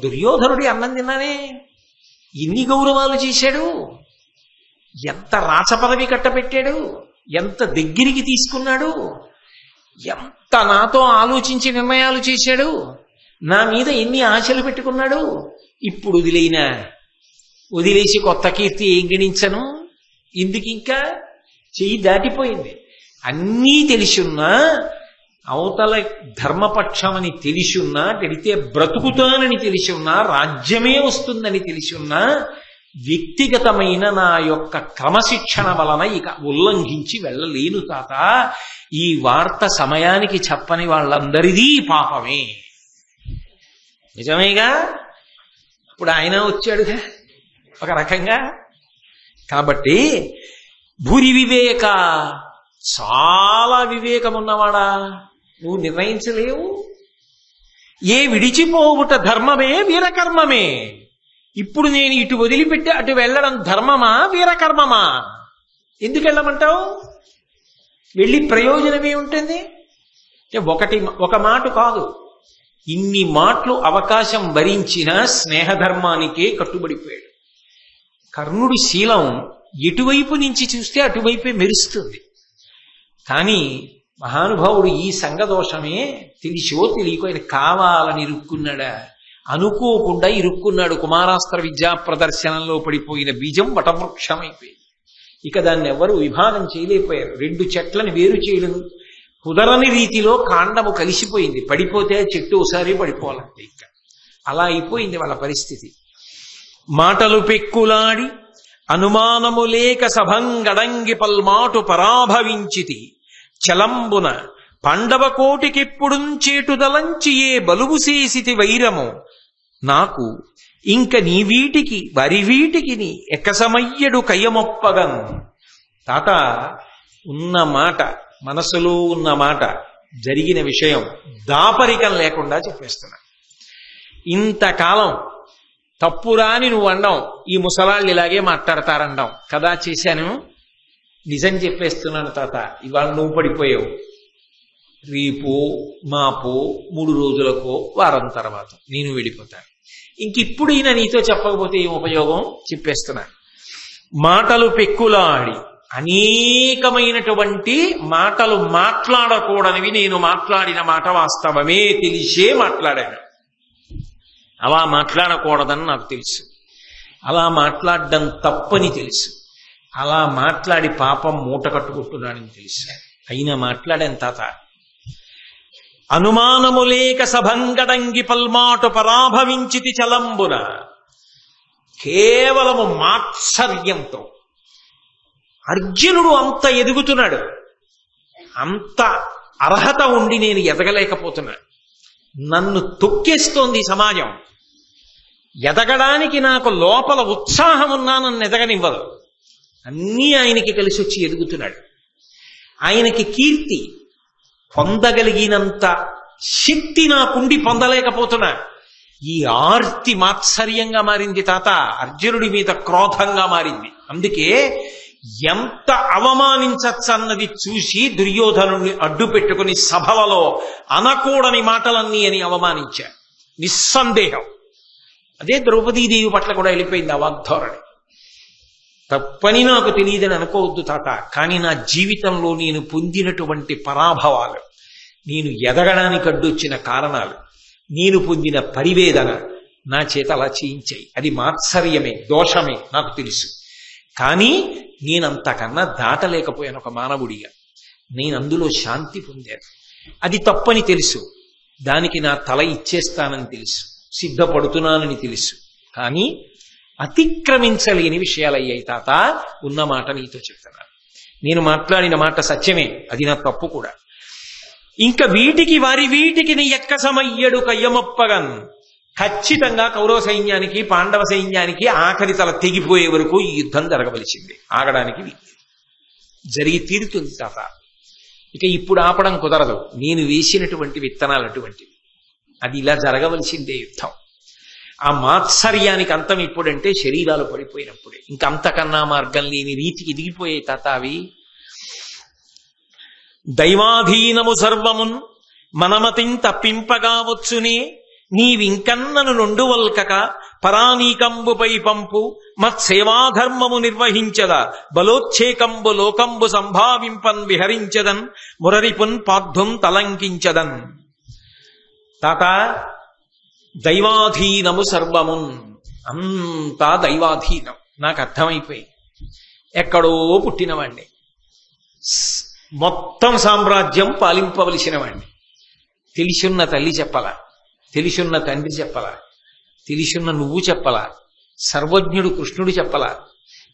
దుర్యోధనుడి అన్నం తిన్నానే, ఎన్ని గౌరవాలు చేశాడు, ఎంత రాచపదవి కట్టబెట్టాడు, ఎంత దగ్గరికి తీసుకున్నాడు, ఎంత నాతో ఆలోచించి నిర్ణయాలు చేశాడు, నా మీద ఎన్ని ఆశలు పెట్టుకున్నాడు. ఇప్పుడు వదిలేసి కొత్త కీర్తి ఏం గణించను? ఎందుకు ఇంకా? చెయ్యి దాటిపోయింది. అన్నీ తెలిసున్నా, అవతల ధర్మపక్షమని తెలిసున్నా, తెలితే బ్రతుకుతానని తెలిసున్నా, రాజ్యమే వస్తుందని తెలిసున్నా వ్యక్తిగతమైన నా యొక్క క్రమశిక్షణ వలన ఇక ఉల్లంఘించి వెళ్ళలేను తాత. ఈ వార్త సమయానికి చెప్పని వాళ్ళందరిదీ పాపమే. నిజమేగా? ఇప్పుడు ఆయన వచ్చాడుగా ఒక రకంగా. కాబట్టి భూరి వివేక, చాలా వివేకం ఉన్నవాడా, నువ్వు నిర్ణయించలేవు. ఏ విడిచిపోవుట ధర్మమే వీరకర్మమే. ఇప్పుడు నేను ఇటు వదిలిపెట్టి అటు వెళ్ళడం ధర్మమా వీరకర్మమా? ఎందుకు వెళ్ళమంటావు? వెళ్ళి ప్రయోజనమే ఉంటుంది. ఒక మాట కాదు, ఇన్ని మాటలు అవకాశం భరించిన స్నేహధర్మానికే కట్టుబడిపోయాడు. కర్ణుడి శీలం ఎటువైపు నుంచి చూస్తే అటువైపే మెరుస్తుంది. కానీ మహానుభావుడు ఈ సంగదోషమే తెలిసో తెలియకో ఆయన కావాలని ఇరుక్కున్నాడా? అనుకోకుండా ఇరుక్కున్నాడు. కుమారాస్త్ర విద్యా ప్రదర్శనంలో పడిపోయిన బీజం వటవృక్షమైపోయింది. ఇక దాన్ని ఎవరు విభాగం చేయలేకపోయారు. 2 చెట్లను వేరు చేయడం కుదరని రీతిలో కాండము కలిసిపోయింది. పడిపోతే చెట్టు ఒకసారి పడిపోవాలంటే ఇక అలా అయిపోయింది వాళ్ళ పరిస్థితి. మాటలు పెక్కులాడి అనుమానము లేక సభంగడంగి పల్మాటు పరాభవించితి చలంబున పాండవ కోటికెప్పుడుంచేటుదలంచి ఏ బలువు చేసితి వైరము నాకు ఇంక నీ వీటికి వరి వీటికి నీ ఎక్కసమయ్యడు కయ్యమొప్పగన్. తాత, ఉన్న మాట, మనసులో ఉన్న మాట, జరిగిన విషయం దాపరికం లేకుండా చెప్పేస్తున్నా. ఇంతకాలం తప్పురాని నువ్వు అండం, ఈ ముసలాళ్ళు ఇలాగే మాట్లాడతారండం కదా, చేశాను. నిజం చెప్పేస్తున్నాను తాత, ఇవాళ నువ్వు పడిపోయావు. రేపో మాపో 3 రోజులకో వారం తర్వాత నేను వెళ్ళిపోతాను. ఇంకిప్పుడైనా నీతో చెప్పకపోతే ఏం ఉపయోగం? చెప్పేస్తున్నాను. మాటలు పెక్కులాడి అనేకమైనటువంటి మాటలు మాట్లాడకూడనివి నేను మాట్లాడిన మాట వాస్తవమే తెలిసే మాట్లాడాను. అలా మాట్లాడకూడదని నాకు తెలుసు. అలా మాట్లాడడం తప్పని తెలుసు. అలా మాట్లాడి పాపం మూట కట్టుకుంటున్నానని తెలుసు. అయినా మాట్లాడాను తాత. అనుమానము లేక సభంగడంగి పల్మాటు పరాభవించితి చలంబున. కేవలము మాత్సర్యంతో అర్జునుడు అంత ఎదుగుతున్నాడు. అంత అర్హత ఉండి నేను ఎదగలేకపోతున్నాను. నన్ను తొక్కేస్తోంది సమాజం. ఎదగడానికి నాకు లోపల ఉత్సాహం ఉన్నా నన్ను ఎదగనివ్వదు. అన్నీ ఆయనకి కలిసి వచ్చి ఎదుగుతున్నాడు. ఆయనకి కీర్తి పొందగలిగినంత శక్తి నాకుండి పొందలేకపోతున్నా. ఈ ఆర్తి మాత్సర్యంగా మారింది తాత. అర్జునుడి మీద క్రోధంగా మారింది. అందుకే ఎంత అవమానించచ్చన్నది చూసి దుర్యోధనుడిని అడ్డు పెట్టుకుని సభలలో అనకూడని మాటలన్నీ అని అవమానించారు. నిస్సందేహం అదే ద్రౌపదీదేవి పట్ల కూడా వెళ్ళిపోయింది ఆ వాగ్ధోరణి. తప్పని నాకు తెలియదని అనుకోవద్దు తాత. కానీ నా జీవితంలో నేను పొందినటువంటి పరాభవాలు, నేను ఎదగడానికి అడ్డొచ్చిన కారణాలు, నేను పొందిన పరివేదన నా చేత అలా చేయించాయి. అది మాత్సర్యమే, దోషమే నాకు తెలుసు. కానీ నేనంతకన్నా దాటలేకపోయాను ఒక మానవుడిగా. నేను అందులో శాంతి పొందాను. అది తప్పని తెలుసు. దానికి నా తల ఇచ్చేస్తానని తెలుసు. సిద్ధపడుతున్నానని తెలుసు. కానీ అతిక్రమించలేని విషయాలయ్యాయి తాత. ఉన్న మాట నీతో చెప్తున్నాను. నేను మాట్లాడిన మాట సత్యమే, అది నా తప్పు కూడా. ఇంకా వీటికి నీ ఎక్కసమయ్యడు కయ్యమొప్పగన్. ఖచ్చితంగా కౌరవ సైన్యానికి పాండవ సైన్యానికి ఆఖరి తల తెగిపోయే వరకు ఈ యుద్ధం జరగవలసింది. ఆగడానికి జరిగి తీరుతుంది తాత. ఇక ఇప్పుడు ఆపడం కుదరదు. నేను వేసినటువంటి విత్తనాలు అటువంటివి. అది ఇలా జరగవలసిందే యుద్ధం. ఆ మాత్సర్యానికి అంతం ఎప్పుడంటే శరీరాలు పడిపోయినప్పుడే. ఇంకంతకన్నా మార్గం లేని రీతికి దిగిపోయే తాత అవి. దైవాధీనము సర్వమున్ మనమతిం తప్పింపగా వచ్చునే నీవింకన్నను నొండువల్కక పరానీకంబుపై పంపు మత్సేవాధర్మము నిర్వహించదా బలోచ్ఛేకంబు లోకంబు సంభావింపన్ విహరించదన్ మురరిపున్ పార్థుం తలంకించదన్. తాత, దైవాధీనము సర్వమున్, అంతా దైవాధీనం. నాకు అర్థమైపోయింది. ఎక్కడో పుట్టినవాణ్ణి, మొత్తం సామ్రాజ్యం పాలింపవలసిన వాణ్ణి. తెలిసున్న తల్లి చెప్పలా, తెలిసున్న తండ్రి చెప్పలా, తెలిసున్న నువ్వు చెప్పలా, సర్వజ్ఞుడు కృష్ణుడు చెప్పలా,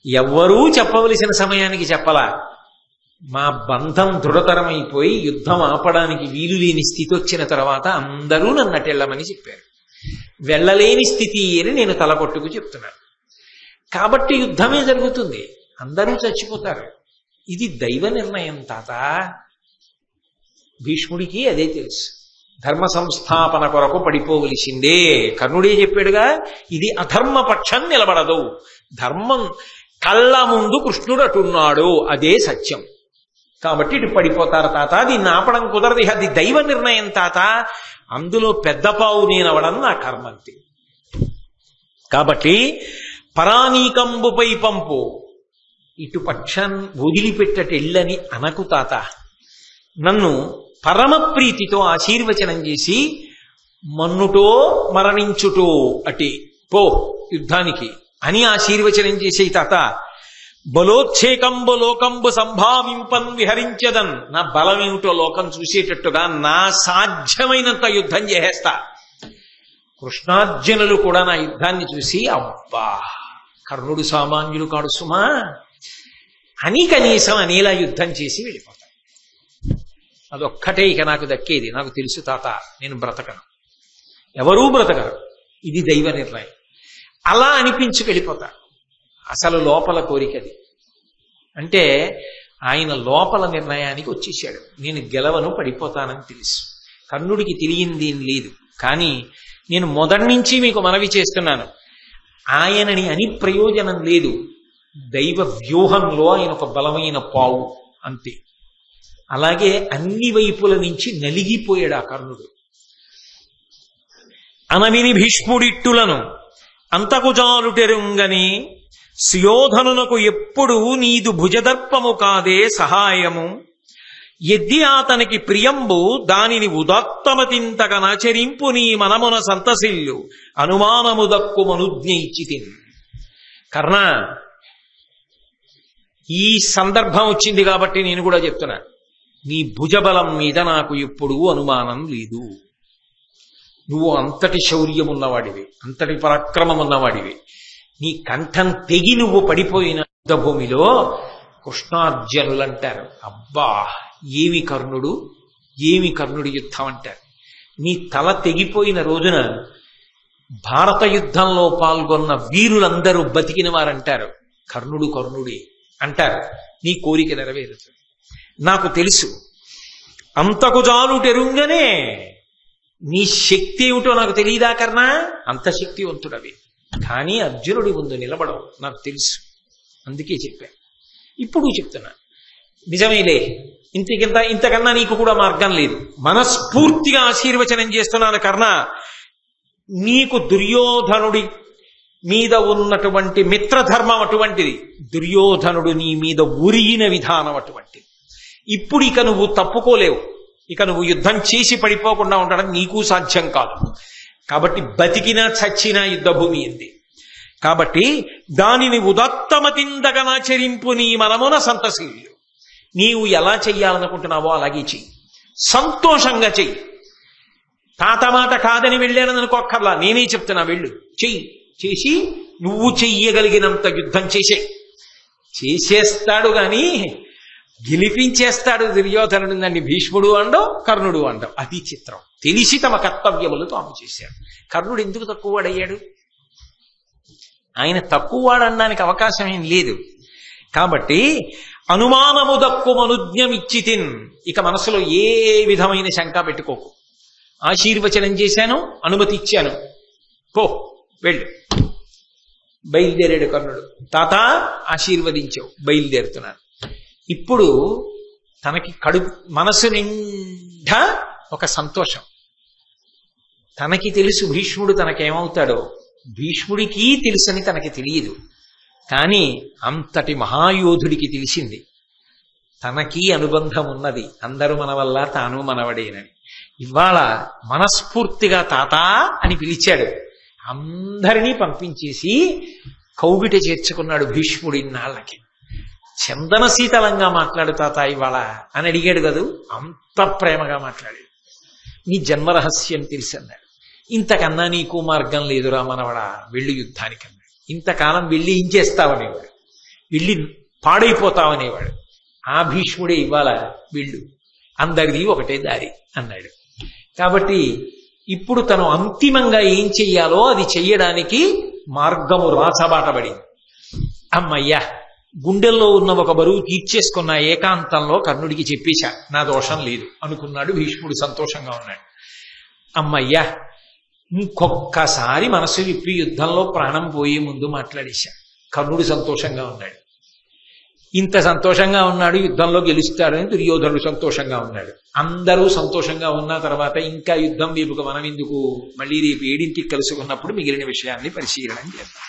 ఎవ్వరూ చెప్పవలసిన సమయానికి చెప్పలా. మా బంధం దృఢతరమైపోయి యుద్ధం ఆపడానికి వీలు లేని స్థితి వచ్చిన తర్వాత అందరూ నన్ను అటెళ్ళమని చెప్పారు. వెళ్ళలేని స్థితి అని నేను తలపట్టుకు చెప్తున్నాను. కాబట్టి యుద్ధమే జరుగుతుంది, అందరూ చచ్చిపోతారు. ఇది దైవ నిర్ణయం తాత. భీష్ముడికి అదే తెలుసు. ధర్మ సంస్థాపన కొరకు పడిపోవలసిందే. కర్ణుడే చెప్పాడుగా, ఇది అధర్మ పక్షం నిలబడదు. ధర్మం కళ్ళ ముందు కృష్ణుడు అటున్నాడు, అదే సత్యం. కాబట్టి ఇటు పడిపోతారు తాత, దీన్ని ఆపడం కుదరదు. అది దైవ నిర్ణయం తాత. అందులో పెద్ద పావు నేనవడం నా కర్మంతి. కాబట్టి పరానీకంబుపై పంపు, ఇటు పక్షం వదిలిపెట్టటెళ్ళని అనకు తాత. నన్ను పరమ ప్రీతితో ఆశీర్వచనం చేసి మన్నుటో మరణించుటో అటే పో యుద్ధానికి అని ఆశీర్వచనం చేసే తాత. బలోచ్ఛేకంబు లోకంబు సంభావింపన్ విహరించదన్, నా బలం ఏమిటో లోకం చూసేటట్టుగా నా సాధ్యమైనంత యుద్ధం చేసేస్తా. కృష్ణార్జునులు కూడా నా యుద్ధాన్ని చూసి అబ్బా కర్ణుడు సామాన్యుడు కాడు సుమా అని కనీసం అనేలా యుద్ధం చేసి వెళ్ళిపోతాను. అదొక్కటే ఇక నాకు దక్కేది. నాకు తెలుసు తాత, నేను బ్రతకను, ఎవరూ బ్రతకరు, ఇది దైవ నిర్ణయం అలా అనిపించుకు వెళ్ళిపోతా. అసలు లోపల కోరికది. అంటే ఆయన లోపల నిర్ణయానికి వచ్చేసాడు, నేను గెలవను, పడిపోతానని తెలుసు. కర్ణుడికి తెలియంది ఏం లేదు. కానీ నేను మొదటి నుంచి మీకు మనవి చేస్తున్నాను, ఆయనని అని ప్రయోజనం లేదు. దైవ వ్యూహంలో ఆయన ఒక బలమైన పావు అంతే. అలాగే అన్ని వైపుల నుంచి నలిగిపోయాడు ఆ కర్ణుడు. అనవిని భీష్ముడిట్టులను అంతకుజాలుటెరుంగని సుయోధనునకు ఎప్పుడు నీదు భుజదర్పము కాదే సహాయము. ఎద్ది అతనికి ప్రియంబు దానిని ఉదాత్తమతింతకనాచరింపు నీ మనమున సంతసిల్లు అనుమానము దక్కుమనుజ్ఞయిచ్చితిన్. కర్ణ, ఈ సందర్భం వచ్చింది కాబట్టి నేను కూడా చెప్తున్నా, నీ భుజబలం మీద నాకు ఎప్పుడూ అనుమానం లేదు. నువ్వు అంతటి శౌర్యం ఉన్నవాడివి, అంతటి పరాక్రమం ఉన్నవాడివి. నీ కంఠం తెగి నువ్వు పడిపోయిన యుద్ధభూమిలో కృష్ణార్జునులంటారు, అబ్బా ఏమి కర్ణుడు, ఏమి కర్ణుడి యుద్ధం అంటారు. నీ తల తెగిపోయిన రోజున భారత యుద్ధంలో పాల్గొన్న వీరులందరూ బతికిన వారంటారు, కర్ణుడు కర్ణుడే అంటారు. నీ కోరిక నెరవేరుతుంది. నాకు తెలుసు, అంతకు జాలుటెరుంగనే నీ శక్తి ఏమిటో నాకు తెలియదా కర్ణ, అంత శక్తివంతుడవి. కానీ అర్జునుడి ముందు నిలబడవు నాకు తెలుసు, అందుకే చెప్పా. ఇప్పుడు చెప్తున్నా, నిజమేలే, ఇంతకన్నా నీకు కూడా మార్గం లేదు. మనస్ఫూర్తిగా ఆశీర్వచనం చేస్తున్నాను కర్ణ. నీకు దుర్యోధనుడి మీద ఉన్నటువంటి మిత్రధర్మం అటువంటిది, దుర్యోధనుడు నీ మీద ఉరిగిన విధానం అటువంటిది. ఇప్పుడు ఇక నువ్వు తప్పుకోలేవు. ఇక నువ్వు యుద్ధం చేసి పడిపోకుండా ఉండడం నీకు సాధ్యం కాదు. కాబట్టి బతికినా చచ్చినా యుద్ధభూమి ఉంది. కాబట్టి దానిని ఉదాత్తమతిందగనాచరింపు నీ మనమున సంతశీల్యు. నీవు ఎలా చెయ్యాలనుకుంటున్నావో అలాగే చెయ్యి, సంతోషంగా చెయ్యి. తాత మాట కాదని వెళ్ళానని అనుకోక్కర్లా, నేనే చెప్తున్నా, వెళ్ళు, చెయ్యి. చేసి నువ్వు చెయ్యగలిగినంత యుద్ధం చేసేస్తాడు గాని గెలిపించేస్తాడు దుర్యోధనుడు. దాన్ని భీష్ముడు అండవు, కర్ణుడు అండవు. అది చిత్రం. తెలిసి తమ కర్తవ్యములు తాము చేశాడు. కర్ణుడు ఎందుకు తక్కువవాడయ్యాడు? ఆయన తక్కువవాడనడానికి అవకాశం ఏం లేదు. కాబట్టి అనుమానము దక్కుమనుజ్ఞమిచ్చితిన్. ఇక మనసులో ఏ విధమైన శంక పెట్టుకోకు. ఆశీర్వచనం చేశాను, అనుమతి ఇచ్చాను, పో వెళ్ళు. బయలుదేరాడు కర్ణుడు. తాత ఆశీర్వదించావు, బయలుదేరుతున్నాను. ఇప్పుడు తనకి మనసు నిండా ఒక సంతోషం. తనకి తెలుసు భీష్ముడు తనకేమవుతాడో, భీష్ముడికి తెలుసని తనకి తెలియదు. కానీ అంతటి మహాయోధుడికి తెలిసింది, తనకి అనుబంధం ఉన్నది, అందరూ మన వల్ల తాను మనవడేనని. ఇవాళ మనస్ఫూర్తిగా తాత అని పిలిచాడు. అందరినీ పంపించేసి కౌగిట చేర్చుకున్నాడు భీష్ముడి నాళ్ళకి. చందన శీతలంగా మాట్లాడు తాత ఇవాళ అని అడిగాడు కదూ, అంత ప్రేమగా మాట్లాడాడు. నీ జన్మరహస్యం తెలిసి అన్నాడు. ఇంతకన్నా నీకు మార్గం లేదురా మనవడా, వెళ్ళు యుద్ధానికి అన్నాడు. ఇంతకాలం వెళ్ళి ఏం చేస్తావనేవాడు, వెళ్ళి పాడైపోతావనేవాడు. ఆ భీష్ముడే ఇవ్వాల వెళ్ళు, అందరిది ఒకటే దారి అన్నాడు. కాబట్టి ఇప్పుడు తను అంతిమంగా ఏం చెయ్యాలో అది చెయ్యడానికి మార్గము రాచబాటబడింది. అమ్మయ్యా, గుండెల్లో ఉన్న ఒక బరువు తీర్చేసుకున్న ఏకాంతంలో కర్ణుడికి చెప్పేశా, నా దోషం లేదు అనుకున్నాడు భీష్ముడు. సంతోషంగా ఉన్నాడు. అమ్మయ్యా, ఇంకొక్కసారి మనసు విప్పి యుద్ధంలో ప్రాణం పోయే ముందు మాట్లాడేశా. కర్ణుడు సంతోషంగా ఉన్నాడు. ఇంత సంతోషంగా ఉన్నాడు, యుద్ధంలో గెలుస్తాడని దుర్యోధనుడు సంతోషంగా ఉన్నాడు. అందరూ సంతోషంగా ఉన్న తర్వాత ఇంకా యుద్ధం వైపుకు మనం ఎందుకు, మళ్ళీ రేపు 7ంటికి కలుసుకున్నప్పుడు మిగిలిన విషయాన్ని పరిశీలన చేద్దాం.